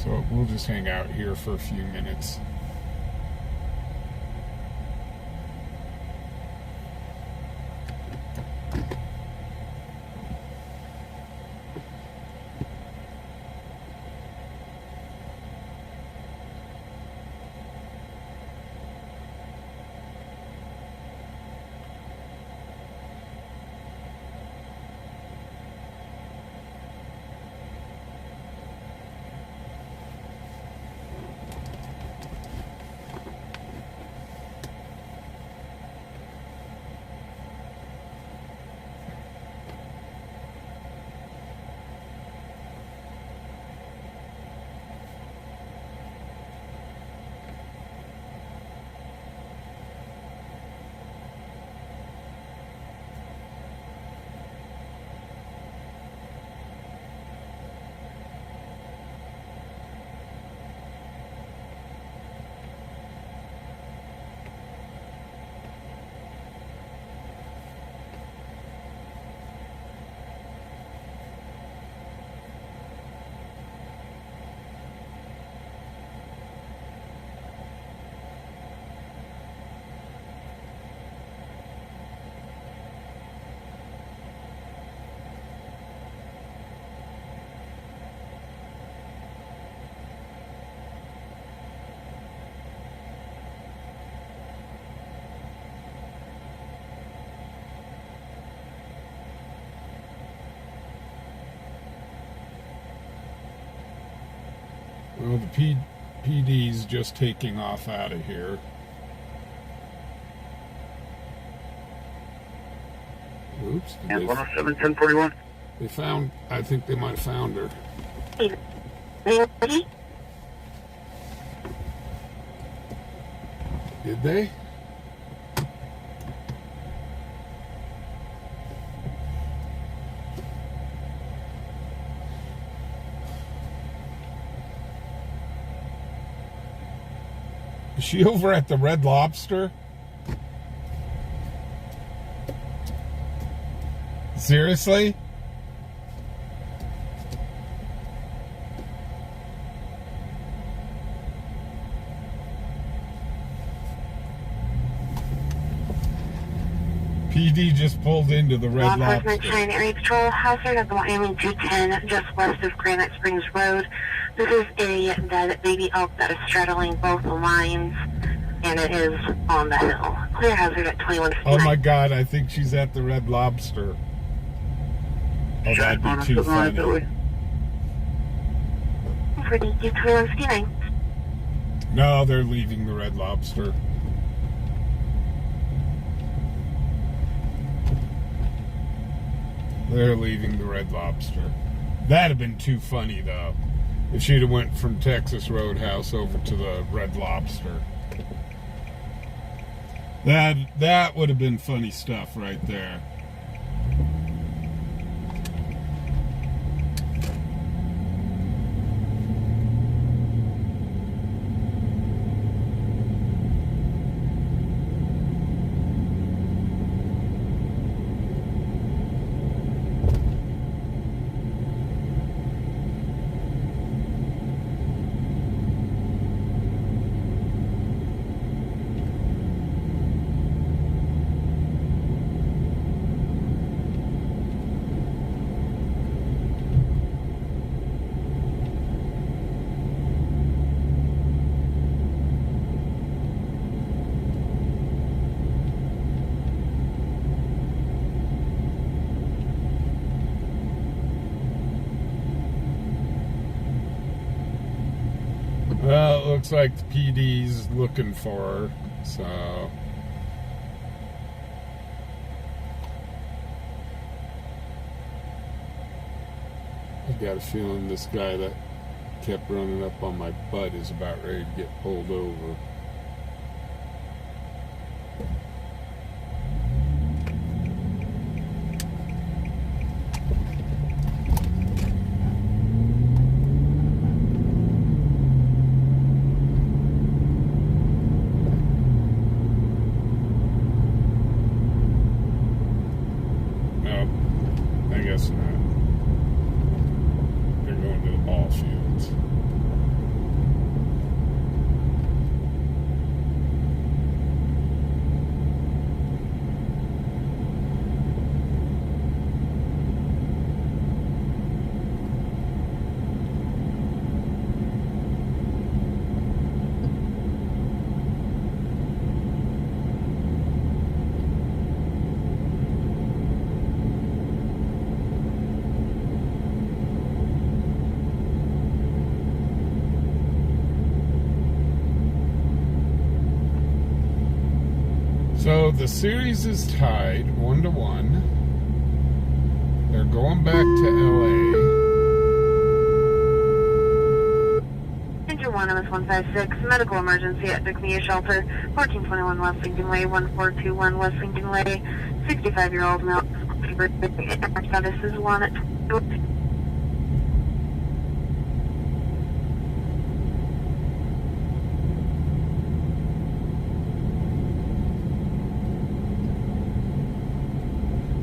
So we'll just hang out here for a few minutes. Well, the PD's just taking off out of here. Oops. And 107, 1041. They found, I think they might have found her. Did they? Is she over at the Red Lobster? Seriously? PD just pulled into the Red Lobster. Law enforcement area patrol, hazard at the Wyoming 210, just west of Granite Springs Road. This is a dead baby elk that is straddling both lines, and it is on the hill. Clear hazard at 2159. Oh my God, I think she's at the Red Lobster. Oh, that'd be too funny. For DQ 2159. No, they're leaving the Red Lobster. They're leaving the Red Lobster. That'd have been too funny, though, if she'd have went from Texas Roadhouse over to the Red Lobster. That would have been funny stuff right there. Well, it looks like the PD's looking for her, so... I got a feeling this guy that kept running up on my butt is about ready to get pulled over. I guess not. They're going to the ball fields. So the series is tied 1-1. They're going back to LA. Engine 1 MS 156, medical emergency at Dicnia Shelter, 1421 West Lincoln Way, 1421 West Lincoln Way, 65-year-old male. Status is 1 at 22.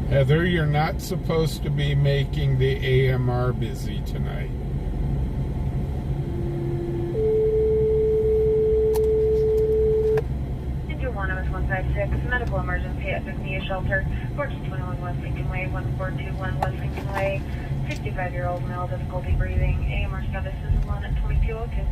Heather, you're not supposed to be making the AMR busy tonight. Engine 1 MS 156, medical emergency at Dicnia Shelter, 1421 West Lincoln Way, 1421 West Lincoln Way, 65-year-old male, difficulty breathing. AMR status is 1 at 2202.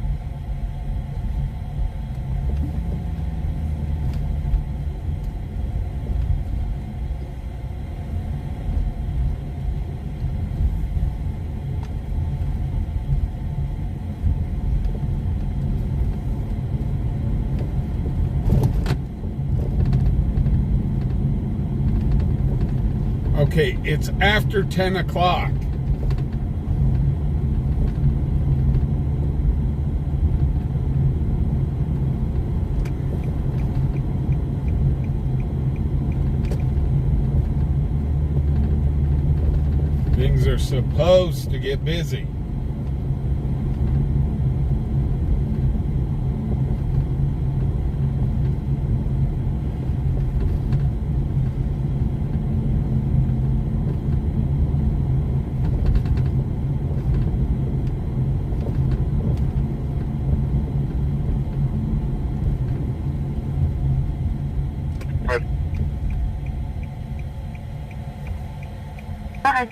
Okay, it's after 10 o'clock. Things are supposed to get busy. Bye.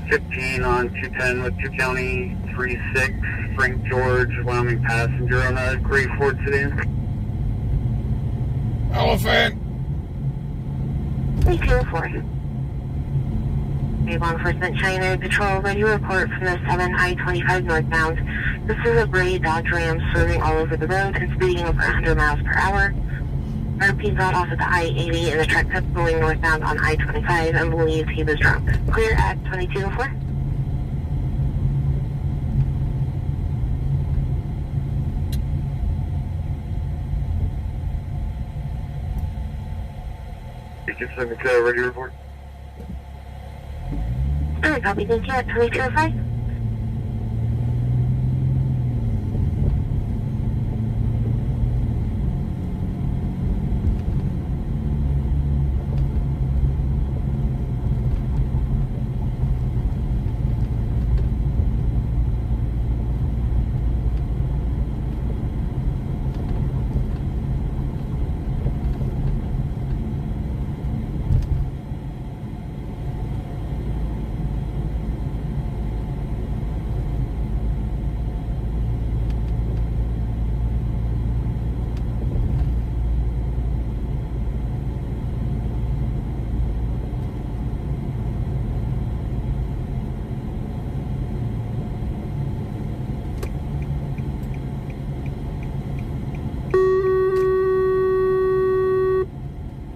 15 on 210 with 2 County 36, Frank George, Wyoming passenger on a gray Ford sedan. Elephant! 304. Law enforcement China Patrol, ready to report from the 7 I-25 northbound. This is a gray Dodge Ram swerving all over the road and speeding over 100 miles per hour. RP got off at the I-80 and the truck kept going northbound on I-25 and believes he was drunk. Clear at 2204. You can send me to a radio report. Alright, copy. Thank you at 2205.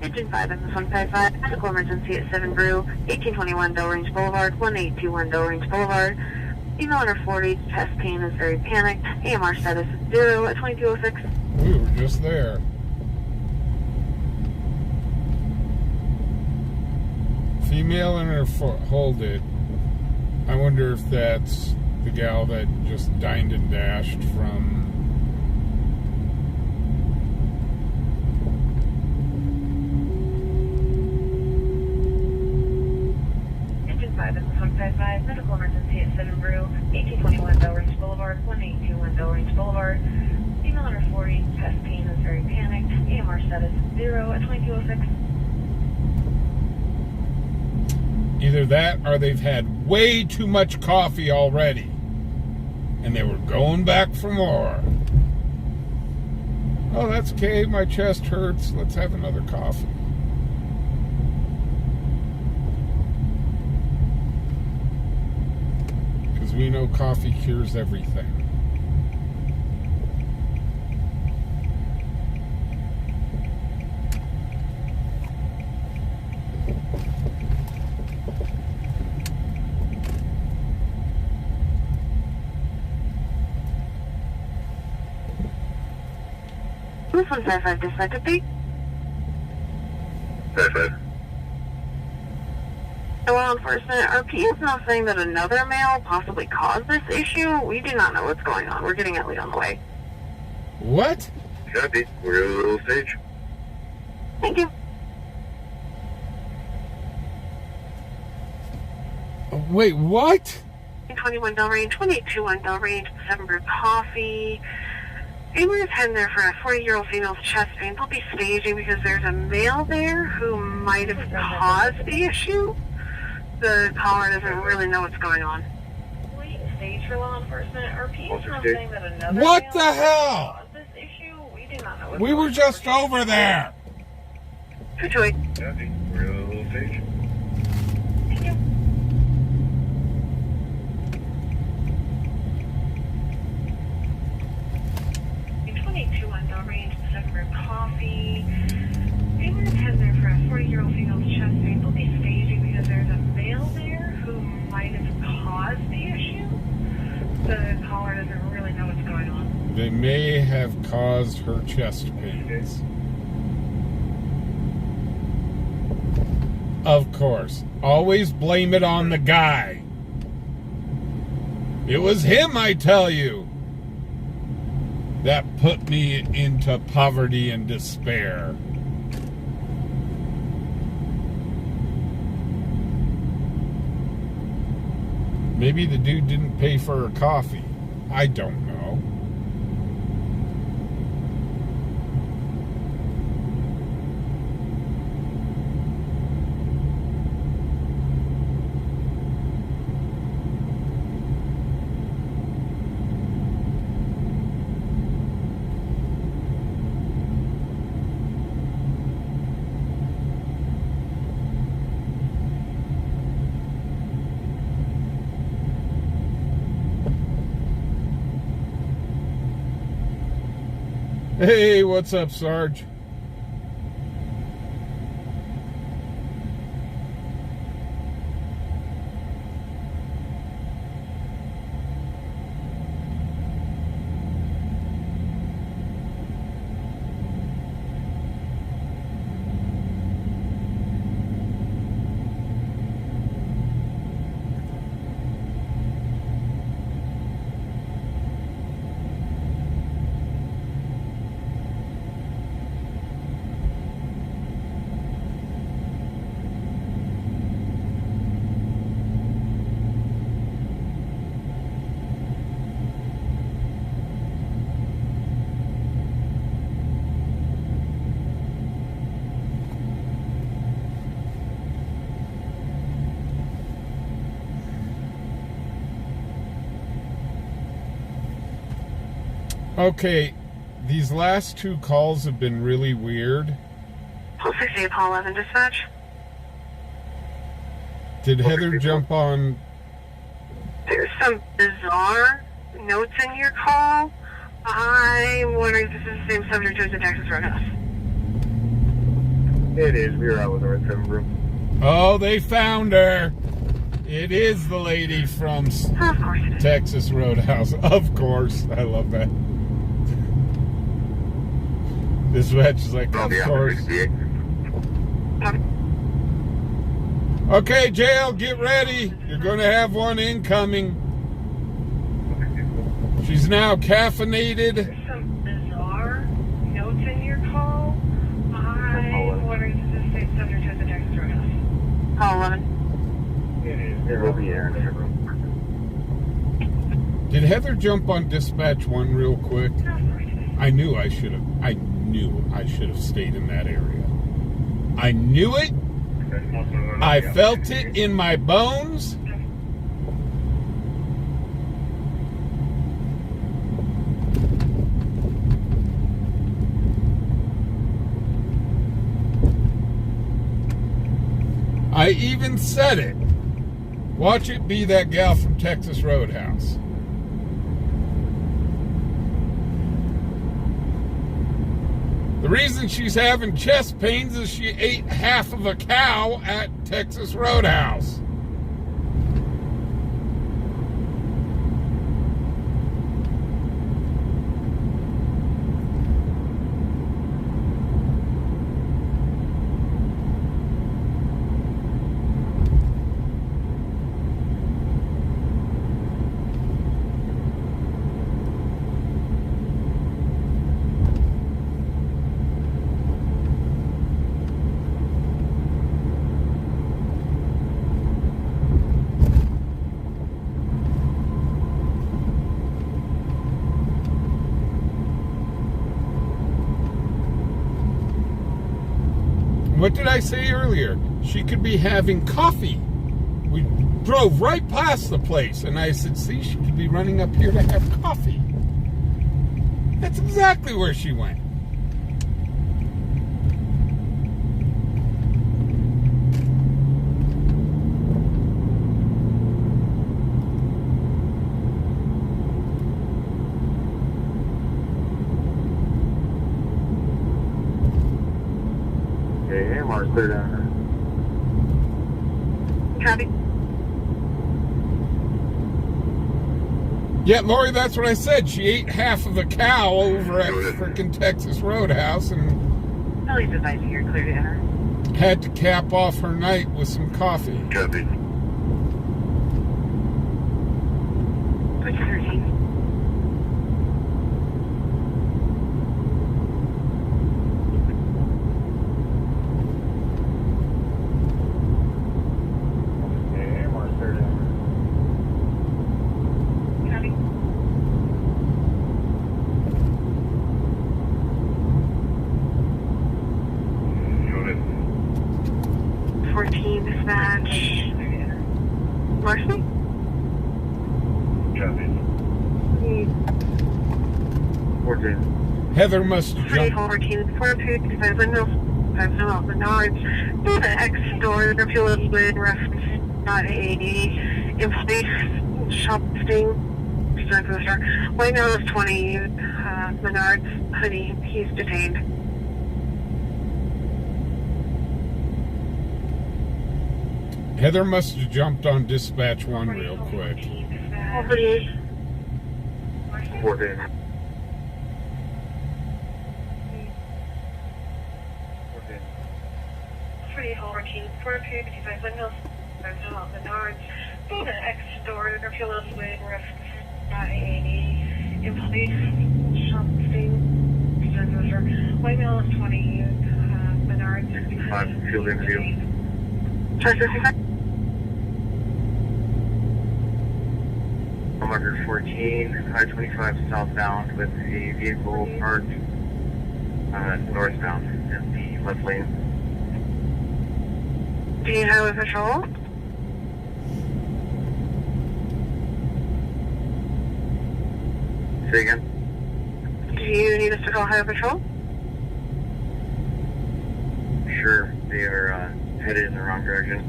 Engine 5 MS 155, medical emergency at 7 Brew, 1821 Del Range Boulevard, 1821 Del Range Boulevard. Female under 40, chest pain is very panicked. AMR status is 0 at 2206. We were just there. Female in her foot. Hold it. I wonder if that's the gal that just dined and dashed from. Engine 5 MS 155, medical emergency at 7 Brew, 1821 Del Range Boulevard, 1821 Del Range Boulevard. Female under 40, chest pain is very panicked. AMR status is 0 at 2206. Either that or they've had way too much coffee already. And they were going back for more. Oh, that's okay. My chest hurts. Let's have another coffee. Because we know coffee cures everything. This 155 dispatch update. 55. Law enforcement, RP is now saying that another male possibly caused this issue. We do not know what's going on. We're getting a lead on the way. What? Copy. We're at a little stage. Thank you. Wait, what? 21 Del Range, 181 Del Range, 7 Brew Coffee. Anyone is heading there for a 40-year-old female's chest pain. They'll be staging because there's a male there who might have caused the issue. The caller doesn't really know what's going on. Wait, stage for law enforcement. RP is now 168. saying that another What male the hell? caused this issue. We do not know what's We going were on. just over there. 228. Copy. We're at a little stage. Thank you. In 22 Del Range, 7 Brew Coffee. Anyone is heading there for a 40-year-old female's chest pain. They'll be staging because there's a male there who might have caused the issue. The caller doesn't really know what's going on. They may have caused her chest pains. Of course. Always blame it on the guy. It was him, I tell you, that put me into poverty and despair. Maybe the dude didn't pay for her coffee. I don't know. Hey, what's up, Sarge? Okay, these last two calls have been really weird. Pulse 68, Paul 11 dispatch. Did Heather jump on? There's some bizarre notes in your call. I'm wondering if this is the same subject as the Texas Roadhouse. It is. We were out with our 7 room. Oh, they found her. It is the lady from Of course it is. Texas Roadhouse. Of course. I love that. Dispatch is like, of course. Okay, jail, get ready. You're going to have one incoming. She's now caffeinated. There's some bizarre notes in your call. I'm wondering if this is the same subject as the Texas Roadhouse. Paul 11. It is. There will be air in the room. Did Heather jump on dispatch 1 real quick? I knew I should have stayed in that area. I knew it. I felt it in my bones. I even said it. Watch it be that gal from Texas Roadhouse. The reason she's having chest pains is she ate half of a cow at Texas Roadhouse. What did I say earlier? She could be having coffee. We drove right past the place, and I said, see, she could be running up here to have coffee. That's exactly where she went. AMR's clear down there. Copy. Yeah, Lori, that's what I said. She ate half of a cow over at frickin' Texas Roadhouse and Police advise you're clear to enter. had to cap off her night with some coffee. Copy. Put your 13. AMR's clear down Copy. Unit. 14 dispatch. Larceny? Copy. 14. Heather must have jumped. 14, 42, 5 windows, 5 no open doors. The X door, the fuel is with reference, not a employee shopping. White now is 20, Menards, honey, he's detained. Heather must have jumped on dispatch 1 real quick. 14. 14, 55 windows, 5 no open doors. The X door, the fuel is with reference, not a employee shopping. White now is 20, Menards, 5 field interview. I'm under 14, I-25 southbound with a vehicle parked northbound in the left lane. Do you have a patrol? Say again? need us to call Highway Patrol? Sure, they are headed in the wrong direction.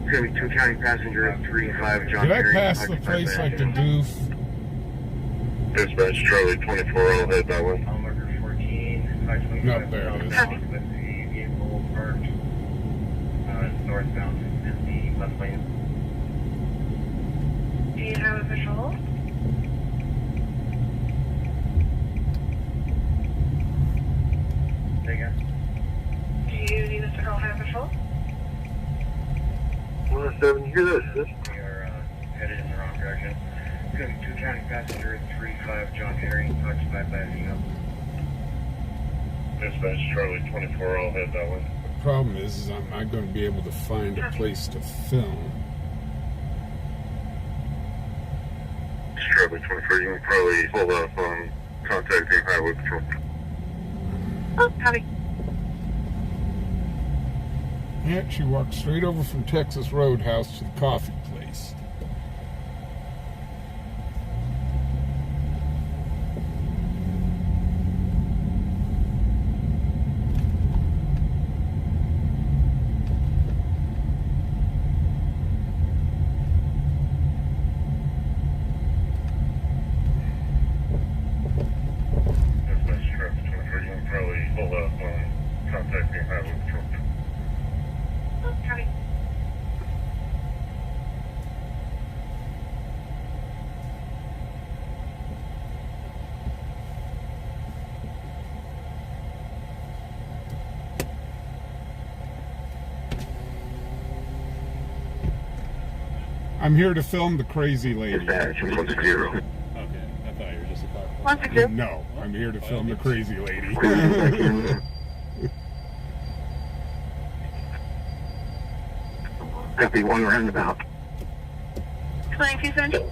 It's going to be 2 county passenger 35 John Did I Perry. pass the place like a doof? Dispatch Charlie 24, I'll head that way. Mile marker 14, 525 Nope, there it is. southbound with the vehicle parked northbound in the left lane. Do you have a patrol? Say again? Do you need us to call Highway Patrol? 107, you hear this? We are headed in the wrong direction. It's going to be 2 county passenger 35 John Perry, occupied by a female. Dispatch Charlie 24, I'll head that way. The problem is I'm not going to be able to find a place to film. Charlie 24, you can probably hold off on contacting Highway Patrol. Oh, copy. Yeah, she walked straight over from Texas Roadhouse to the coffee place. Dispatch Charlie 24, you can probably hold off on contacting Highway Patrol. Oh, copy. I'm here to film the crazy lady. Dispatch 10. Okay, I thought you were just a car. 160. No, I'm here to film the crazy lady. Copy, 1 roundabout. 2270.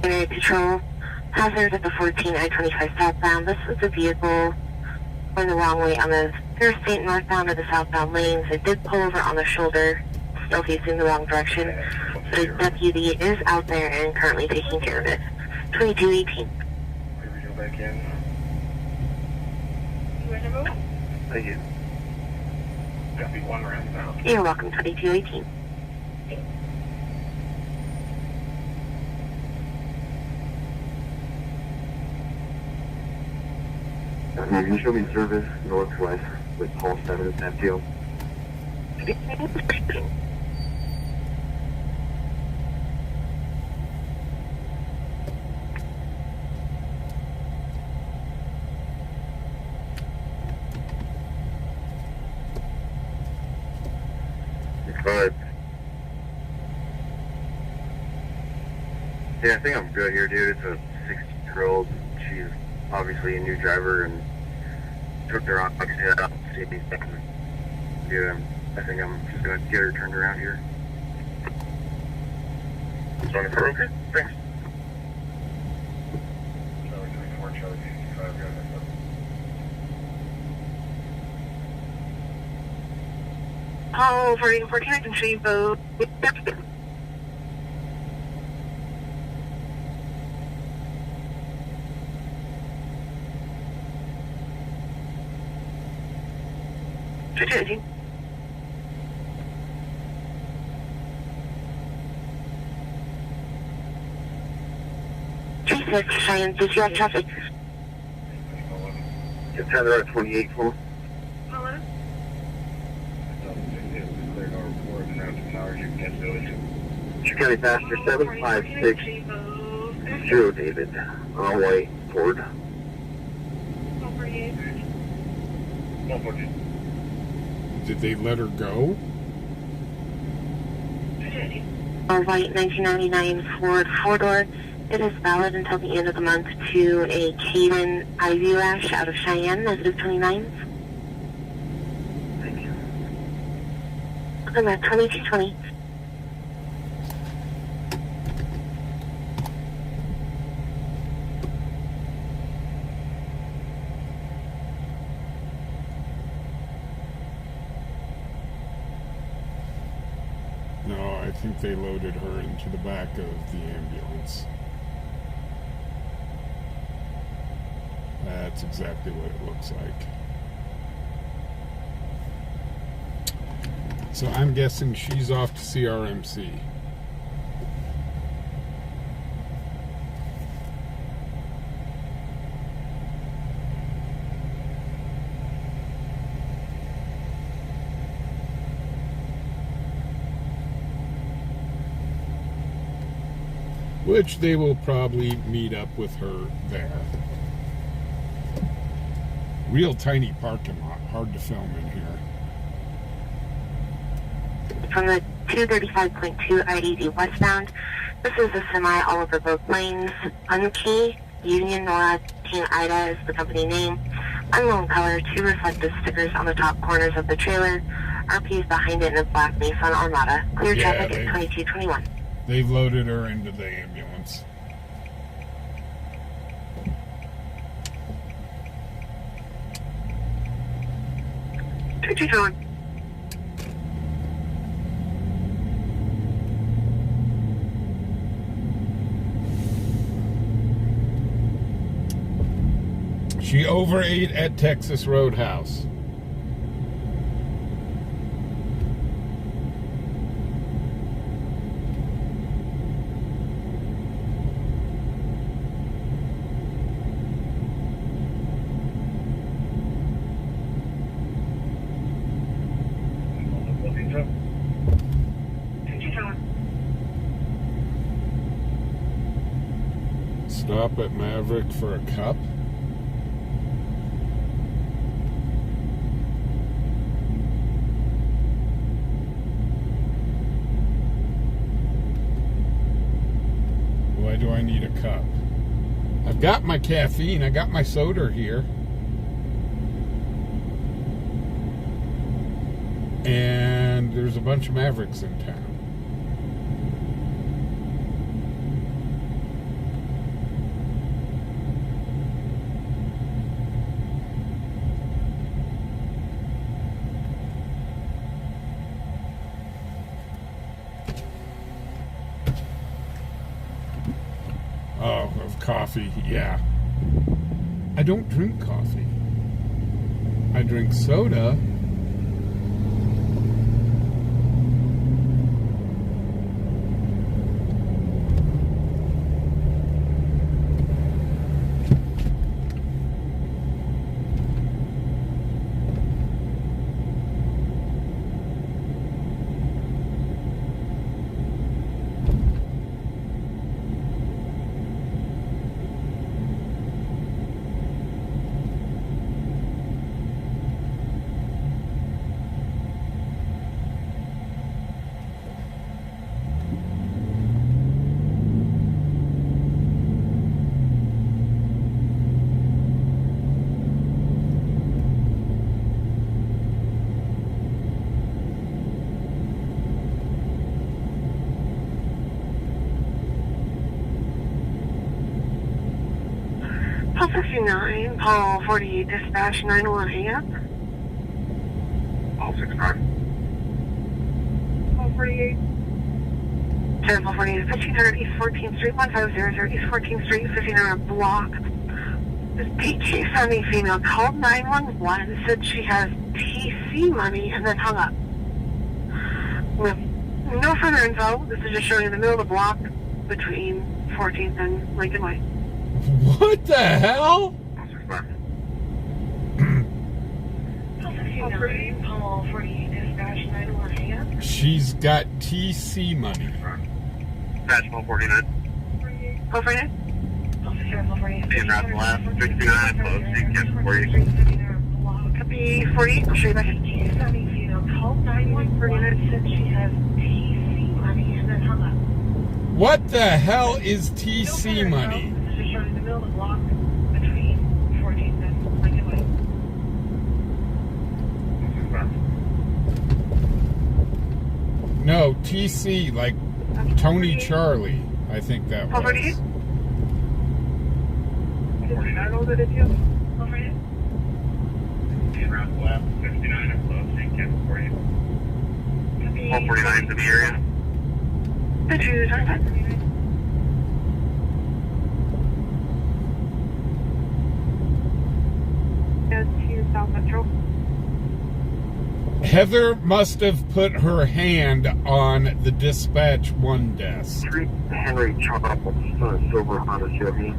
Area Patrol. Hazard at the 14 I-25 southbound. This is a vehicle going the wrong way on the interstate northbound or the southbound lanes. It did pull over on the shoulder, still facing the wrong direction. The deputy is out there and currently taking care of it. 2218. We go back in. You ready to move? Thank you. Copy, 1 roundabout. You're welcome, 2218. You can show me service northwest with Paul 7 at that deal. But Yeah, I think I'm good here, dude. It's a 16-year-old. She's obviously a new driver and took the wrong exit out. Dude, I think I'm just going to get her turned around here. 24, okay? Thanks. Charlie 24, Charlie 55, got it. Oh, 14, I can show you both. Strategy. Cheyenne, did you have traffic? Get 10 out of 28 for Hello? Cleared our report, and now 2 hours you can get village. County Passenger 756 0 David, on white Ford. 148. 148. Did they let her go? Strategy. A white 1999 Ford 4-door. It is valid until the end of the month to a Caden Ivy Lash out of Cheyenne, negative 29. Thank you. I'm at 2220. No, I I think they loaded her into the back of the ambulance. That's exactly what it looks like. So I'm guessing she's off to CRMC. Which they will probably meet up with her there. Real tiny parking lot, hard to film in here. From the 235.2 IDD westbound, this is a semi all over both lanes. Unkey, Union Nora, Team Ida is the company name. Unknown color, 2 reflective stickers on the top corners of the trailer. RPs behind it in a black Nissan Armada. Clear traffic at 2221. They've loaded her into the ambulance. What you doing? She overate at Texas Roadhouse. Stop at Maverick for a cup. Why do I need a cup? I've got my caffeine. I got my soda here. And there's a bunch of Mavericks in town. Oh, of coffee, yeah. I don't drink coffee. I drink soda. Paul 69, Paul 48, dispatch 911, hang up. All 69. Paul 48. 10, Paul 48, 1500 East 14th Street, 1500 East 14th Street, 1500 block. This PG Sunday female called 911, said she has TC money, and then hung up. With no further info, this is just showing in the middle of the block between 14th and Lincoln Way. What the hell? Paul 48, dispatch 911, hang up. She's got TC money. Dispatch Paul 49. Paul 49? Paul 48. He's right to the left. 69, close. He gets 48. Copy 48, I'll show you back in. Called 911 said she has TC money and then hung up. What the hell is TC money? This is showing in the middle of the block between 14th and Lincoln Way. No, TC, like Tony Charlie. I think that was. 48? I know that it's you. 48? He's right to the left. 69 and close. He gets 48. Copy. Paul 49's in the area. To South Central. Heather must have put her hand on the dispatch 1 desk. Street Henry Charles, silver Honda Chevy.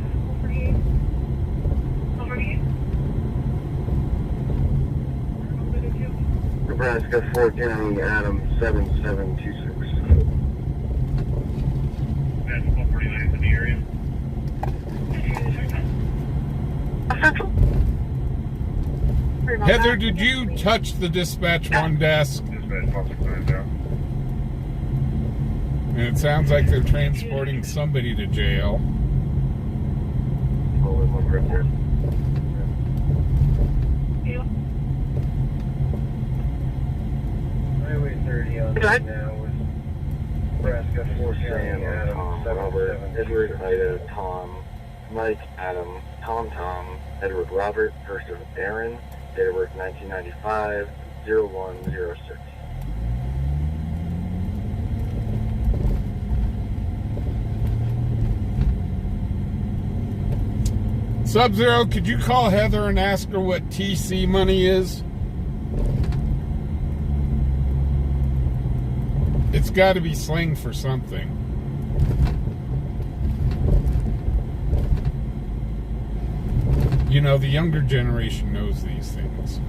Nebraska 410 Adam 7726. That's 149 in the area. Central. Heather, did you touch the dispatch 1 desk? Dispatch possible signs out. And it sounds like they're transporting somebody to jail. Oh, in one right there. Highway 30 on right now with Nebraska 410 Adam Robert, Edward, Ida, Tom, Mike, Adam, Tom, Edward, Robert, first of Aaron, date of birth 1995, 0106. Sub-Zero, could you call Heather and ask her what TC money is? It's got to be slang for something. You know, the younger generation knows these things.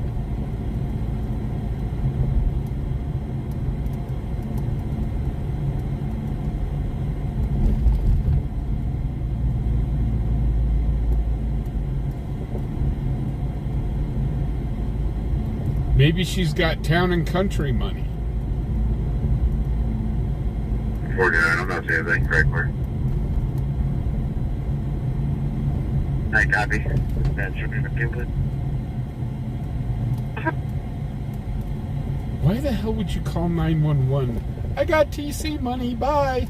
Maybe she's got town and country money. 49, I'm not saying anything, correct, Mark? I copy. That should be the input. Why the hell would you call 911? I got TC money, bye.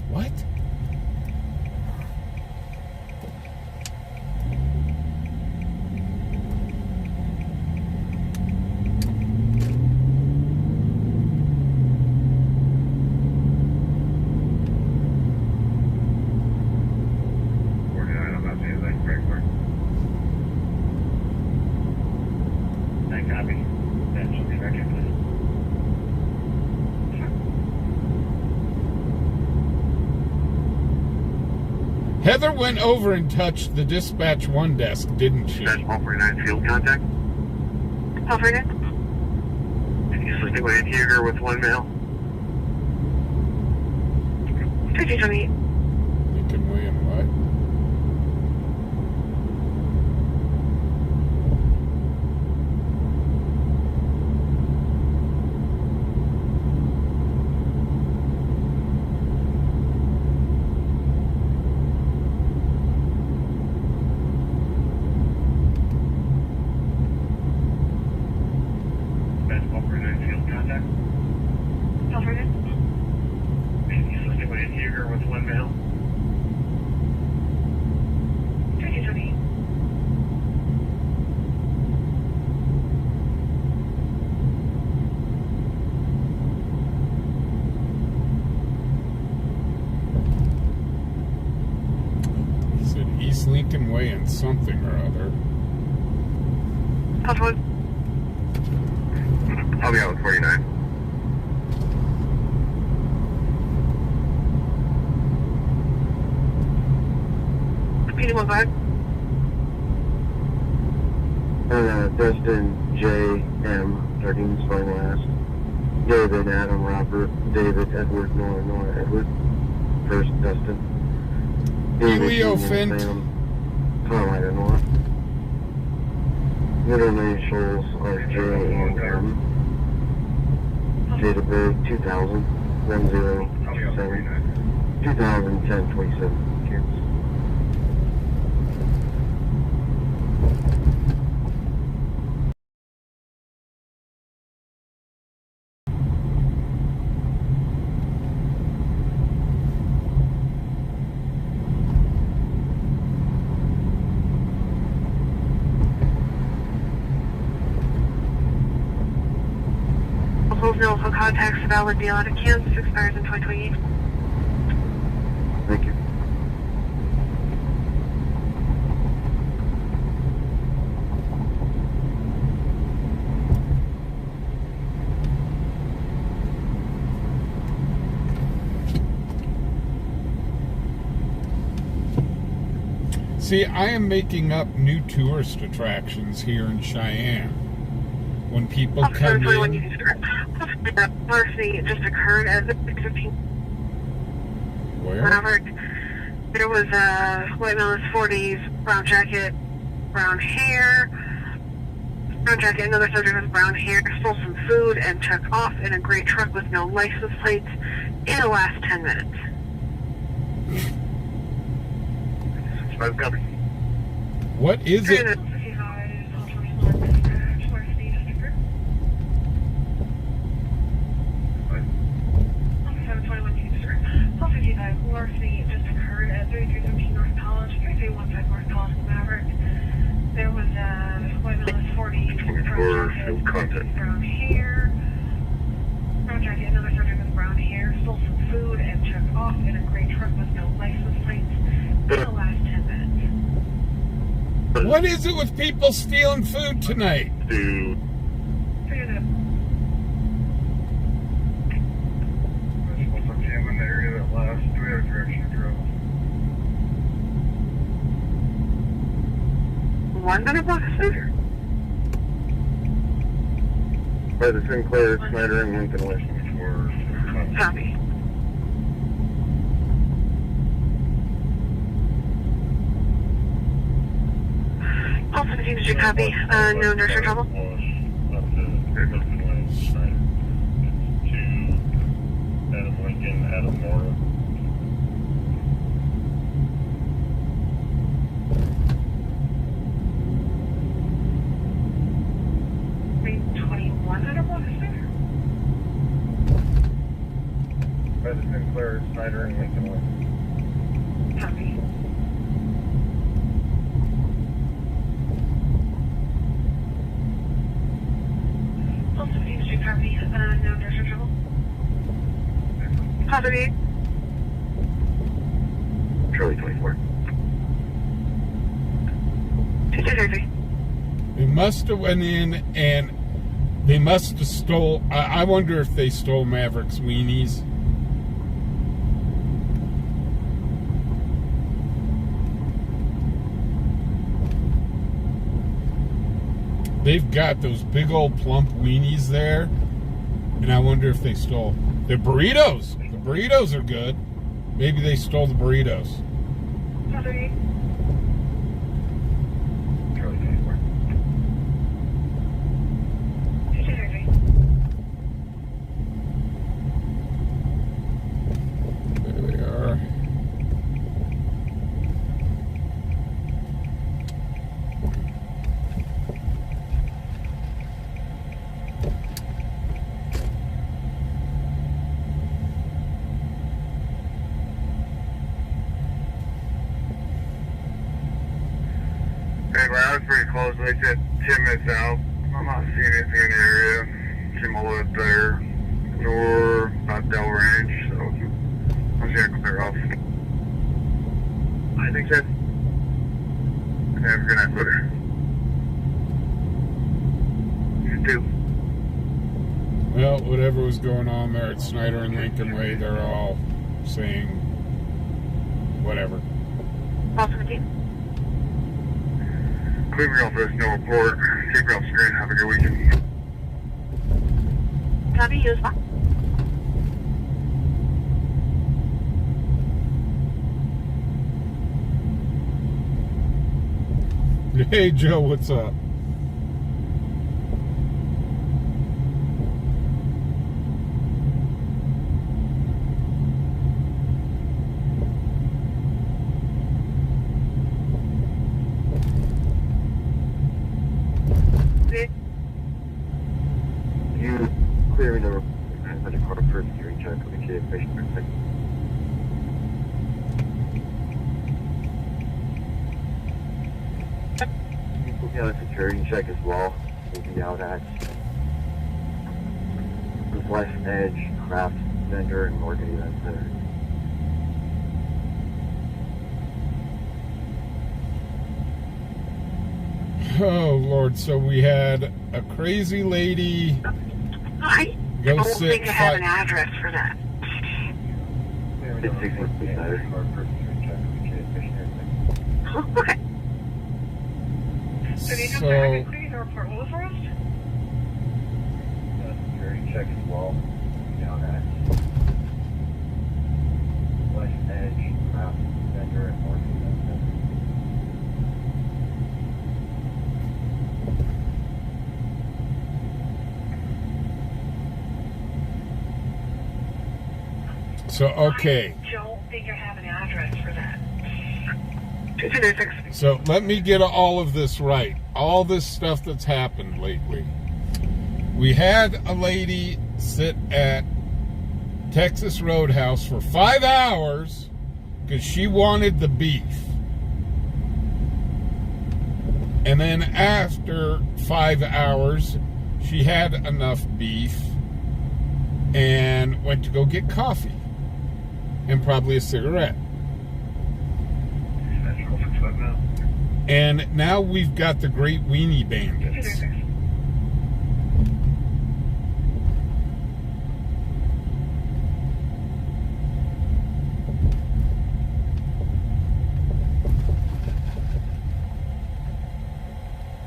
What? Heather went over and touched the dispatch 1 desk, didn't she? Dispatch 149 field contact. 149. And you sleeping with Huger with 1 male. 2228. Lincoln Way and what? Lincoln Way and something or other. I'll be out with 49. PD1 5. Dustin J. M. 13 spelling last. David, Adam, Robert, David, Edward, Nora, Edward. First, Dustin. Leo Fint. Carolina, Nora. Middle initials are J and M. Date of birth 2000, 1027, 2010, 27 kids. No contacts valid beyond Kansas expires in 2028. Thank you. See, I am making up new tourist attractions here in Cheyenne. When people come in... Larceny just occurred as of 6:15. Where? There was a white male in his 40s, brown jacket, brown hair. Brown jacket, another subject with brown hair, stole some food and took off in a gray truck with no license plates in the last 10 minutes. What is it? Larceny just occurred at 3317 North College, 3315 North College, Maverick. There was a white male in his 40s, brown hair. Brown jacket, another subject with brown hair, stole some food and took off in a gray truck with no license plates in the last 10 minutes. What is it with people stealing food tonight? One minute officer? By the Sinclair, Snyder, and Lincoln license for... Copy. Also, did you copy? No nurse or trouble? Adam Lincoln, Adam Nora. By the Sinclair, Snyder, and Lincoln license. Copy. Also, did you copy? No nurse or trouble? Copy. Charlie 24. 233. They must have went in and they must have stole... I wonder if they stole Maverick's weenies. They've got those big old plump weenies there, and I wonder if they stole the burritos. The burritos are good. Maybe they stole the burritos. Copy. Charlie 24. 233. There they are. Anyway, I was pretty close. They said 10 minutes out. I'm not seeing anything in the area. Came all the way up there, nor about Del Range, so I'm just gonna clear off. I think that's. Have a good night, brother. You too. Well, whatever was going on there at Snyder and Lincoln Way, they're all saying whatever. Awesome, team. Moving off this no report. Keep me off screen. Have a good weekend. Copy, you as well. Hey, Joe, what's up? You clearing the car for security check with the kid patient. We'll be on a security check as well. We'll be out at the West Edge Craft Vendor in Norgate. That's there. Oh, Lord. So we had a crazy lady I go don't sit think I have an address for that. It's 6 months later. Okay. So do you know if So- they're including the report? What was the rest? Security check as well. Down at West Edge, Craft Center, and Market Center. So, okay. I don't think I have an address for that. 2236. So let me get all of this right. All this stuff that's happened lately. We had a lady sit at Texas Roadhouse for 5 hours because she wanted the beef. And then after 5 hours, she had enough beef and went to go get coffee and probably a cigarette. And now we've got the Great Weenie Bandits.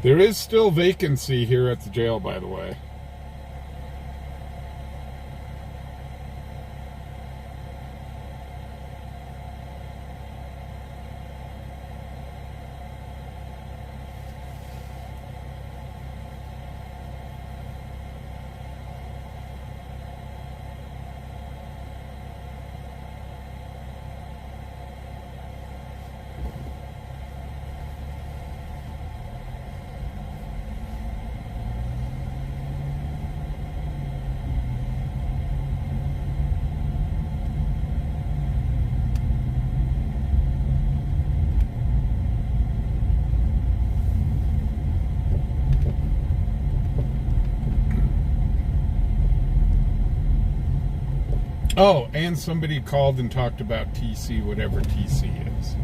There is still vacancy here at the jail, by the way. Oh, and somebody called and talked about TC, whatever TC is.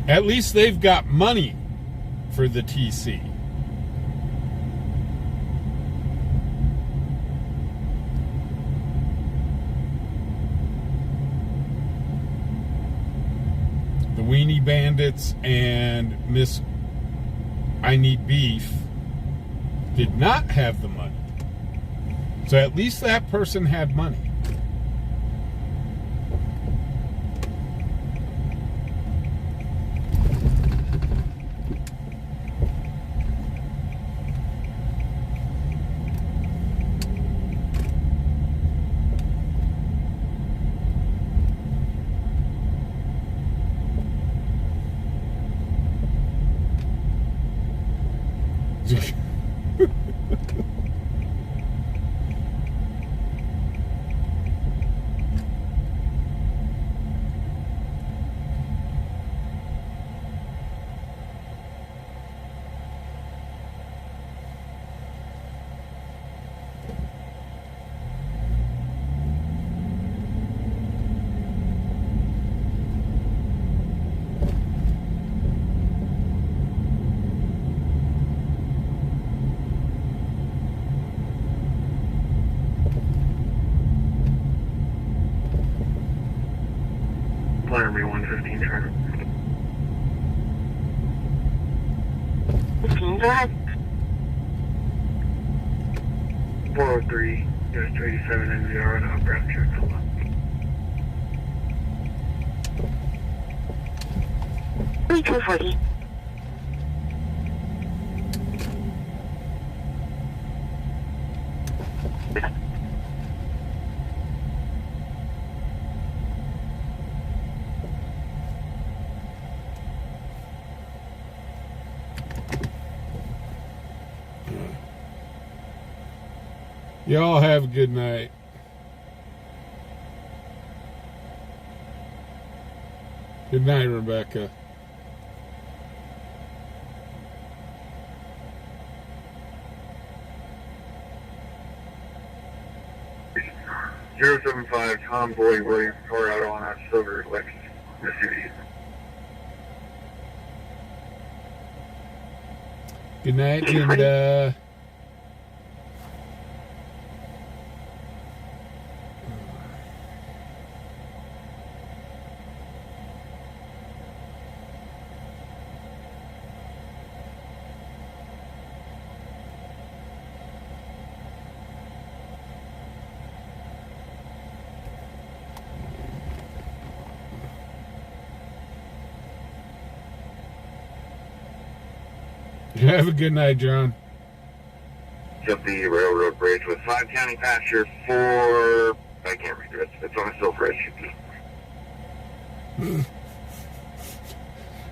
At least they've got money for the TC. The Weenie Bandits and Miss I Need Beef did not have the money. So at least that person had money. Laramie 115 Charter. 15, go ahead. 403, US 287 NVR on a ground check. Hold on. 3240. Y'all have a good night. Good night, Rebecca. Zero 75 Convoy William Colorado on a silver Lexus SUV. Good night, Linda. Have a good night, John. Up the railroad bridge with 5 county pasture 4. I can't read it. It's on a silver SUV.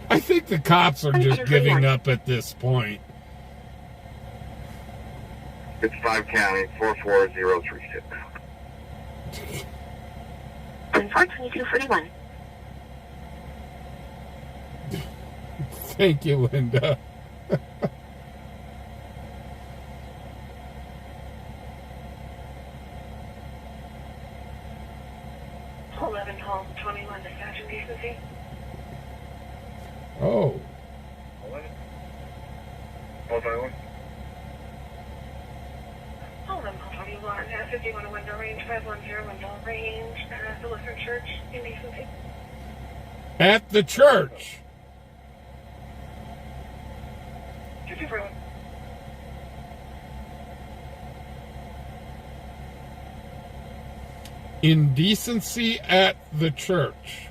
I think the cops are just giving up at this point. It's 5 county 44036. 10-4-2241. Thank you, Linda. 11 home, 21 dispatch and decency. Oh. 11. Hold on. 11 home, 21 at 51 window range, 510 window range at the Lutheran Church in decency. At the church. 241. Indecency at the church.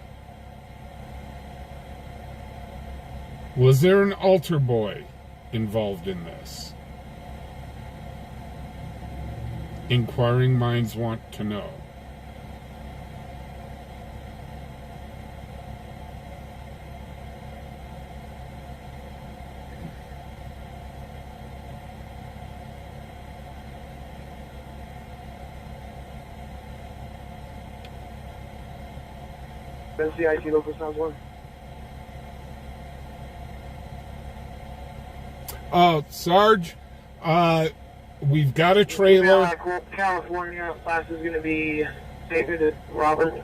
Was there an altar boy involved in this? Inquiring minds want to know. NCIC local sounds 1. Sarge, we've got a trailer. California class is going to be David, Robert,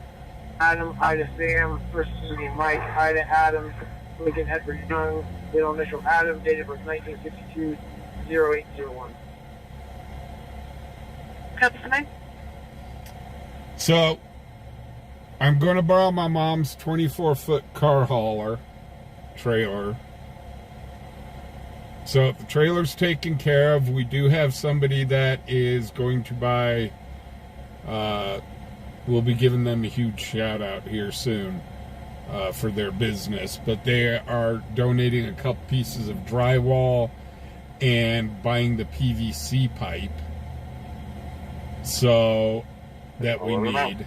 Adam, Ida, Sam, first is going to be Mike, Ida, Adam, Lincoln, Edward, Young, middle initial Adam, date of birth 1962, 0801. Copy, somebody? So, I'm going to borrow my mom's 24-foot car hauler trailer. So if the trailer's taken care of, we do have somebody that is going to buy, we'll be giving them a huge shout out here soon for their business. But they are donating a couple pieces of drywall and buying the PVC pipe. So that we need.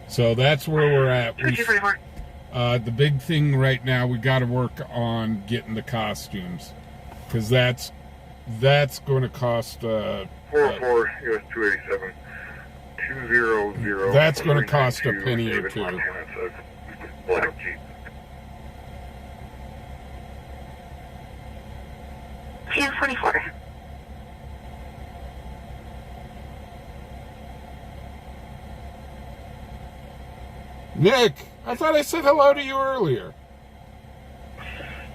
So that's where we're at. The big thing right now, we got to work on getting the costumes, because that's going to cost 44 US 287 200. That's going to cost a penny or two. Black Jeep. 244. Nick, I thought I said hello to you earlier.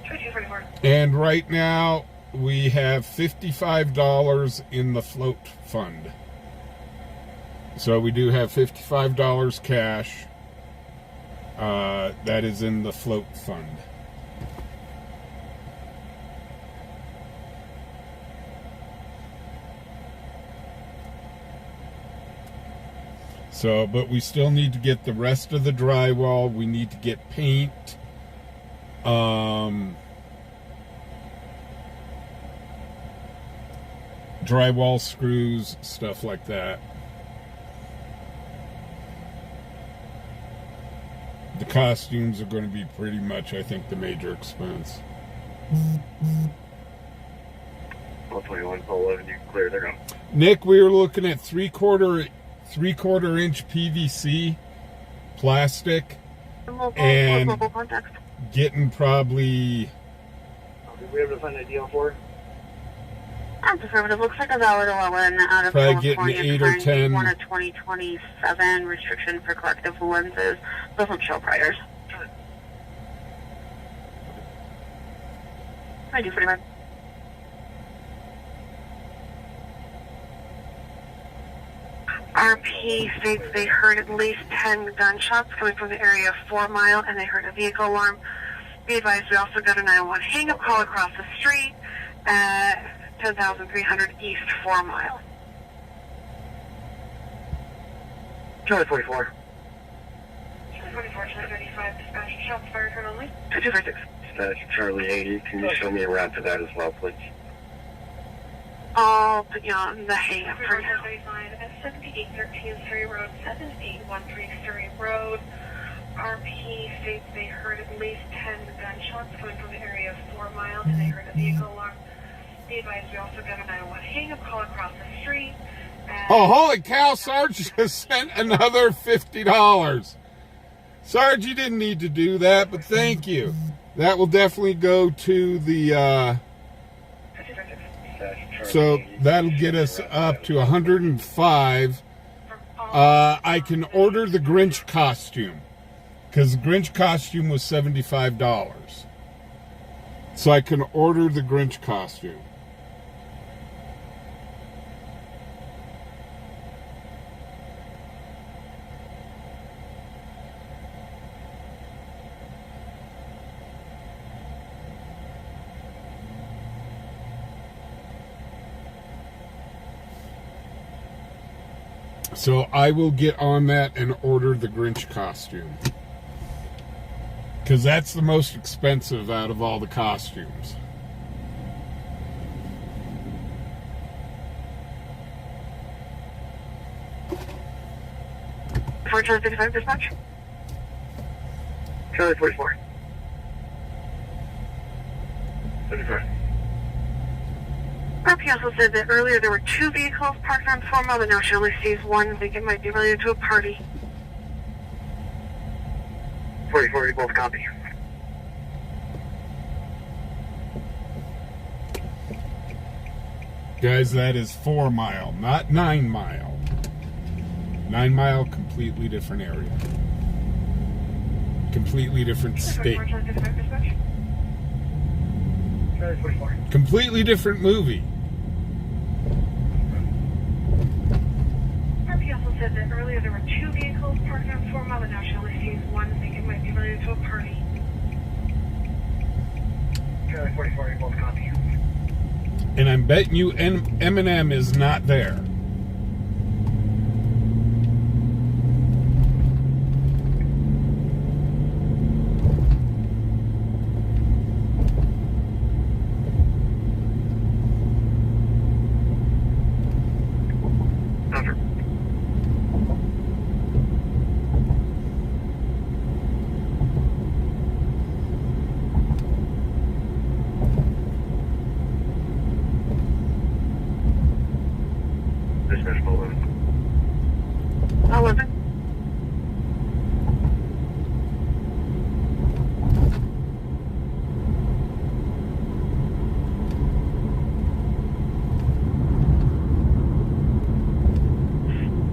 244. And right now, we have $55 in the float fund. So we do have $55 cash. That is in the float fund. So, but we still need to get the rest of the drywall. We need to get paint. Drywall screws, stuff like that. The costumes are going to be pretty much, I think, the major expense. 121, 11, you can clear. They're gone. Nick, we were looking at three-quarter inch PVC plastic and getting probably. Did we ever find a deal for it? That's affirmative. Looks like a valid 11 out of probably California. getting 8 or 10. One of 2027 restriction for collective lenses. Doesn't show priors. I do pretty much. RP states they heard at least 10 gunshots coming from the area of 4 Mile, and they heard a vehicle alarm. Be advised, we also got a 911 hang-up call across the street at 10,300 East 4 Mile. Charlie 44. Charlie 44, Charlie 35, dispatch, shots fired, turn only. 2246. Dispatch Charlie 80. Can you show me a route to that as well, please? I'll put you on the hang-up for now. 35 at 7813 Surrey Road, 7813 Surrey Road. RP states they heard at least 10 gunshots coming from the area of 4 Mile, and they heard a vehicle alarm. Be advised, we also got a 911 hang-up call across the street. Oh, holy cow, Sarge just sent another $50. Sarge, you didn't need to do that, but thank you. That will definitely go to the, so that'll get us up to 105. I can order the Grinch costume, because the Grinch costume was $75. So I can order the Grinch costume. So I will get on that and order the Grinch costume. Because that's the most expensive out of all the costumes. Charlie 35, dispatch. Charlie 44. 35. RP also said that earlier there were 2 vehicles parked on 4 Mile, but now she only sees one. I think it might be related to a party. 44, you both copy. Guys, that is 4 Mile, not 9 Mile. 9 Mile, completely different area. Completely different state. Charlie 35, dispatch. Charlie 44. Completely different movie. RP also said that earlier there were 2 vehicles parked on 4 Mile, but now she only sees one. I think it might be related to a party. Charlie 44, you both copy. And I'm betting you Eminem is not there. Roger. Dispatch Boulevard. 11.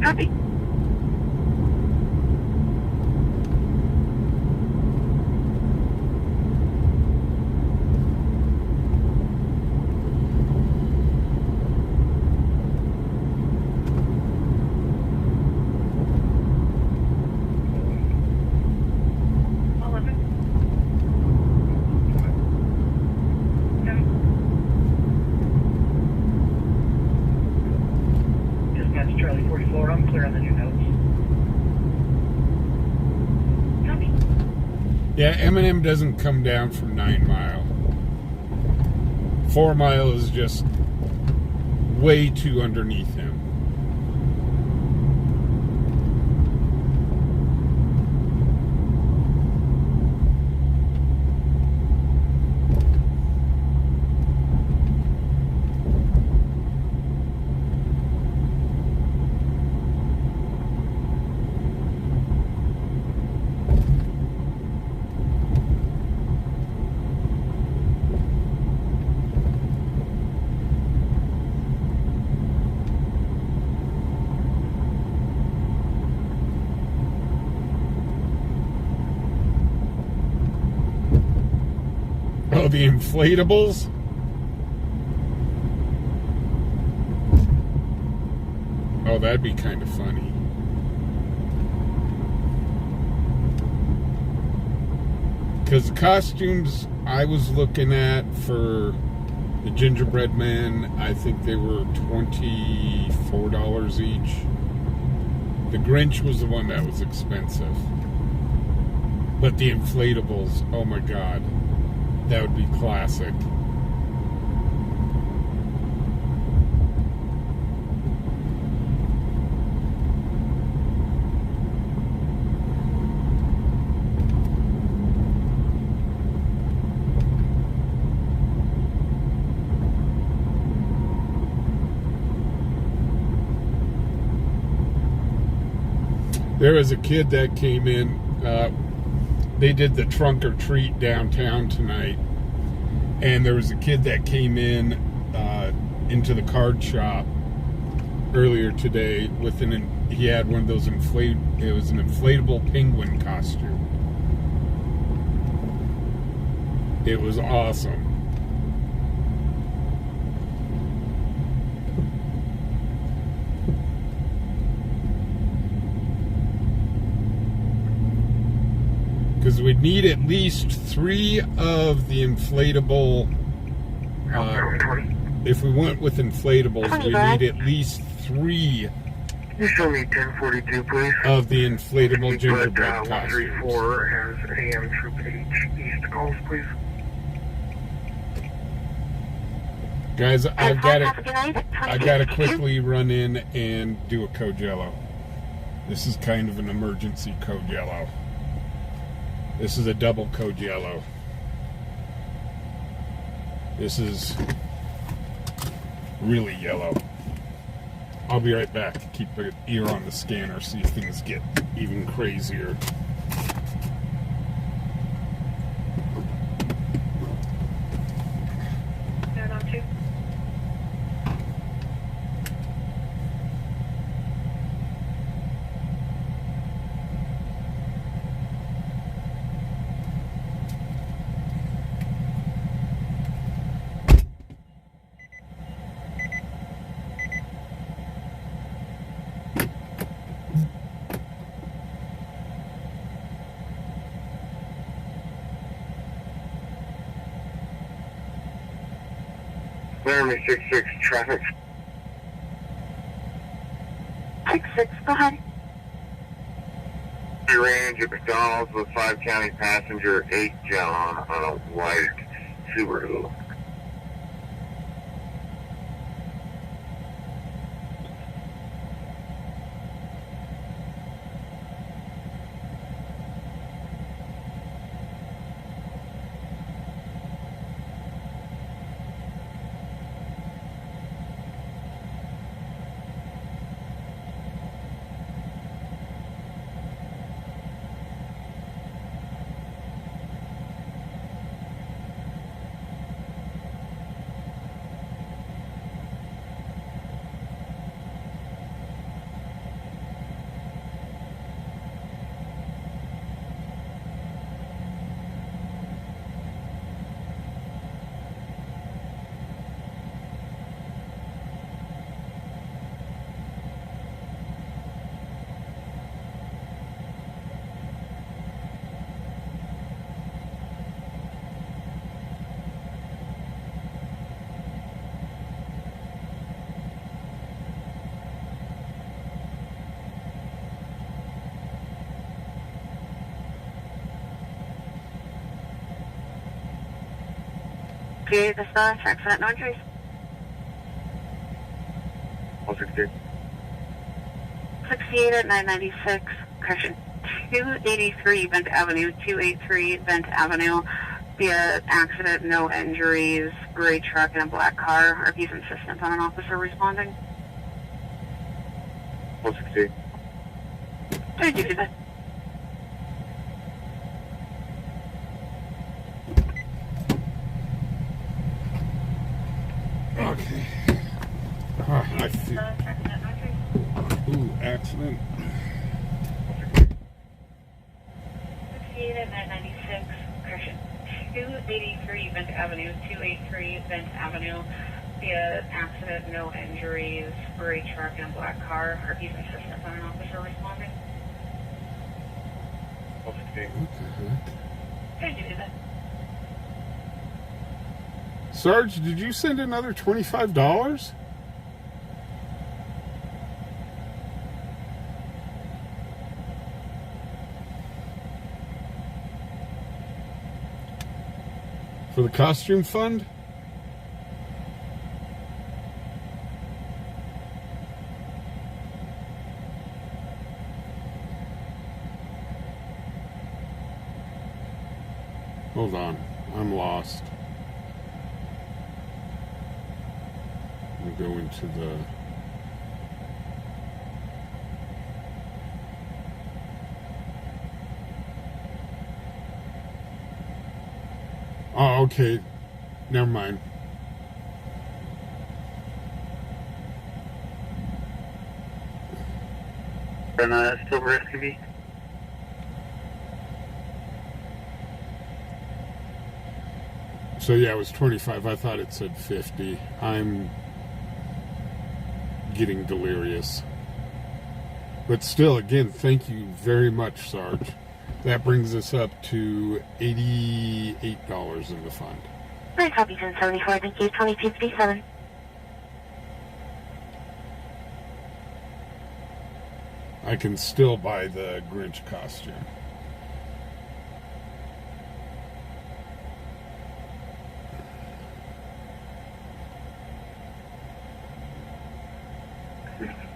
Copy. Dispatch Charlie 44, I'm clear on the new notes. Copy. Yeah, Eminem doesn't come down from 9 Mile. 4 Mile is just way too underneath him. Oh, the inflatables? Oh, that'd be kind of funny. Because the costumes I was looking at for the gingerbread man, I think they were $24 each. The Grinch was the one that was expensive. But the inflatables, oh my God, that would be classic. There was a kid that came in, they did the trunk or treat downtown tonight, and there was a kid that came in into the card shop earlier today with he had one of those it was an inflatable penguin costume. It was awesome. Because we'd need at least 3 of the inflatable. If we went with inflatables, we need at least 3. You show me 1042, please. Of the inflatable gingerbread costumes. 134 has AM Troop H East calls, please. Guys, I've got to quickly run in and do a code yellow. This is kind of an emergency code yellow. This is a double code yellow. This is really yellow. I'll be right back. Keep an ear on the scanner, see if things get even crazier. Laramie 66 traffic. 66, go ahead. Range at McDonald's with 5 county passenger 8 John on a white Subaru. Okay, this track for that no entries. 160. 68 at 996, correction. 283 Bent Avenue, 283 Bent Avenue. Via accident, no injuries, gray truck and a black car. Are these insistent on an officer responding? 160. Did you do that? Okay. I feel. Ooh, accident. 68 at 996, correction. 283 Bent Avenue, 283 Bent Avenue. via accident, no injuries, for a truck and a black car. Are you assistance on an officer responding? Okay. What the heck? Could you do that? Sarge, did you send another $25? For the costume fund? Hold on, I'm lost. I'm going to the... Oh, okay. Never mind. And still risky me. So yeah, it was 25. I thought it said 50. I'm getting delirious. But still, again, thank you very much, Sarge. That brings us up to $88 in the fund. Alright, copy 1074, thank you, 2257. I can still buy the Grinch costume.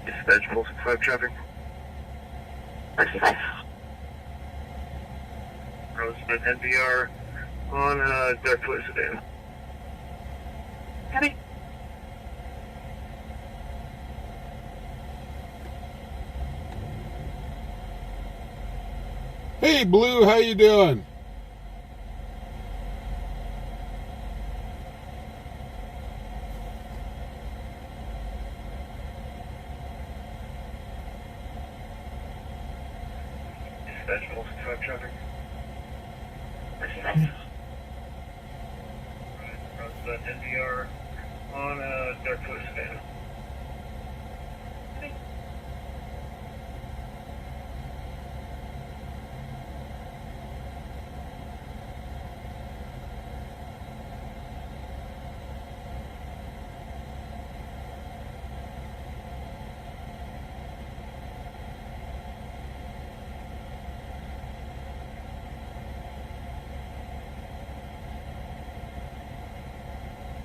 Dispatch Pulse 5 traffic. 35. Roseman NVR on Dark Toy Sedan. Copy. Hey, Blue, how you doing? Dispatch Pulse 5 traffic. 35. Roseman NVR on Dark Toy Sedan.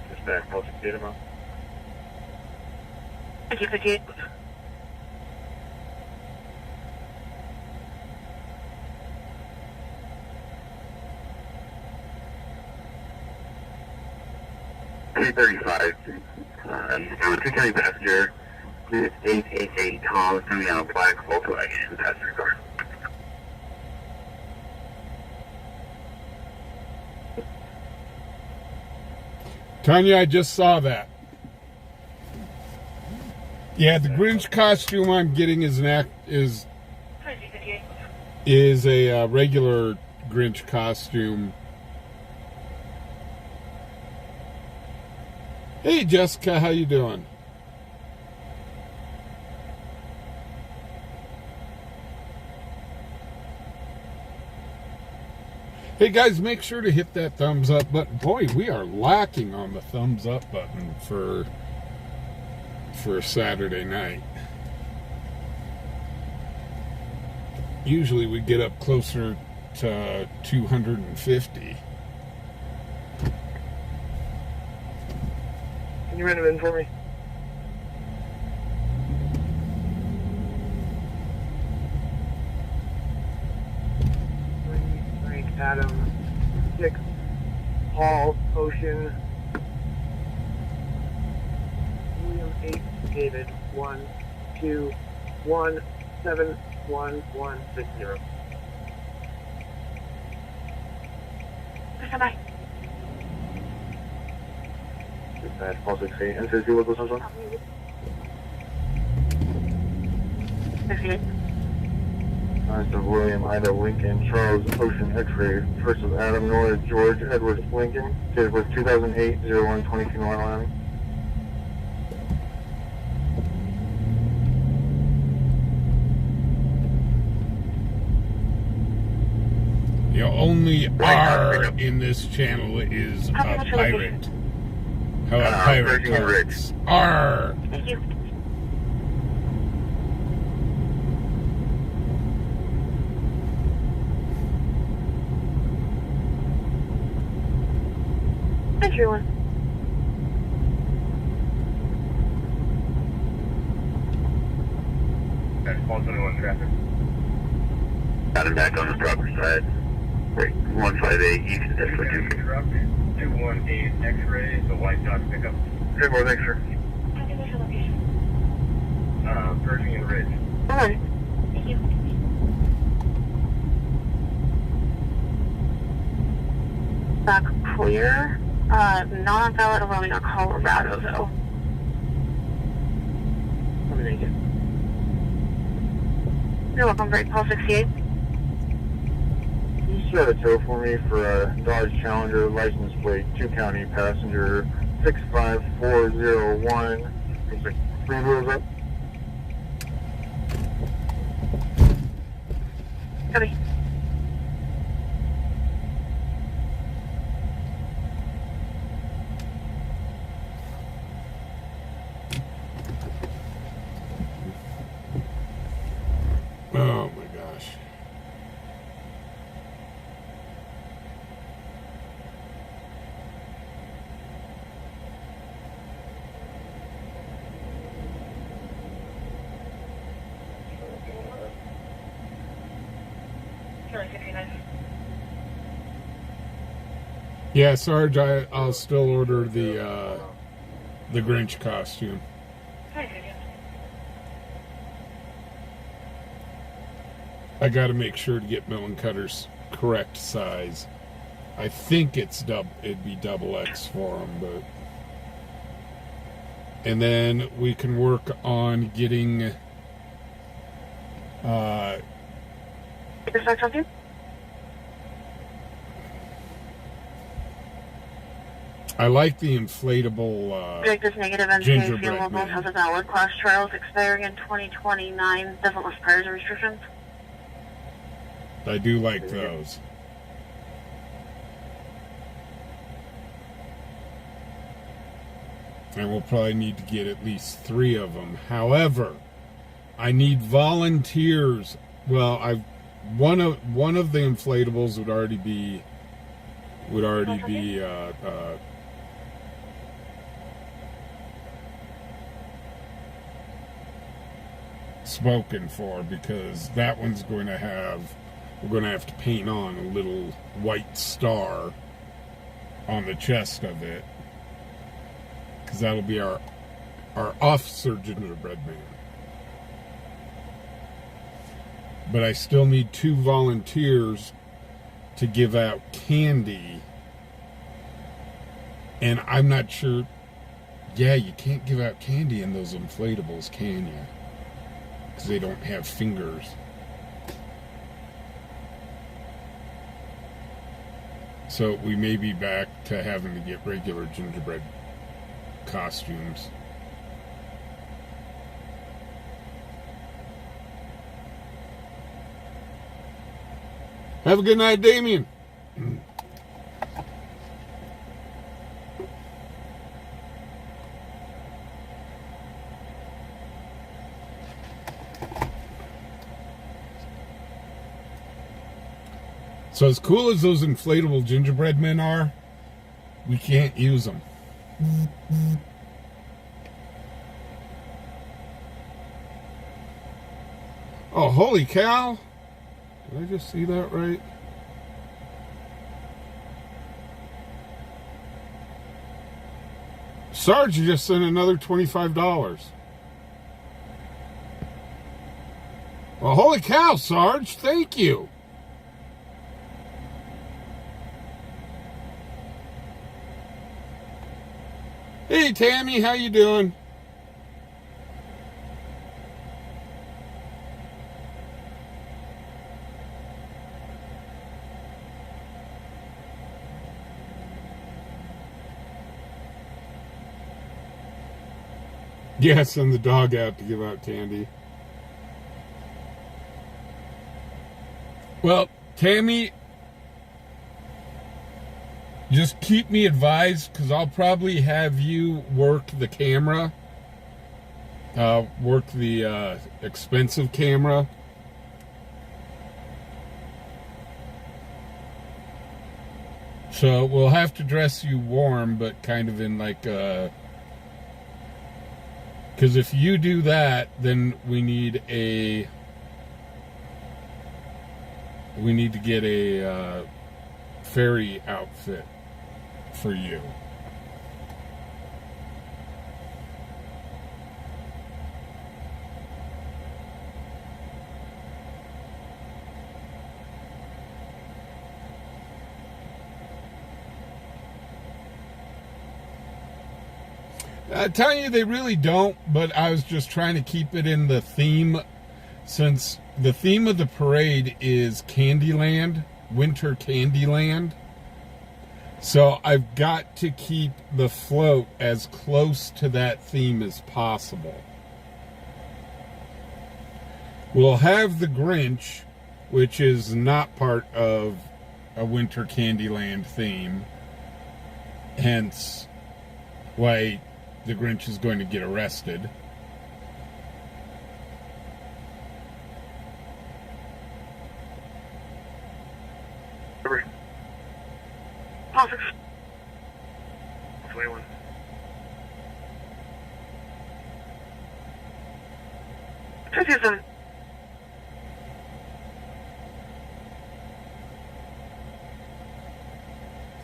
Dispatch Pulse Data. 58. $335. There was 2 county passenger, 888 Tom, coming out of black Volkswagen passenger car. Tanya, I just saw that. Yeah, the Grinch costume I'm getting is a regular Grinch costume. Hey, Jessica, how you doing? Hey guys, make sure to hit that thumbs up button. Boy, we are lacking on the thumbs up button for Saturday night. Usually we get up closer to 250. Can you run them in for me? Adam, 6, Paul, Ocean, William 8, David, 1, 2, 1, 7, 1, 1, 6, 0. Bye. Dispatch Paul 6, 8, and 60, what was this one? 58. So William, Ida, Lincoln, Charles, Ocean, X-Ray, first of Adam, Nora, George, Edward, Lincoln, date of birth 2008, 01, 22 Miami. only R in this channel is a pirate. How about pirate cards? R. Thank you. Entry 1. That's 121 traffic. Got him back on the proper side. Right, 158 east, that's for 218 X-ray, the White Sox pickup. Hey, more thanks, sir. Pershing and Ridge. Hold on. Thank you. Back clear. Not on file at Romeo, Colorado, though. Thank you. You're welcome, Great Paul 68. You set a tow for me for a Dodge Challenger, license plate, 2 county, passenger 65401. Looks like 3 wheels up. Copy. Oh my gosh. Yeah, Sarge, I'll still order the Grinch costume. I got to make sure to get Melon Cutter's correct size. I think it'd be double X for him, but... And then we can work on getting... I like the inflatable This negative gingerbread NCA man. has a valid class trials expiring in 2029. Doesn't list priors or restrictions. I do like those. And we'll probably need to get at least 3 of them. However, I need volunteers. Well, one of the inflatables would already be spoken for, because that one's going to have, we're going to have to paint on a little white star on the chest of it, because that'll be our officer gingerbread man. But I still need 2 volunteers to give out candy, and I'm not sure. Yeah, you can't give out candy in those inflatables, can you? Because they don't have fingers. So we may be back to having to get regular gingerbread costumes. Have a good night, Damien. So as cool as those inflatable gingerbread men are, we can't use them. Oh, holy cow. Did I just see that right? Sarge, you just sent another $25. Well, holy cow, Sarge. Thank you. Hey, Tammy, how you doing? Yeah, send the dog out to give out candy. Well, Tammy, Just keep me advised, because I'll probably have you work the camera. Work the expensive camera. So we'll have to dress you warm, but kind of in like a... Because if you do that, then we need to get a ferry outfit for you. I'm telling you, they really don't, but I was just trying to keep it in the theme, since the theme of the parade is Candyland, Winter Candyland. So I've got to keep the float as close to that theme as possible. We'll have the Grinch, which is not part of a Winter Candyland theme, hence why the Grinch is going to get arrested. Officer. 21. Susan.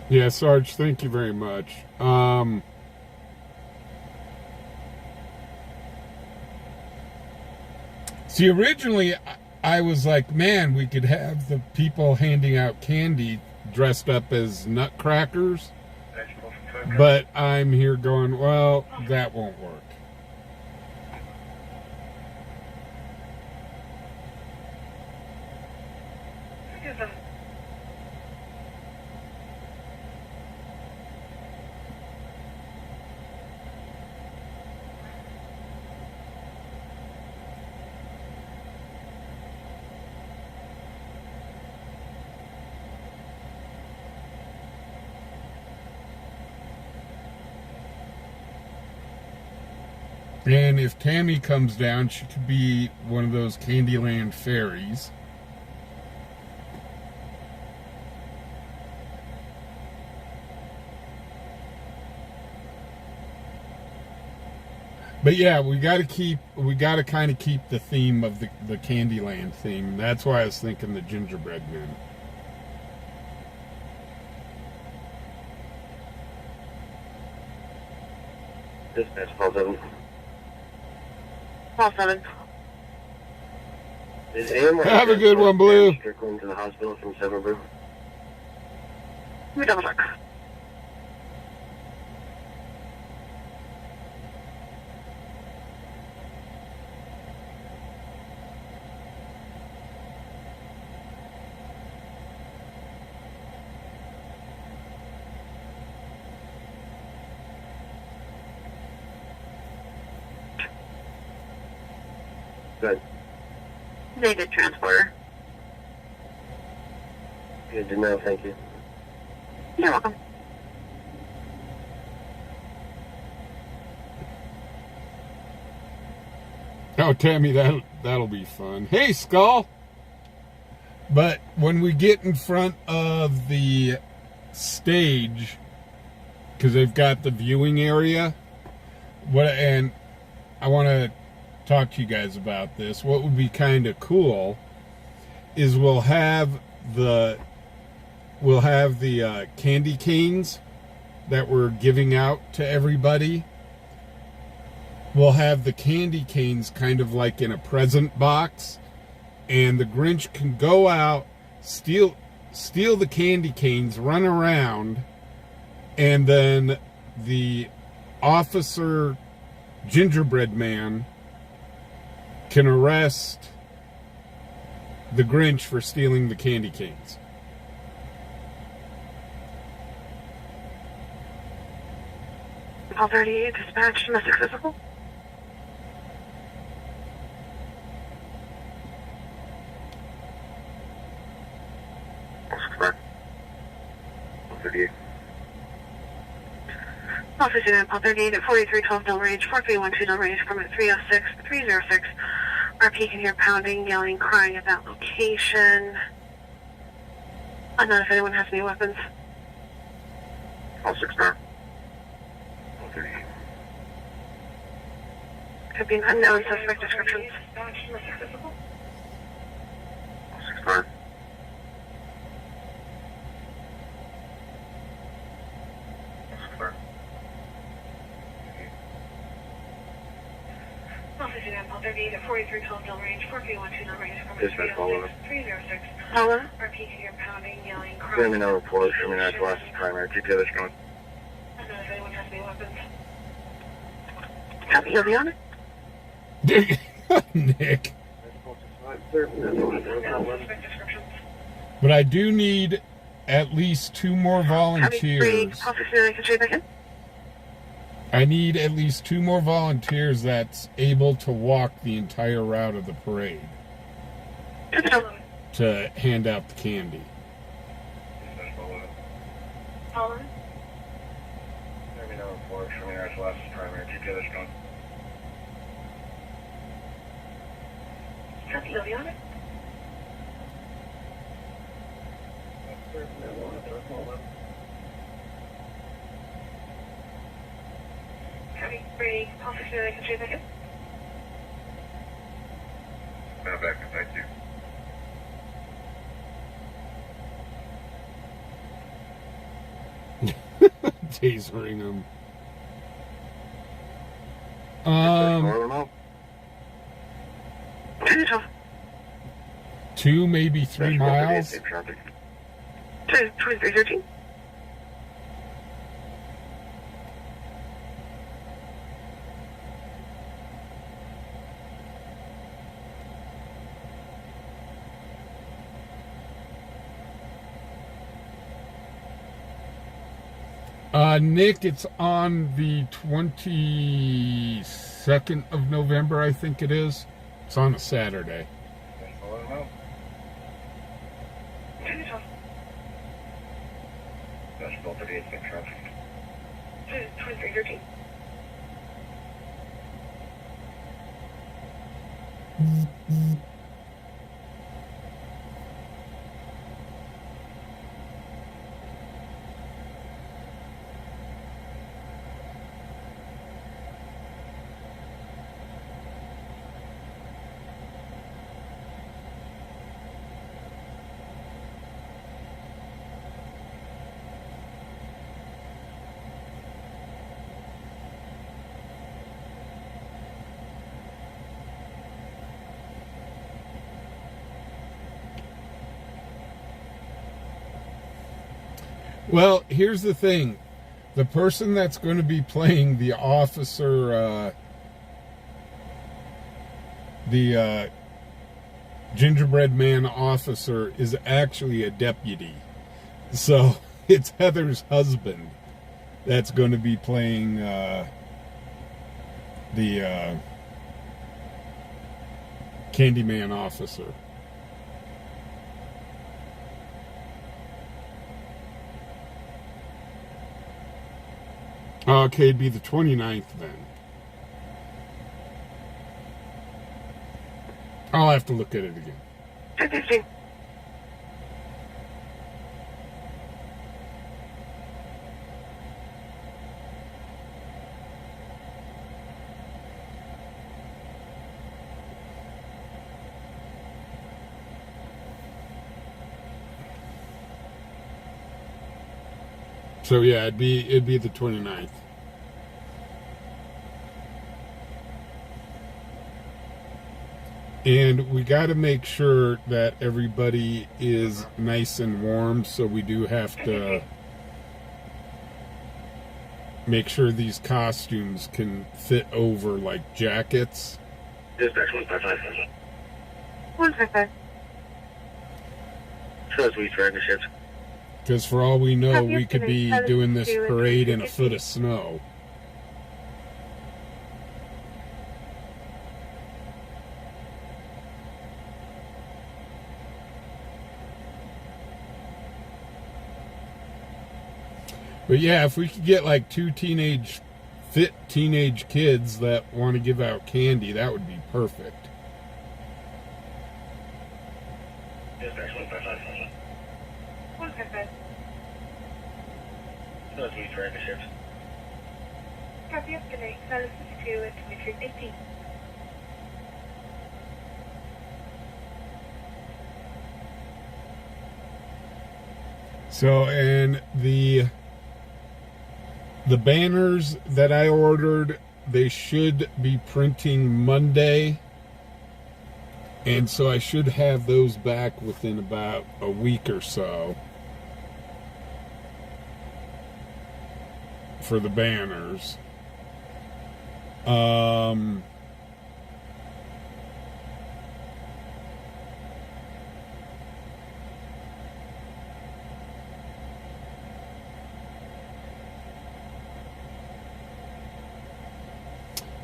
Yeah, Sarge, thank you very much. See, originally I was like, man, we could have the people handing out candy dressed up as nutcrackers. But I'm here going, well, that won't work. Susan. And if Tammy comes down, she could be one of those Candyland fairies. But yeah, we got to kind of keep the theme of the Candyland theme. That's why I was thinking the gingerbread men. Dispatch, call 7. Call 7. Is AMR Have a good one, Blue. Strickland to the hospital from 7 Blue? Let me double check. Good. Naked transporter. Good to know, thank you. You're welcome. Oh, Tammy, that'll be fun. Hey, Skull! But when we get in front of the stage, because they've got the viewing area, and I want to talk to you guys about this. What would be kind of cool is we'll have the candy canes that we're giving out to everybody. We'll have the candy canes kind of like in a present box, and the Grinch can go out, steal the candy canes, run around, and then the officer gingerbread man can arrest the Grinch for stealing the candy canes. Call 38, dispatch, domestic physical. Back. 38. Officer in Pub 38 at 4312 Del Range, 4312 Del Range, permit 306. RP can hear pounding, yelling, crying at that location. Unknown if anyone has any weapons. All 6-star. 38. Could be an unknown suspect descriptions. All 6-star. Officer in Pub 38 at 4312 Del Range, 4312 Del Range, permit Dispatch, follow up. 306. Hello? RP can hear pounding, yelling, crying. Let me know report. I mean, that's last primary. Keep the others going. Unknown if anyone has any weapons. Copy, you'll be on it. Nick. Suspect descriptions. But I do need at least 2 more Copy, 3. volunteers. Officer, I can straight back in. I need at least 2 more volunteers that's able to walk the entire route of the parade To the door. to hand out the candy. Follow. Let me know report. I mean, that's last primary. Keep the others going. Copy, you'll be on it. Copy, 3. Officer, I can straight back in. Now back in, thank you. Tasering them. Follow them out. 212. 2, maybe 3 miles. Safe traffic. 2313. Nick, it's on the 22nd of November, I think it is. It's on a Saturday. Follow them out. 212. That's Bill 38, safe traffic. 2313. Well, here's the thing. The person that's going to be playing the officer, the gingerbread man officer, is actually a deputy. So it's Heather's husband that's going to be playing the Candyman officer. Okay, it'd be the 29th then. I'll have to look at it again. 215. So yeah, it'd be the 29th. And we got to make sure that everybody is nice and warm, so we do have to make sure these costumes can fit over like jackets. Dispatch 155. 155. Says we drag the ships. Because for all we know, we could be doing this parade in a foot of snow. But yeah, if we could get like 2 fit teenage kids that want to give out candy, that would be perfect. Dispatch 155. 155. Those we for shifts. Copy up. Good night. Status 52 at 2318. So, and the banners that I ordered, they should be printing Monday. And so I should have those back within about a week or so for the banners.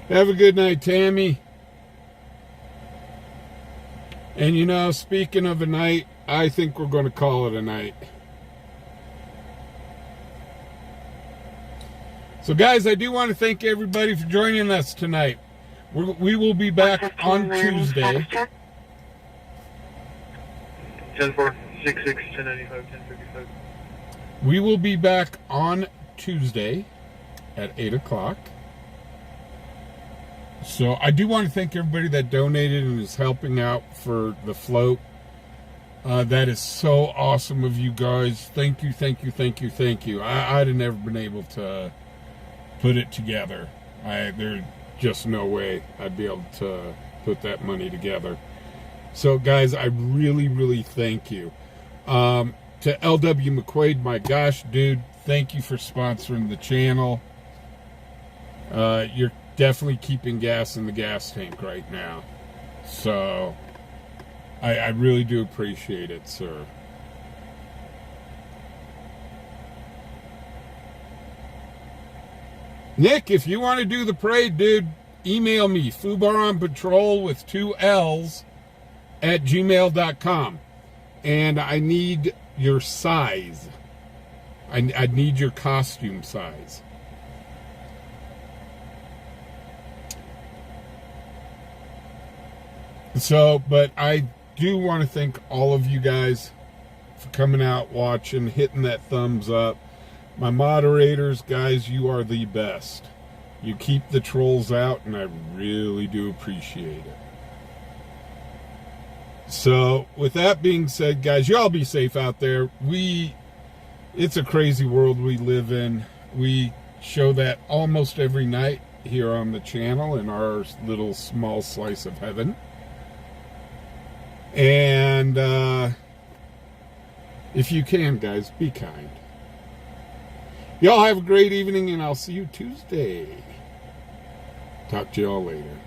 Have a good night, Tammy. And you know, speaking of a night, I think we're going to call it a night. So guys, I do want to thank everybody for joining us tonight. We will be back on Tuesday. 10-4, 66, 1095, 1055. We will be back on Tuesday at 8 o'clock. So I do want to thank everybody that donated and is helping out for the float. That is so awesome of you guys. Thank you, thank you, thank you, thank you. I'd have never been able to put it together. There's just no way I'd be able to put that money together. So guys, I really, really thank you. To L.W. McQuaid, my gosh, dude, thank you for sponsoring the channel. You're definitely keeping gas in the gas tank right now. So, I really do appreciate it, sir. Nick, if you want to do the parade, dude, email me, fubaronpatroll with 2 L's at gmail.com. And I need your size. I need your costume size. So, but I do want to thank all of you guys for coming out, watching, hitting that thumbs up. My moderators, guys, you are the best. You keep the trolls out, and I really do appreciate it. So, with that being said, guys, y'all be safe out there. It's a crazy world we live in. We show that almost every night here on the channel in our little small slice of heaven. And if you can, guys, be kind. Y'all have a great evening, and I'll see you Tuesday. Talk to y'all later.